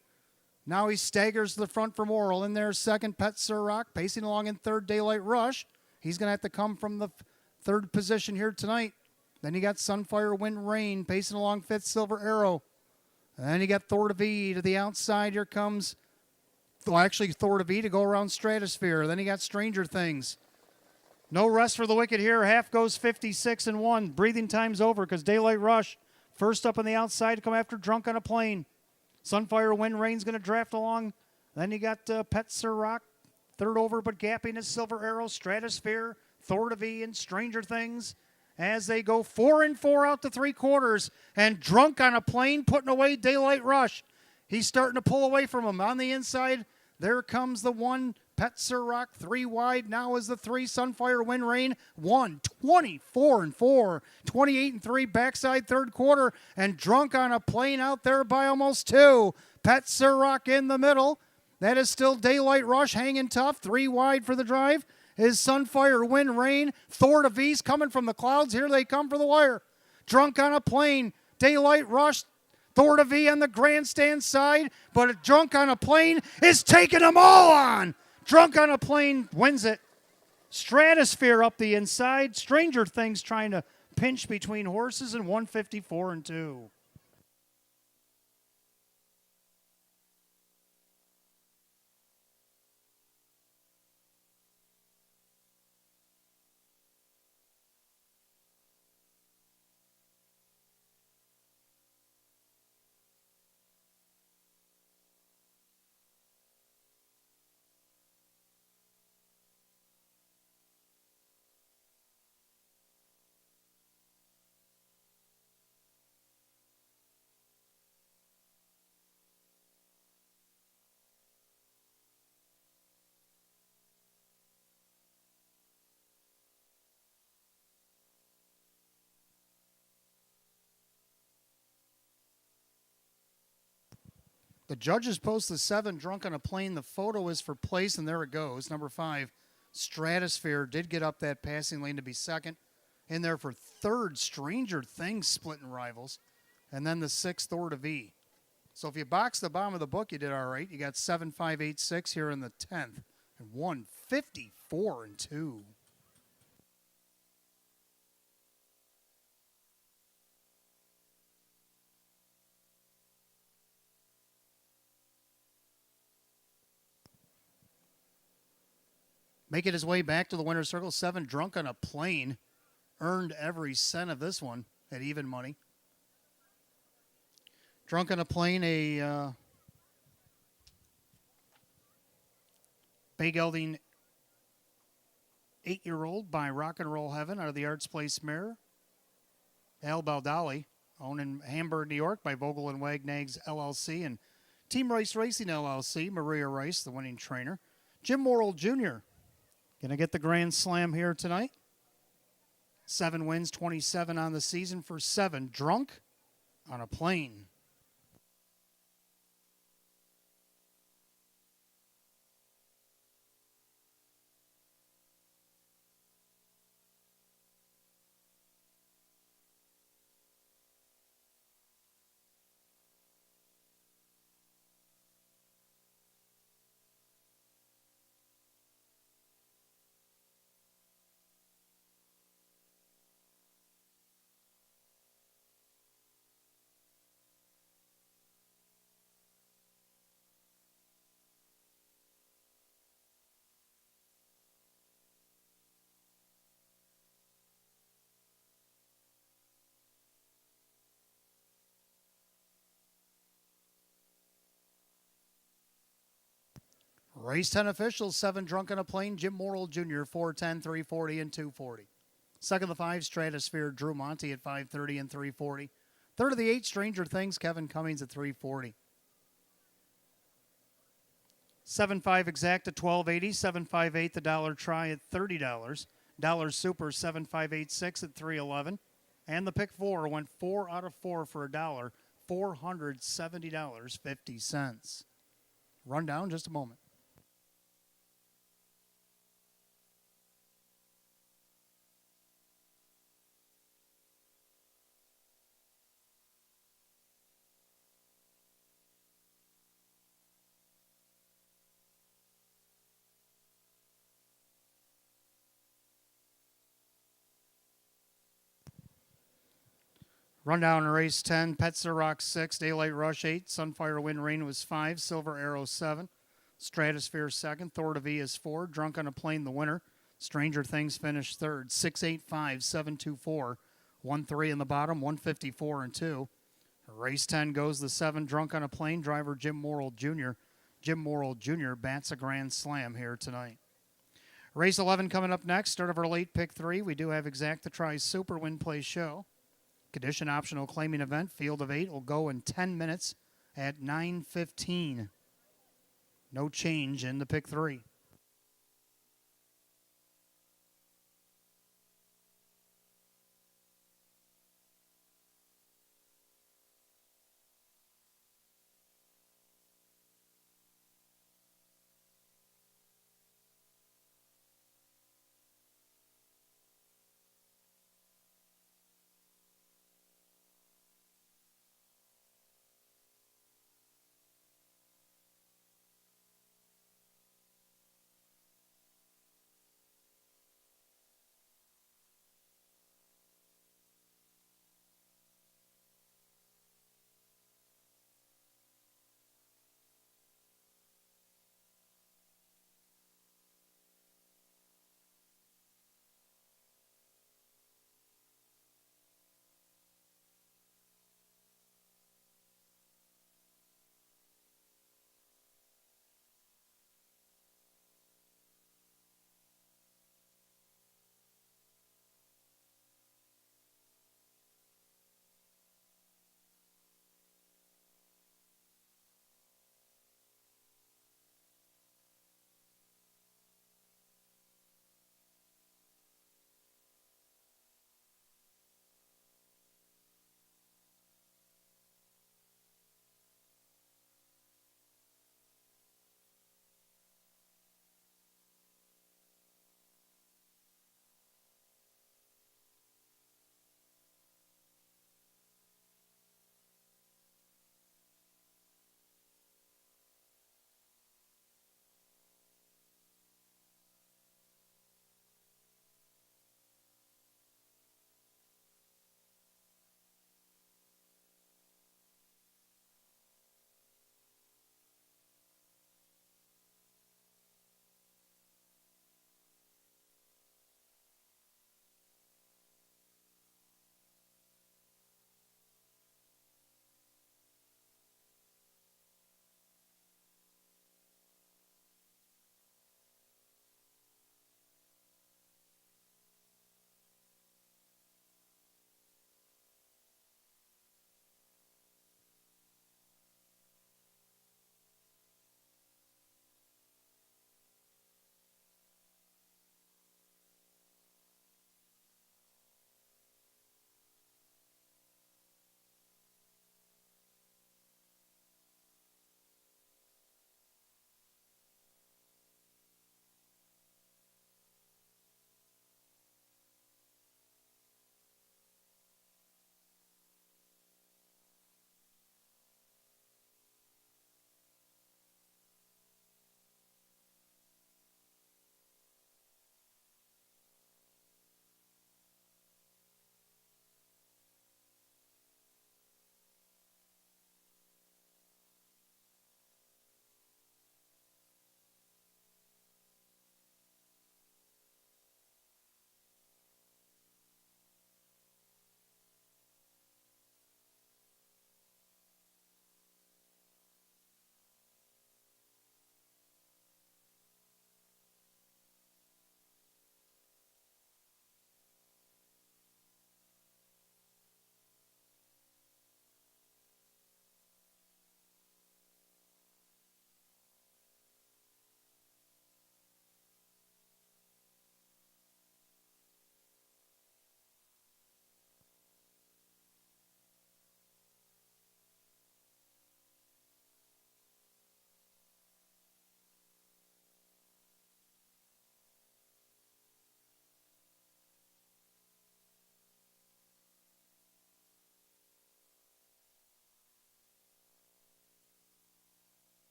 Now he staggers to the front for Moral. In there, second, Petzer Rock. Pacing along in third, Daylight Rush. He's going to have to come from the third position here tonight. Then you got Sunfire, Wind, Rain. Pacing along fifth, Silver Arrow. And then you got Thor to V to the outside. Here comes, well, actually Thor to V to go around Stratosphere. Then you got Stranger Things. No rest for the wicked here. Half goes 56-1. Breathing time's over because Daylight Rush first up on the outside to come after Drunk on a Plane. Sunfire, Wind, Rain's going to draft along. Then you got Petzer Rock. Third over, but gapping is Silver Arrow, Stratosphere, Thor to V, and Stranger Things. As they go 4-4 out to 3/4. And Drunk on a Plane putting away Daylight Rush. He's starting to pull away from him. On the inside, there comes the 1, Petzer Rock, 3 wide. Now is the 3, Sunfire, Wind, Rain. 1, 24-4, 28-3, backside third quarter. And Drunk on a Plane out there by almost 2. Petzer Rock in the middle. That is still Daylight Rush hanging tough. 3 wide for the drive is Sunfire, Wind, Rain. Thor to V's coming from the clouds. Here they come for the wire. Drunk on a Plane. Daylight Rush. Thor to V on the grandstand side. But Drunk on a Plane is taking them all on. Drunk on a Plane wins it. Stratosphere up the inside. Stranger Things trying to pinch between horses and 154-2. The judges post the 7, Drunk on a Plane. The photo is for place, and there it goes. Number 5, Stratosphere did get up that passing lane to be second. In there for third, Stranger Things splitting rivals. And then the 6th, Thor to V. So if you box the bottom of the book, you did all right. You got 7, 5, 8, 6 here in the 10th. And 154-2. Making his way back to the winner's circle, 7, Drunk on a Plane. Earned every cent of this one at even money. Drunk on a Plane, a Bay Gelding 8-year-old by Rock and Roll Heaven out of the Arts Place Mare. Al Baldali, owned in Hamburg, New York by Vogel and Wagnags LLC and Team Rice Racing LLC. Maria Rice, the winning trainer. Jim Morrill Jr. going to get the Grand Slam here tonight. 7 wins, 27 on the season for 7. Drunk on a Plane. Race 10 officials, 7 Drunk on a Plane, Jim Morrill Jr., 410, 340, and 240. Second of the 5, Stratosphere, Drew Monty at 530 and 340. Third of the 8, Stranger Things, Kevin Cummings at 340. 7-5 exact at $12.80. 7-5-8 the dollar try at $30. Dollar Super 7-5-8-6 at $3.11. And the pick 4 went 4 out of 4 for $1, $470.50. Rundown just a moment. Rundown in race 10, Petzer Rock 6, Daylight Rush 8, Sunfire Wind Rain was 5, Silver Arrow 7, Stratosphere 2nd, Thor to V is 4, Drunk on a Plane the winner, Stranger Things finished 3rd, 6-8-5, 7-2-4, 1-3 in the bottom, 154 and 2. Race 10 goes the 7, Drunk on a Plane, driver Jim Morrill Jr. Jim Morrill Jr. bats a grand slam here tonight. Race 11 coming up next, start of our late pick 3. We do have Exact to Try Super Win Play Show. Condition optional claiming event, field of 8 will go in 10 minutes at 9:15. No change in the pick 3.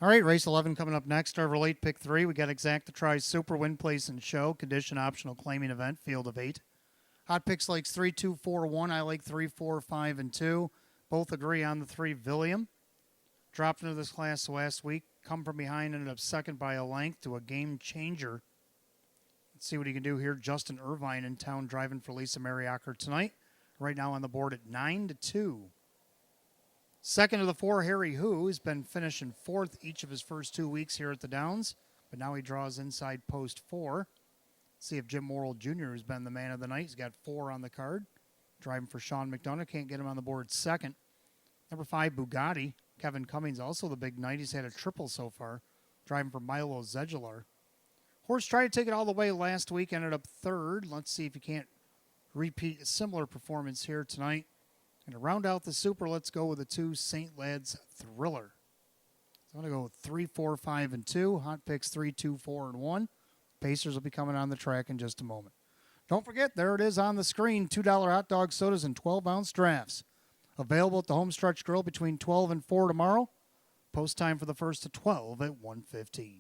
All right, race 11 coming up next. Our late pick 3. We got Exact to Try Super Win Place and Show. Condition optional claiming event. Field of 8. Hot picks likes 3, 2, 4, 1. I like 3, 4, 5, and 2. Both agree on the 3 Villiam. Dropped into this class last week. Come from behind, ended up second by a length to a game changer. Let's see what he can do here. Justin Irvine in town driving for Lisa Mariacker tonight. Right now on the board at 9-2. Second of the 4, Harry Hu, has been finishing 4th each of his first 2 weeks here at the Downs, but now he draws inside post 4. See if Jim Morrill Jr. has been the man of the night. He's got 4 on the card. Driving for Sean McDonough. Can't get him on the board second. Number 5, Bugatti. Kevin Cummings, also the big night. He's had a triple so far. Driving for Milo Zedular. Horse tried to take it all the way last week. Ended up 3rd. Let's see if he can't repeat a similar performance here tonight. And to round out the super, let's go with the 2 St. Lads Thriller. So I'm going to go with 3, 4, 5, and 2. Hot picks 3, 2, 4, and 1. Pacers will be coming on the track in just a moment. Don't forget, there it is on the screen, $2 hot dog sodas and 12-ounce drafts. Available at the Homestretch Grill between 12 and 4 tomorrow. Post time for the first to 12 at 1:15.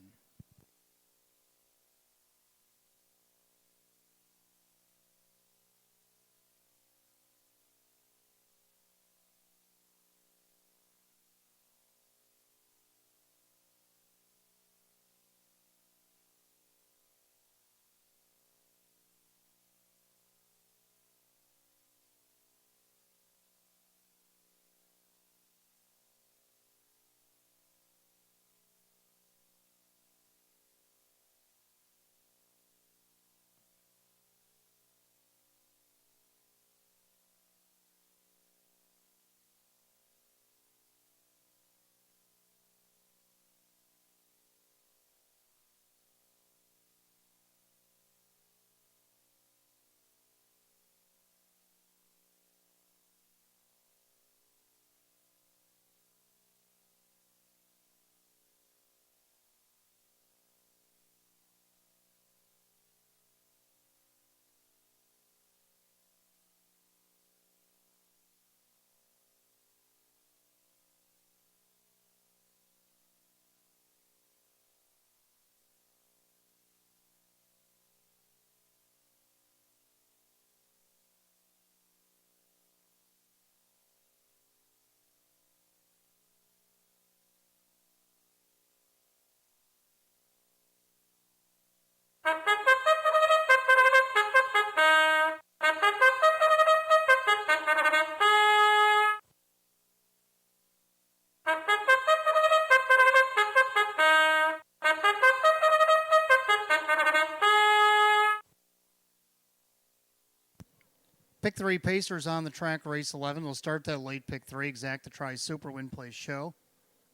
Pick 3 Pacers on the track, race 11. We'll start that late pick 3, Exact to Try Super Win Place Show.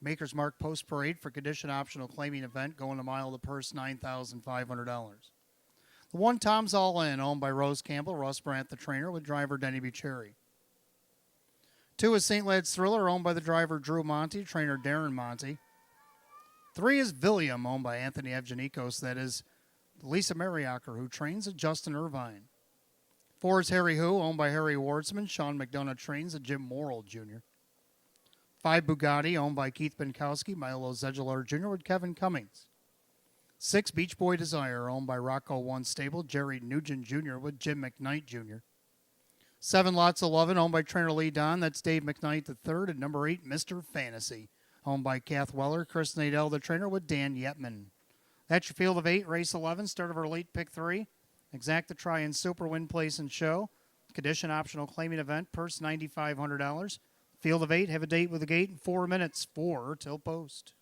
Maker's Mark Post Parade for condition optional claiming event, going a mile of the purse, $9,500. The 1 Tom's All In, owned by Rose Campbell, Russ Brandt the trainer, with driver Denny Bucherri. 2 is St. Lads Thriller, owned by the driver Drew Monty, trainer Darren Monty. 3 is Villiam, owned by Anthony Evgenikos, that is Lisa Mariacker, who trains at Justin Irvine. 4 is Harry Hu, owned by Harry Wardsman. Sean McDonough trains at Jim Morrill Jr. 5 Bugatti, owned by Keith Benkowski, Milo Zedular Jr. with Kevin Cummings. 6 Beach Boy Desire, owned by Rocco One Stable, Jerry Nugent Jr. with Jim McKnight Jr. 7 Lots of Lovin', owned by trainer Lee Don. That's Dave McKnight III. And number 8, Mr. Fantasy, owned by Kath Weller, Chris Nadell, the trainer, with Dan Yetman. That's your field of 8, race 11, start of our late pick 3. Exact to Try and Super Win Place and Show. Condition optional claiming event, purse $9,500. Field of 8, have a date with the gate in 4 minutes, 4 till post.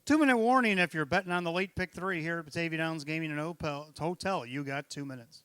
2-minute warning if you're betting on the late pick 3 here at Batavia Downs Gaming and Hotel. You got 2 minutes.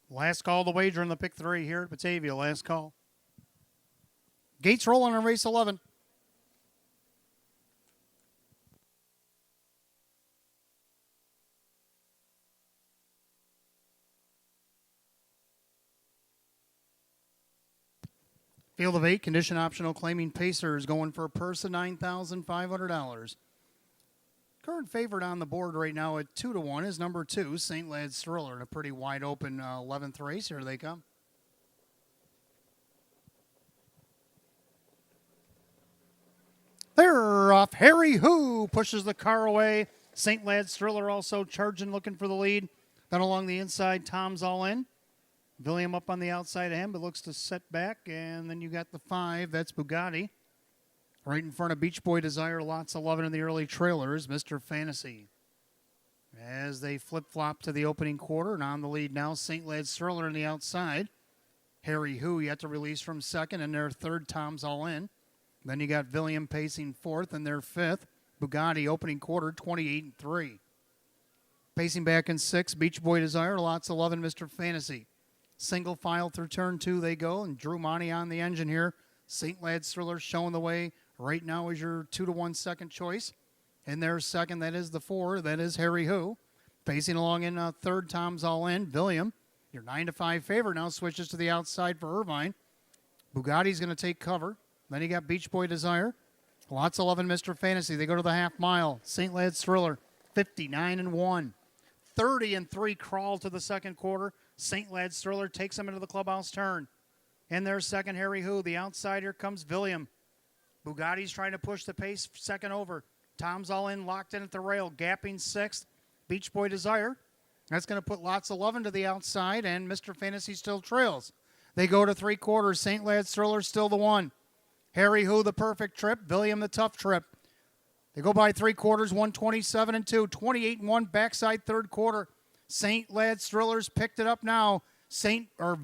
Last call to wager in the pick 3 here at Batavia. Last call. Gates rolling on race 11. Field of 8, condition optional, claiming Pacers going for a purse of $9,500. Current favorite on the board right now at 2-1 is number 2, St. Lad's Thriller, in a pretty wide open 11th race. Here they come. They're off. Harry Who pushes the car away. St. Lad's Thriller also charging, looking for the lead. Then along the inside, Tom's all in. William up on the outside of him, but looks to set back. And then you got the 5. That's Bugatti. Right in front of Beach Boy Desire, lots 11 in the early trailers, Mr. Fantasy. As they flip-flop to the opening quarter, and on the lead now, St. Lad's Thriller on the outside. Harry Who yet to release from second, and their third, Tom's all in. Then you got William pacing fourth, and their fifth. Bugatti opening quarter, 28-3. Pacing back in sixth, Beach Boy Desire, lots 11, Mr. Fantasy. Single file through turn 2 they go, and Drew Monty on the engine here. St. Lad's Thriller showing the way right now is your 2-1 second choice. And their second, that is the 4, that is Harry Who. Pacing along in third, Tom's all in. William, your 9-5 favorite, now switches to the outside for Irvine. Bugatti's going to take cover. Then you got Beach Boy Desire. Lots 11, Mr. Fantasy. They go to the half mile. St. Lad's Thriller, 59-1. 30-3 crawl to the second quarter. St. Lad's Thriller takes them into the clubhouse turn. In their second, Harry Who. The outside, here comes William. Bugatti's trying to push the pace second over. Tom's all in, locked in at the rail, gapping sixth. Beach Boy Desire. That's going to put lots 11 to the outside, and Mr. Fantasy still trails. They go to three quarters. St. Lad's Thriller still the 1. Harry Who, the perfect trip. William, the tough trip. They go by three quarters, 127-2, 28-1 backside third quarter. St. Lad's Thrillers picked it up now.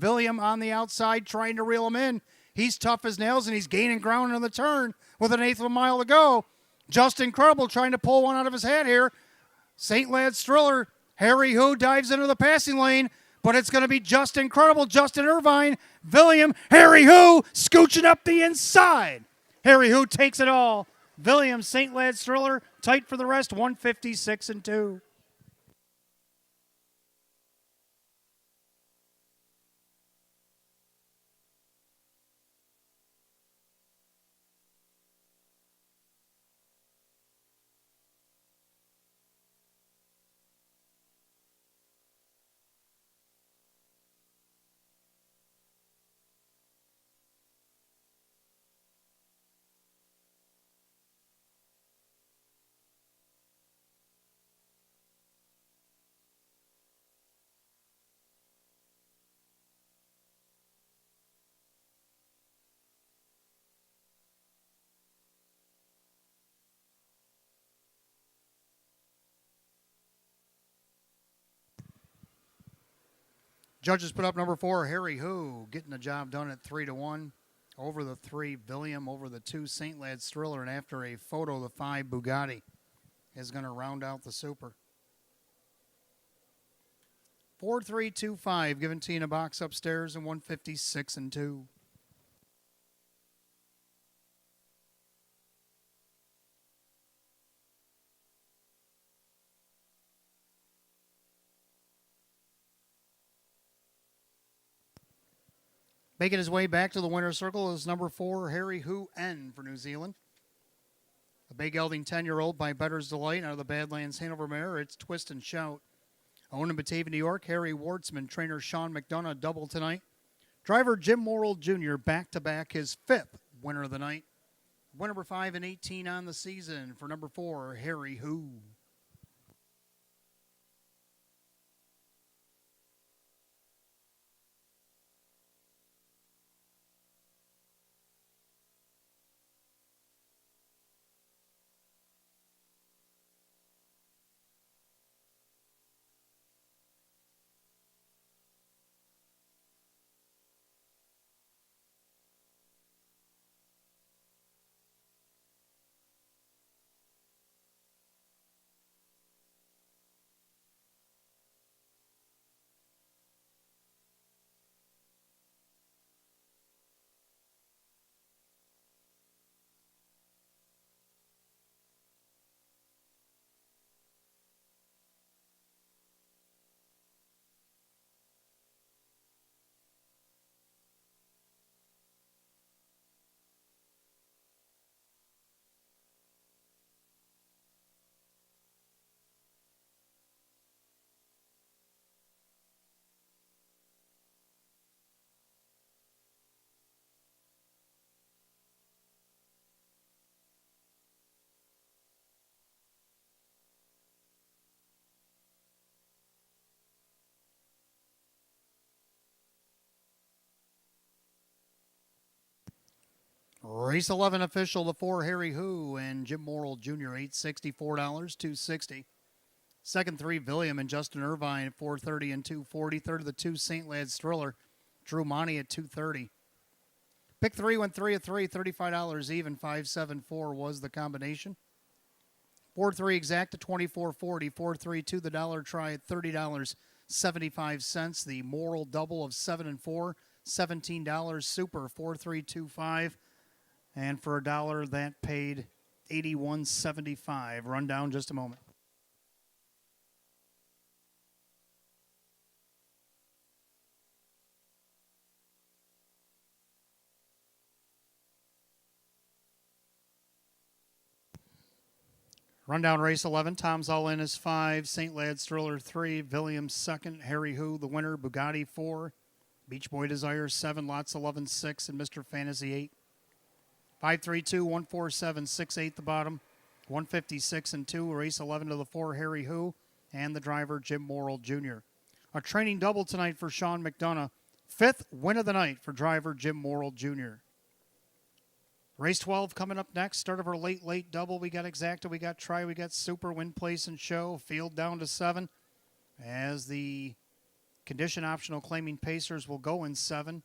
William on the outside trying to reel him in. He's tough as nails, and he's gaining ground on the turn with an eighth of a mile to go. Just incredible, trying to pull one out of his hat here. St. Lad's Thriller, Harry Who dives into the passing lane, but it's going to be just incredible. Justin Irvine, William, Harry Who scooching up the inside. Harry Who takes it all. William, St. Lad's Thriller, tight for the rest, 156-2. Judges put up number 4, Harry Who, getting the job done at 3-1. Over the 3, William. Over the 2, St. Lad's Thriller. And after a photo, the 5, Bugatti, is going to round out the super. 4-3-2-5, giving T in a box upstairs, and 156-2. Making his way back to the winner's circle is number 4, Harry Who N for New Zealand. The Bay Gelding 10-year-old by Better's Delight out of the Badlands Hanover mare. It's Twist and Shout. Owned in Batavia, New York. Harry Wartsman, trainer Sean McDonough, double tonight. Driver Jim Morrill Jr. back-to-back his 5th winner of the night. Win number 5 and 18 on the season for number 4, Harry Who. Race 11 official, the 4, Harry Who, and Jim Morrill Jr., $864, $260. Second 3, Villiam and Justin Irvine at $430 and $240. Third of the 2, St. Lad's Thriller, Drew Monty at $230. Pick 3 went 3 of 3, $35 even, 574 was the combination. 4-3 exact at $24.40. 4-3 to the dollar try at $30.75. The Morrill double of 7 and 4, $17. Super 4-3-2-5. And for $1, that paid $81.75. Run down just a moment. Rundown race 11. Tom's All In is 5. St. Lad's Thriller 3. Villiams 2nd. Harry Who the winner. Bugatti 4. Beach Boy Desire 7. Lots 11 6. And Mr. Fantasy 8. 5-3-2, 147, 6-8 the bottom, 156 and 2. Race 11 to the 4, Harry Who, and the driver Jim Morrill Jr. A training double tonight for Sean McDonough. 5th win of the night for driver Jim Morrill Jr. Race 12 coming up next. Start of our late double. We got Exacta, we got Try, we got Super, Win, Place, and Show. Field down to 7 as the condition optional claiming Pacers will go in 7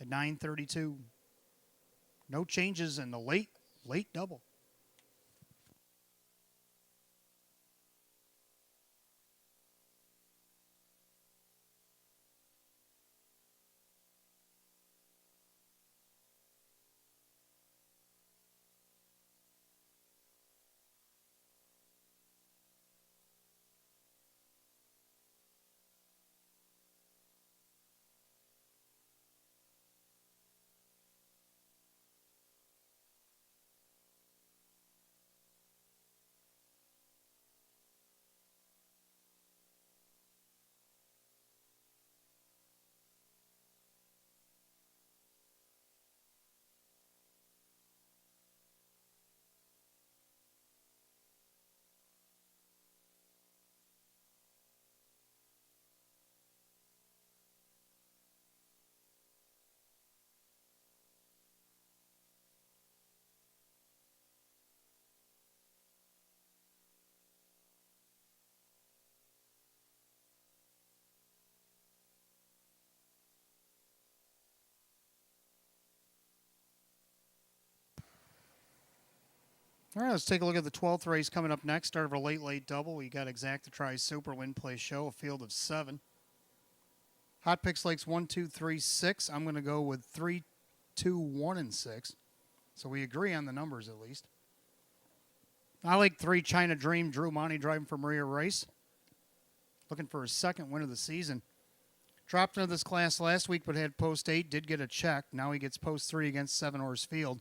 at 9:32. No changes in the late double. All right, let's take a look at the 12th race coming up next. Start of our late double. We got Exacta, Try, Super, Win, Play, Show, a field of 7. Hot Picks Lakes 1, 2, 3, 6. I'm going to go with 3, 2, 1, and 6. So we agree on the numbers at least. I like 3, China Dream, Drew Monty driving for Maria Rice. Looking for his 2nd win of the season. Dropped into this class last week but had post 8, did get a check. Now he gets post 3 against 7 Horse Field.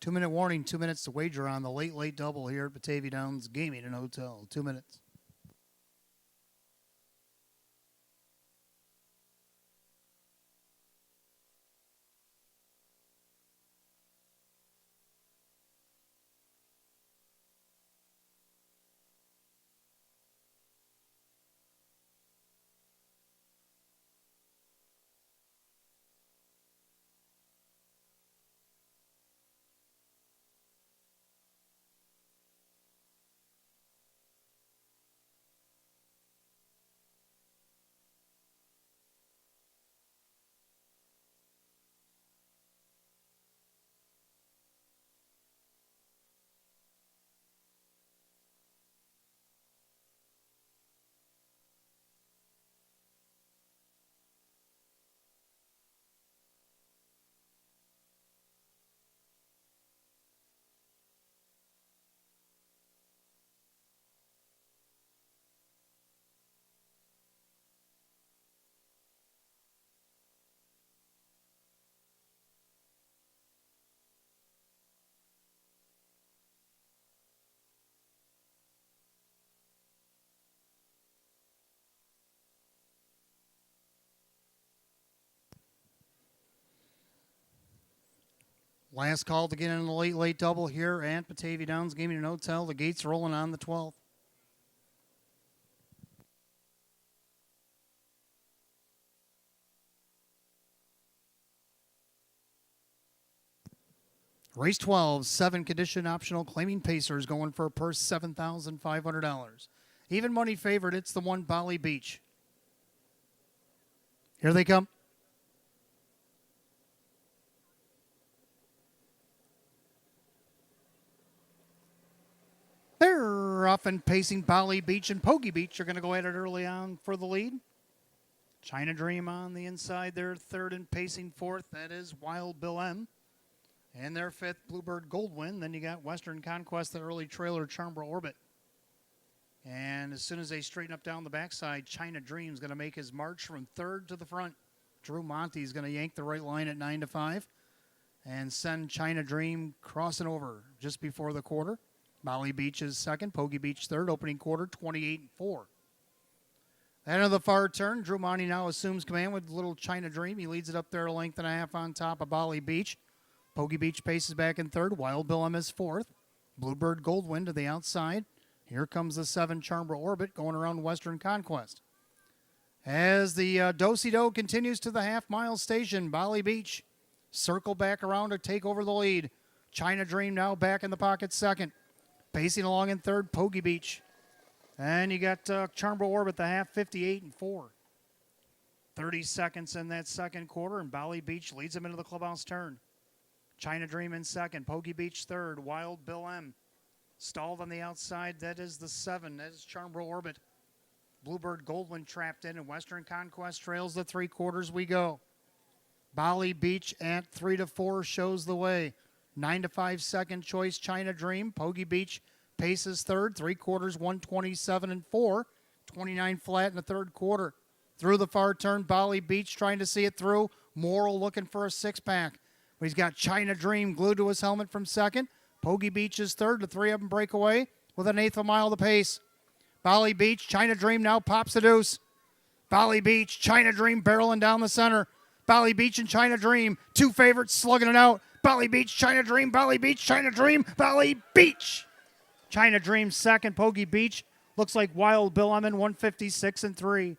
2-minute warning, 2 minutes to wager on the late double here at Batavia Downs Gaming and Hotel. 2 minutes. Last call to get in the late double here at Batavia Downs Gaming and Hotel. The gates rolling on the 12th. Race 12, 7 condition optional, claiming Pacers going for a purse $7,500. Even money favorite, it's the one Bali Beach. Here they come. They're off and pacing. Bali Beach and Poggy Beach are going to go at it early on for the lead. China Dream on the inside. They're third and pacing fourth. That is Wild Bill M. And their fifth, Bluebird Goldwyn. Then you got Western Conquest, the early trailer, Charmbra Orbit. And as soon as they straighten up down the backside, China Dream's going to make his march from third to the front. Drew Monty's going to yank the right line at 9-5 and send China Dream crossing over just before the quarter. Bali Beach is second, Poggy Beach third, opening quarter 28-4. Then of the far turn, Drew Monty now assumes command with little China Dream. He leads it up there a length and a half on top of Bali Beach. Poggy Beach paces back in third. Wild Bill M is fourth. Bluebird Goldwyn to the outside. Here comes the 7 Charmbra Orbit going around Western Conquest. As the do-si-do continues to the half-mile station, Bali Beach circle back around to take over the lead. China Dream now back in the pocket second. Pacing along in third, Poggy Beach. And you got Charmbra Orbit, the half, 58-4. 30 seconds in that second quarter, and Bali Beach leads them into the clubhouse turn. China Dream in second, Poggy Beach third, Wild Bill M. Stalled on the outside, that is the 7, that is Charmbra Orbit. Bluebird Goldwyn trapped in, and Western Conquest trails the 3/4 we go. Bali Beach at 3-4 shows the way. 9-5 second choice, China Dream. Poggy Beach paces third, 3/4, 127-4. 29 flat in the third quarter. Through the far turn, Bali Beach trying to see it through. Morrill looking for a six-pack. But he's got China Dream glued to his helmet from second. Poggy Beach is third. The three of them break away with an eighth of a mile to pace. Bali Beach, China Dream now pops the deuce. Bali Beach, China Dream barreling down the center. Bali Beach and China Dream, 2 favorites slugging it out. Bali Beach, China Dream, Bali Beach, China Dream, Bali Beach. China Dream second, Poggy Beach. Looks like Wild Bill M in 156-3.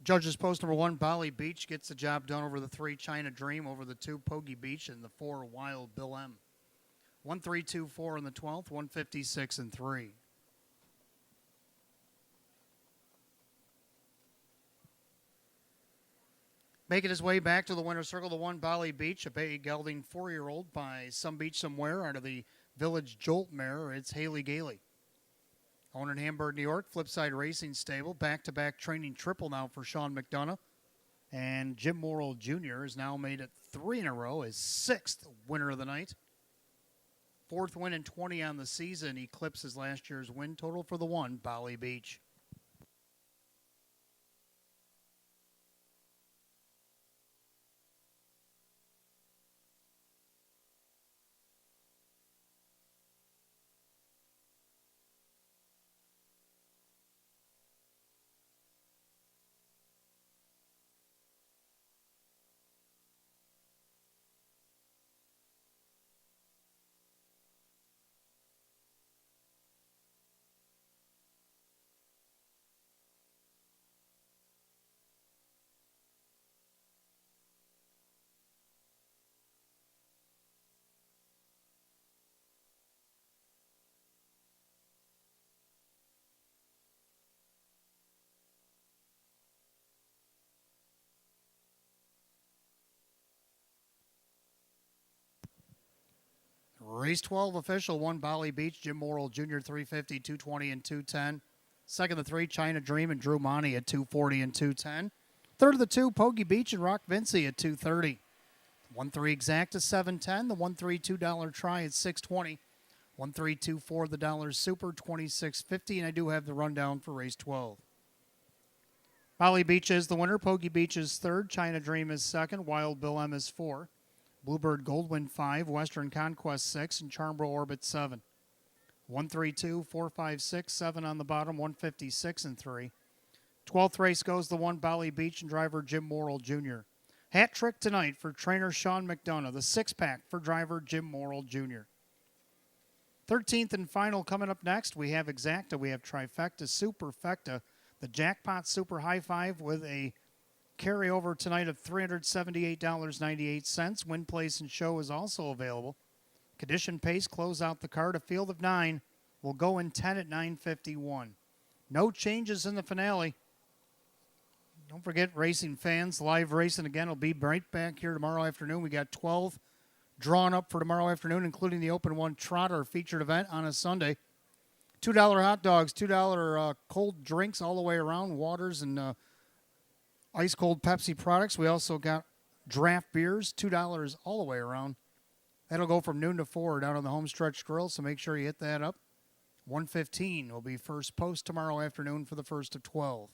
Judges post number 1, Bali Beach gets the job done over the 3, China Dream, over the 2, Pogie Beach, and the 4, Wild Bill M. 1-3-2-4 in the 12th, 156 and 3. Making his way back to the winner's circle, the 1, Bali Beach, a Bay gelding 4-year-old by Some Beach Somewhere out of the Village Jolt mare. It's Haley Gailey. Owned in Hamburg, New York, Flipside Racing Stable. Back-to-back training triple now for Sean McDonough. And Jim Morrill Jr. has now made it 3 in a row, his 6th winner of the night. 4th win and 20 on the season, eclipses last year's win total for the 1, Bali Beach. Race 12 official, 1, Bali Beach, Jim Morrill Jr., 350, 220, and 210. Second, the 3, China Dream and Drew Monty at 240 and 210. Third of the 2, Pogie Beach and Rock Vinci at 230. 1-3 Exacta, 710. The 1-3 $2 try at 620. 1-3 2-4 the $1 Super, 26.50. And I do have the rundown for race 12. Bali Beach is the winner. Pogie Beach is third. China Dream is second. Wild Bill M is 4. Bluebird Goldwind 5, Western Conquest 6, and Charmbro Orbit 7. 1-3-2, 4-5-6, 7 on the bottom, 156 and 3. 12th race goes the 1, Bali Beach, and driver Jim Morrill Jr. Hat trick tonight for trainer Sean McDonough. The 6-pack for driver Jim Morrill Jr. 13th and final coming up next. We have Exacta, we have Trifecta, Superfecta, the Jackpot Super High Five with a carryover tonight of $378.98. Win, place, and show is also available. Condition pace, close out the card. A field of 9 will go in 10 at 9:51. No changes in the finale. Don't forget, racing fans, live racing again will be right back here tomorrow afternoon. We got 12 drawn up for tomorrow afternoon, including the Open 1 Trot, our featured event on a Sunday. $2 hot dogs, $2 cold drinks all the way around, waters and ice cold Pepsi products. We also got draft beers, $2 all the way around. That'll go from noon to 4 down on the Homestretch Grill, so make sure you hit that up. 1:15 will be first post tomorrow afternoon for the first of 12.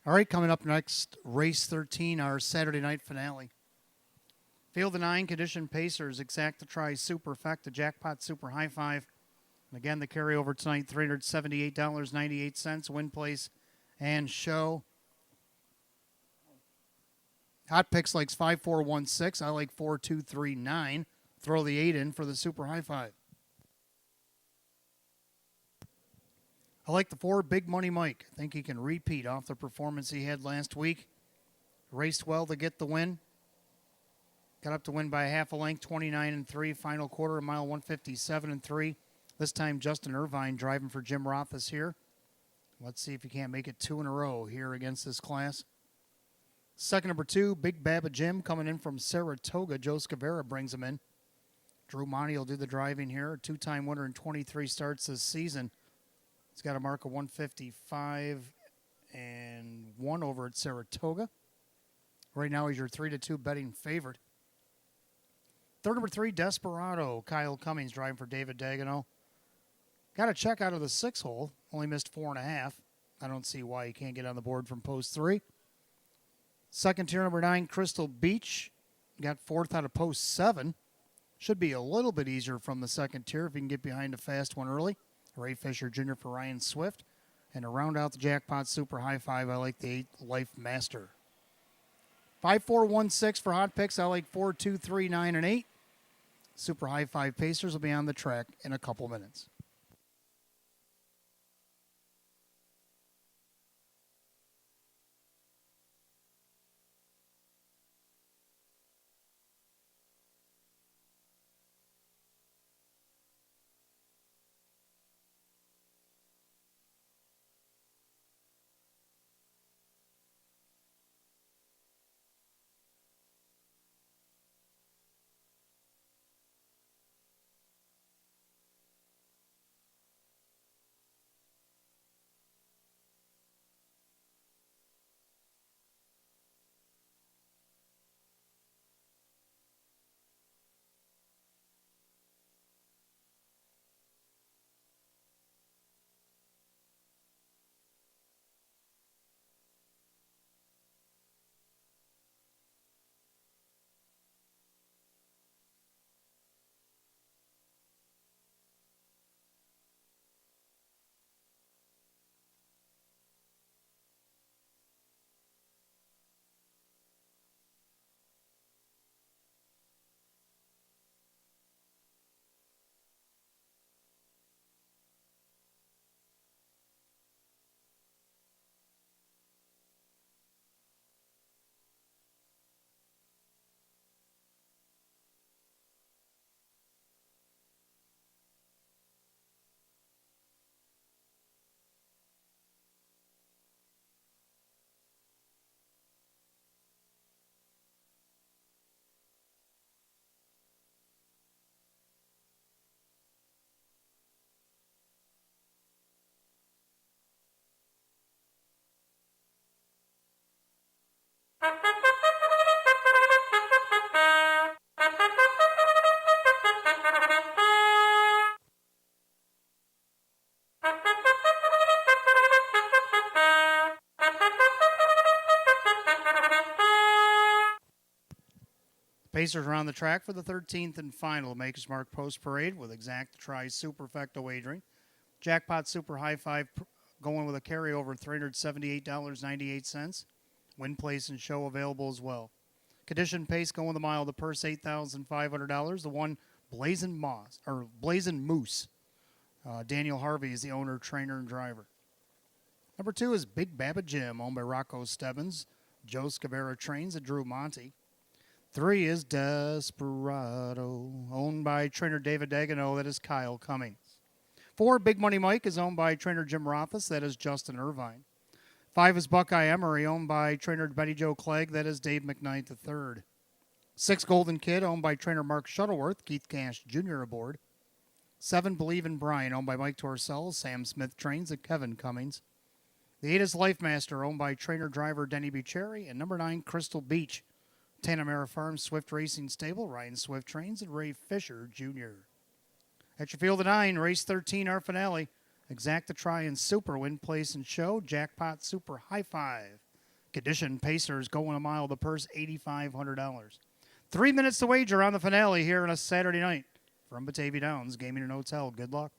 All right, coming up next, race 13, our Saturday night finale. Field of 9, Condition Pacers, Exacta Tri Superfecta, Jackpot Super High Five. And again, the carryover tonight, $378.98, win, place, and show. Hot Picks likes 5416. I like 4239. Throw the 8 in for the Super High Five. I like the 4, Big Money Mike. I think he can repeat off the performance he had last week. Raced well to get the win. Got up to win by a half a length, 29-3. Final quarter, a mile 157-3. This time, Justin Irvine driving for Jim Rothus here. Let's see if he can't make it 2 in a row here against this class. Second, number 2, Big Baba Jim coming in from Saratoga. Joe Scavera brings him in. Drew Monty will do the driving here. A 2-time winner in 23 starts this season. He's got a mark of 155 and 1 over at Saratoga. Right now, he's your 3-2 betting favorite. Third, number 3, Desperado. Kyle Cummings driving for David Dagenau. Got a check out of the 6 hole. Only missed 4.5. I don't see why he can't get on the board from post 3. Second tier, number 9, Crystal Beach. Got 4th out of post 7. Should be a little bit easier from the second tier if he can get behind a fast one early. Ray Fisher Jr. for Ryan Swift. And to round out the Jackpot Super High Five, I like the 8, Life Master. 5416 for Hot Picks. I like 4, 2, 3, 9, and 8. Super High Five Pacers will be on the track in a couple minutes. Pacers are on the track for the 13th and final Maker's Mark Post Parade with Exacta Tri Superfecta wagering. Jackpot Super High Five going with a carryover $378.98. Win, place, and show available as well. Condition Pace going the mile. The purse $8,500. The 1, Blazing Moose. Daniel Harvey is the owner, trainer, and driver. Number 2 is Big Baba Jim, owned by Rocco Stebbins. Joe Scavera trains at Drew Monty. 3 is Desperado, owned by trainer David Dagenau. That is Kyle Cummings. 4, Big Money Mike is owned by trainer Jim Rothus. That is Justin Irvine. 5 is Buckeye Emery, owned by trainer Betty Joe Clegg. That is Dave McKnight III. 6, Golden Kid, owned by trainer Mark Shuttleworth. Keith Cash Jr. aboard. 7, Believe in Brian, owned by Mike Torcell. Sam Smith trains at Kevin Cummings. The 8 is Life Master, owned by trainer driver Denny Bucherri. And number 9, Crystal Beach. Tanamera Farms Swift Racing Stable, Ryan Swift trains, and Ray Fisher Jr. At your field of 9, race 13, our finale. Exacta Tri and Super, win, place, and show. Jackpot Super High Five. Condition Pacers going a mile. The purse, $8,500. 3 minutes to wager on the finale here on a Saturday night from Batavia Downs Gaming and Hotel. Good luck.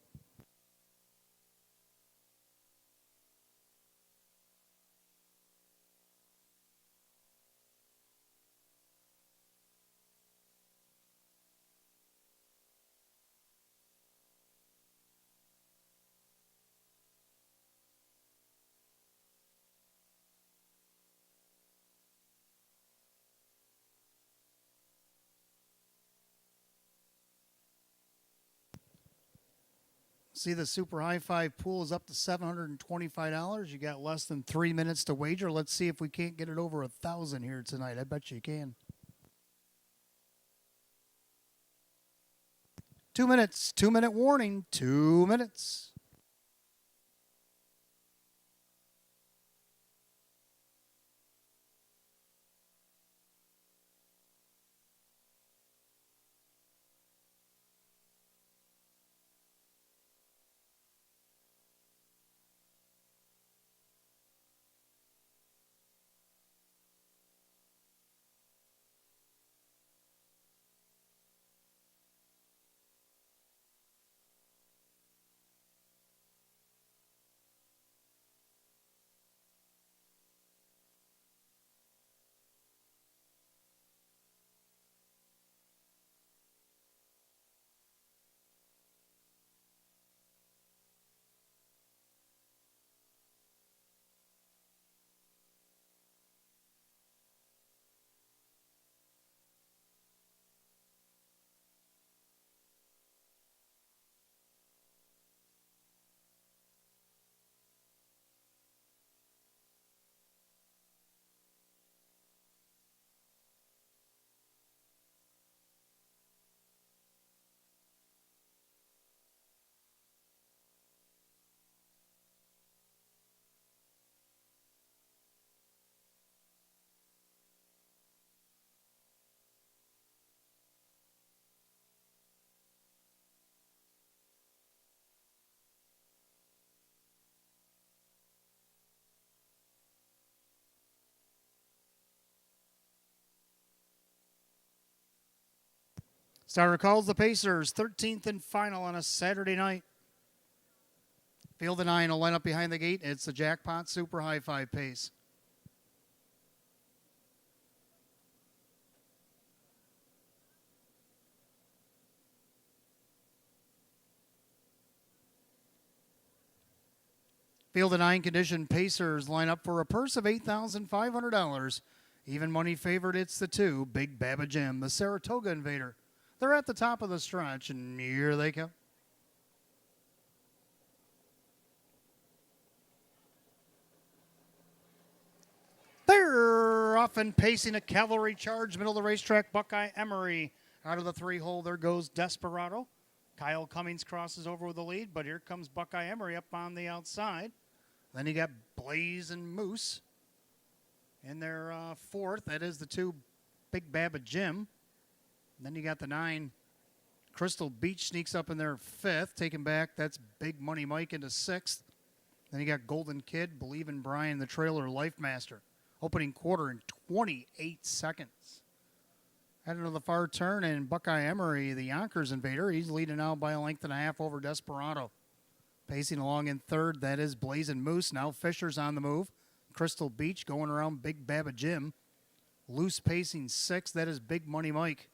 See, the Super High Five pool is up to $725. You got less than 3 minutes to wager. Let's see if we can't get it over 1,000 here tonight. I bet you can. 2 minutes. 2-minute warning. 2 minutes. Starter calls the Pacers, 13th and final on a Saturday night. Field of 9 will line up behind the gate. It's the Jackpot Super High Five pace. Field of 9 Condition Pacers line up for a purse of $8,500. Even money favored, it's the 2, Big Baba Jim, the Saratoga Invader. They're at the top of the stretch, and here they come. They're off and pacing a cavalry charge, middle of the racetrack. Buckeye Emery out of the 3-hole. There goes Desperado. Kyle Cummings crosses over with the lead, but here comes Buckeye Emery up on the outside. Then you got Blaze and Moose in their 4th. That is the 2, Big Baba Jim. Then you got the 9, Crystal Beach sneaks up in their 5th. Taken back, that's Big Money Mike into 6th. Then you got Golden Kid, Believe in Brian, the trailer Life Master. Opening quarter in 28 seconds. Heading to the far turn, and Buckeye Emery, the Yonkers Invader, he's leading now by a length and a half over Desperado. Pacing along in 3rd, that is Blazin' Moose. Now Fisher's on the move. Crystal Beach going around Big Baba Jim. Loose pacing 6th, that is Big Money Mike.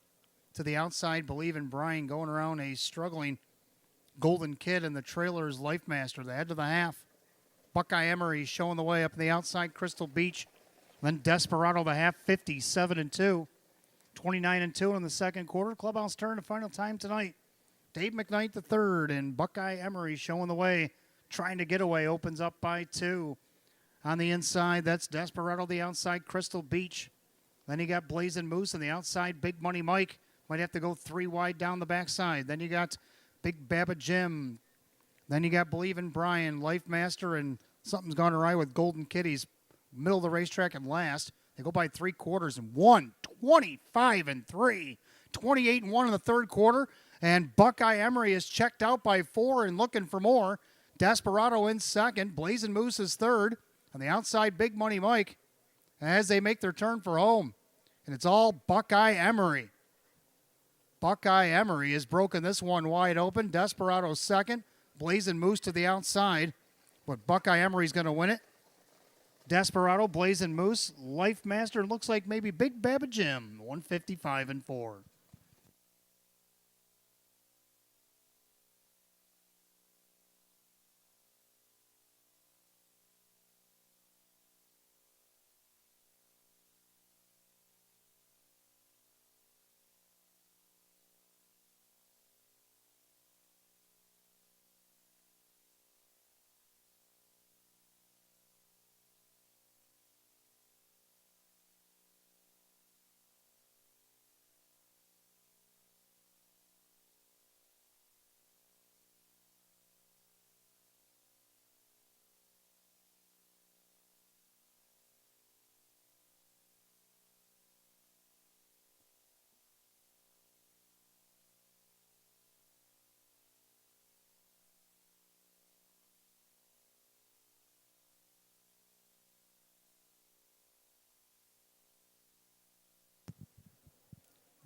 To the outside, Believe in Brian going around a struggling Golden Kid, and the trailer's Life Master. The head to the half. Buckeye Emery showing the way up the outside, Crystal Beach. Then Desperado the half, 57-2. 29-2 in the second quarter. Clubhouse turn to final time tonight. Dave McKnight the 3rd, and Buckeye Emery showing the way. Trying to get away, opens up by 2. On the inside, that's Desperado, the outside, Crystal Beach. Then you got Blazin' Moose on the outside, Big Money Mike. Might have to go 3 wide down the backside. Then you got Big Baba Jim. Then you got Believe in Brian, Life Master, and something's gone awry with Golden Kitties. Middle of the racetrack and last. They go by 3 quarters and 25-3. 28-1 in the 3rd quarter. And Buckeye Emery is checked out by 4 and looking for more. Desperado in 2nd. Blazin' Moose is 3rd. On the outside, Big Money Mike. as they make their turn for home. And it's all Buckeye Emery. Buckeye Emery has broken this one wide open. Desperado second. Blazing Moose to the outside. But Buckeye Emery's going to win it. Desperado, Blazing Moose, Life Master, looks like maybe Big Baba Jim, 155-4.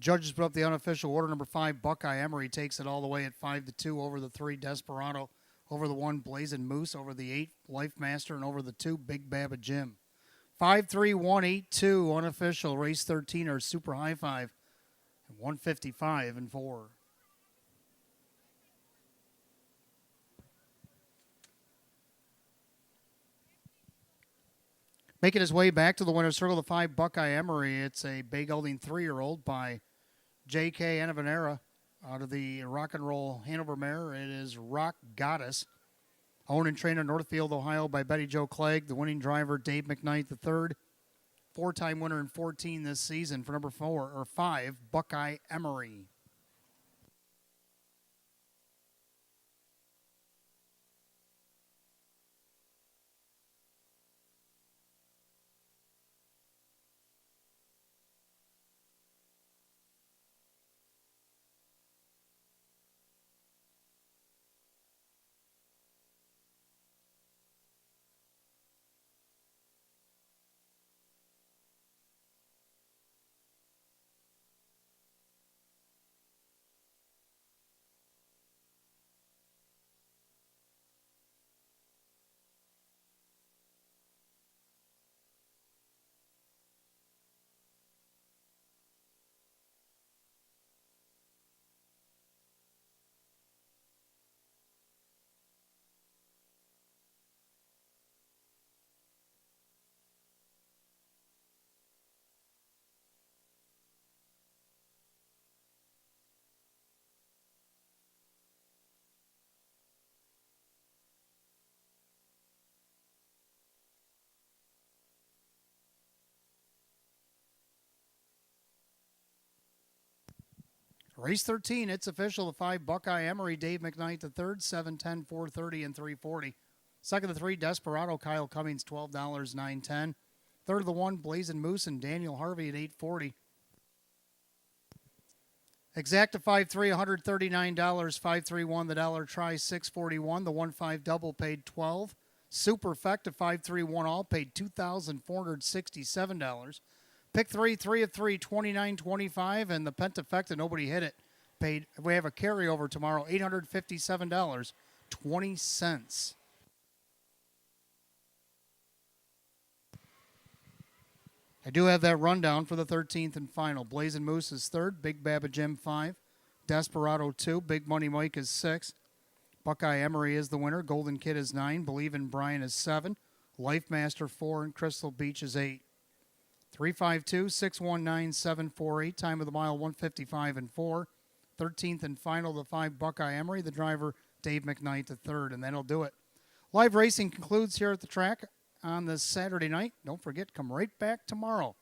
Judges put up the unofficial order. Number 5, Buckeye Emery takes it all the way at 5-2 over the 3, Desperado, over the 1, Blazing Moose, over the 8, Life Master, and over the 2, Big Baba Jim. 5-3-1-8-2 unofficial. Race 13 or Super High 5, 155-4. Making his way back to the winner's circle, the 5, Buckeye Emery. It's a Bay Gelding 3-year-old by J.K. Anavanera out of the Rock and Roll Hanover mare. It is Rock Goddess. Owned and trained in Northfield, Ohio by Betty Jo Clegg. The winning driver, Dave McKnight III. 4-time winner in 14 this season for number 5, Buckeye Emery. Race 13, it's official. The 5, Buckeye Emery, Dave McKnight III, 710, 430, and 340. Second, the 3, Desperado, Kyle Cummings, $12, 910. Third of the 1, Blazing Moose and Daniel Harvey at 840. Exacta 5-3, $139. 5-3-1, the dollar try, $641. The 1-5 double paid $12. Superfecta 5-3-1 all paid $2,467. Pick 3, 3 of 3, $29.25, and the Pentafecta, nobody hit it. Paid. We have a carryover tomorrow, $857.20. I do have that rundown for the 13th and final. Blazing Moose is 3rd, Big Baba Jim 5, Desperado 2, Big Money Mike is 6, Buckeye Emery is the winner, Golden Kid is 9, Believe in Brian is 7, Life Master 4, and Crystal Beach is 8. 352-619-748. Time of the mile, 155-4. 13th and final, the 5, Buckeye Emery. The driver, Dave McKnight III. And that'll do it. Live racing concludes here at the track on this Saturday night. Don't forget, come right back tomorrow.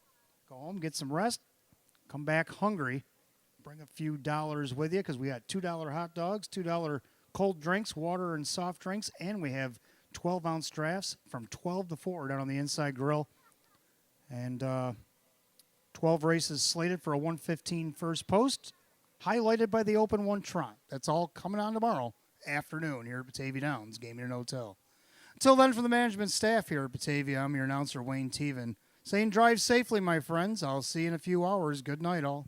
Go home, get some rest. Come back hungry. Bring a few dollars with you because we got $2 hot dogs, $2 cold drinks, water and soft drinks, and we have 12-ounce drafts from 12 to 4 down on the inside grill. And 12 races slated for a 115 first post, highlighted by the Open 1 Trot. That's all coming on tomorrow afternoon here at Batavia Downs Gaming and Hotel. Until then, from the management staff here at Batavia, I'm your announcer, Wayne Teven, saying drive safely, my friends. I'll see you in a few hours. Good night, all.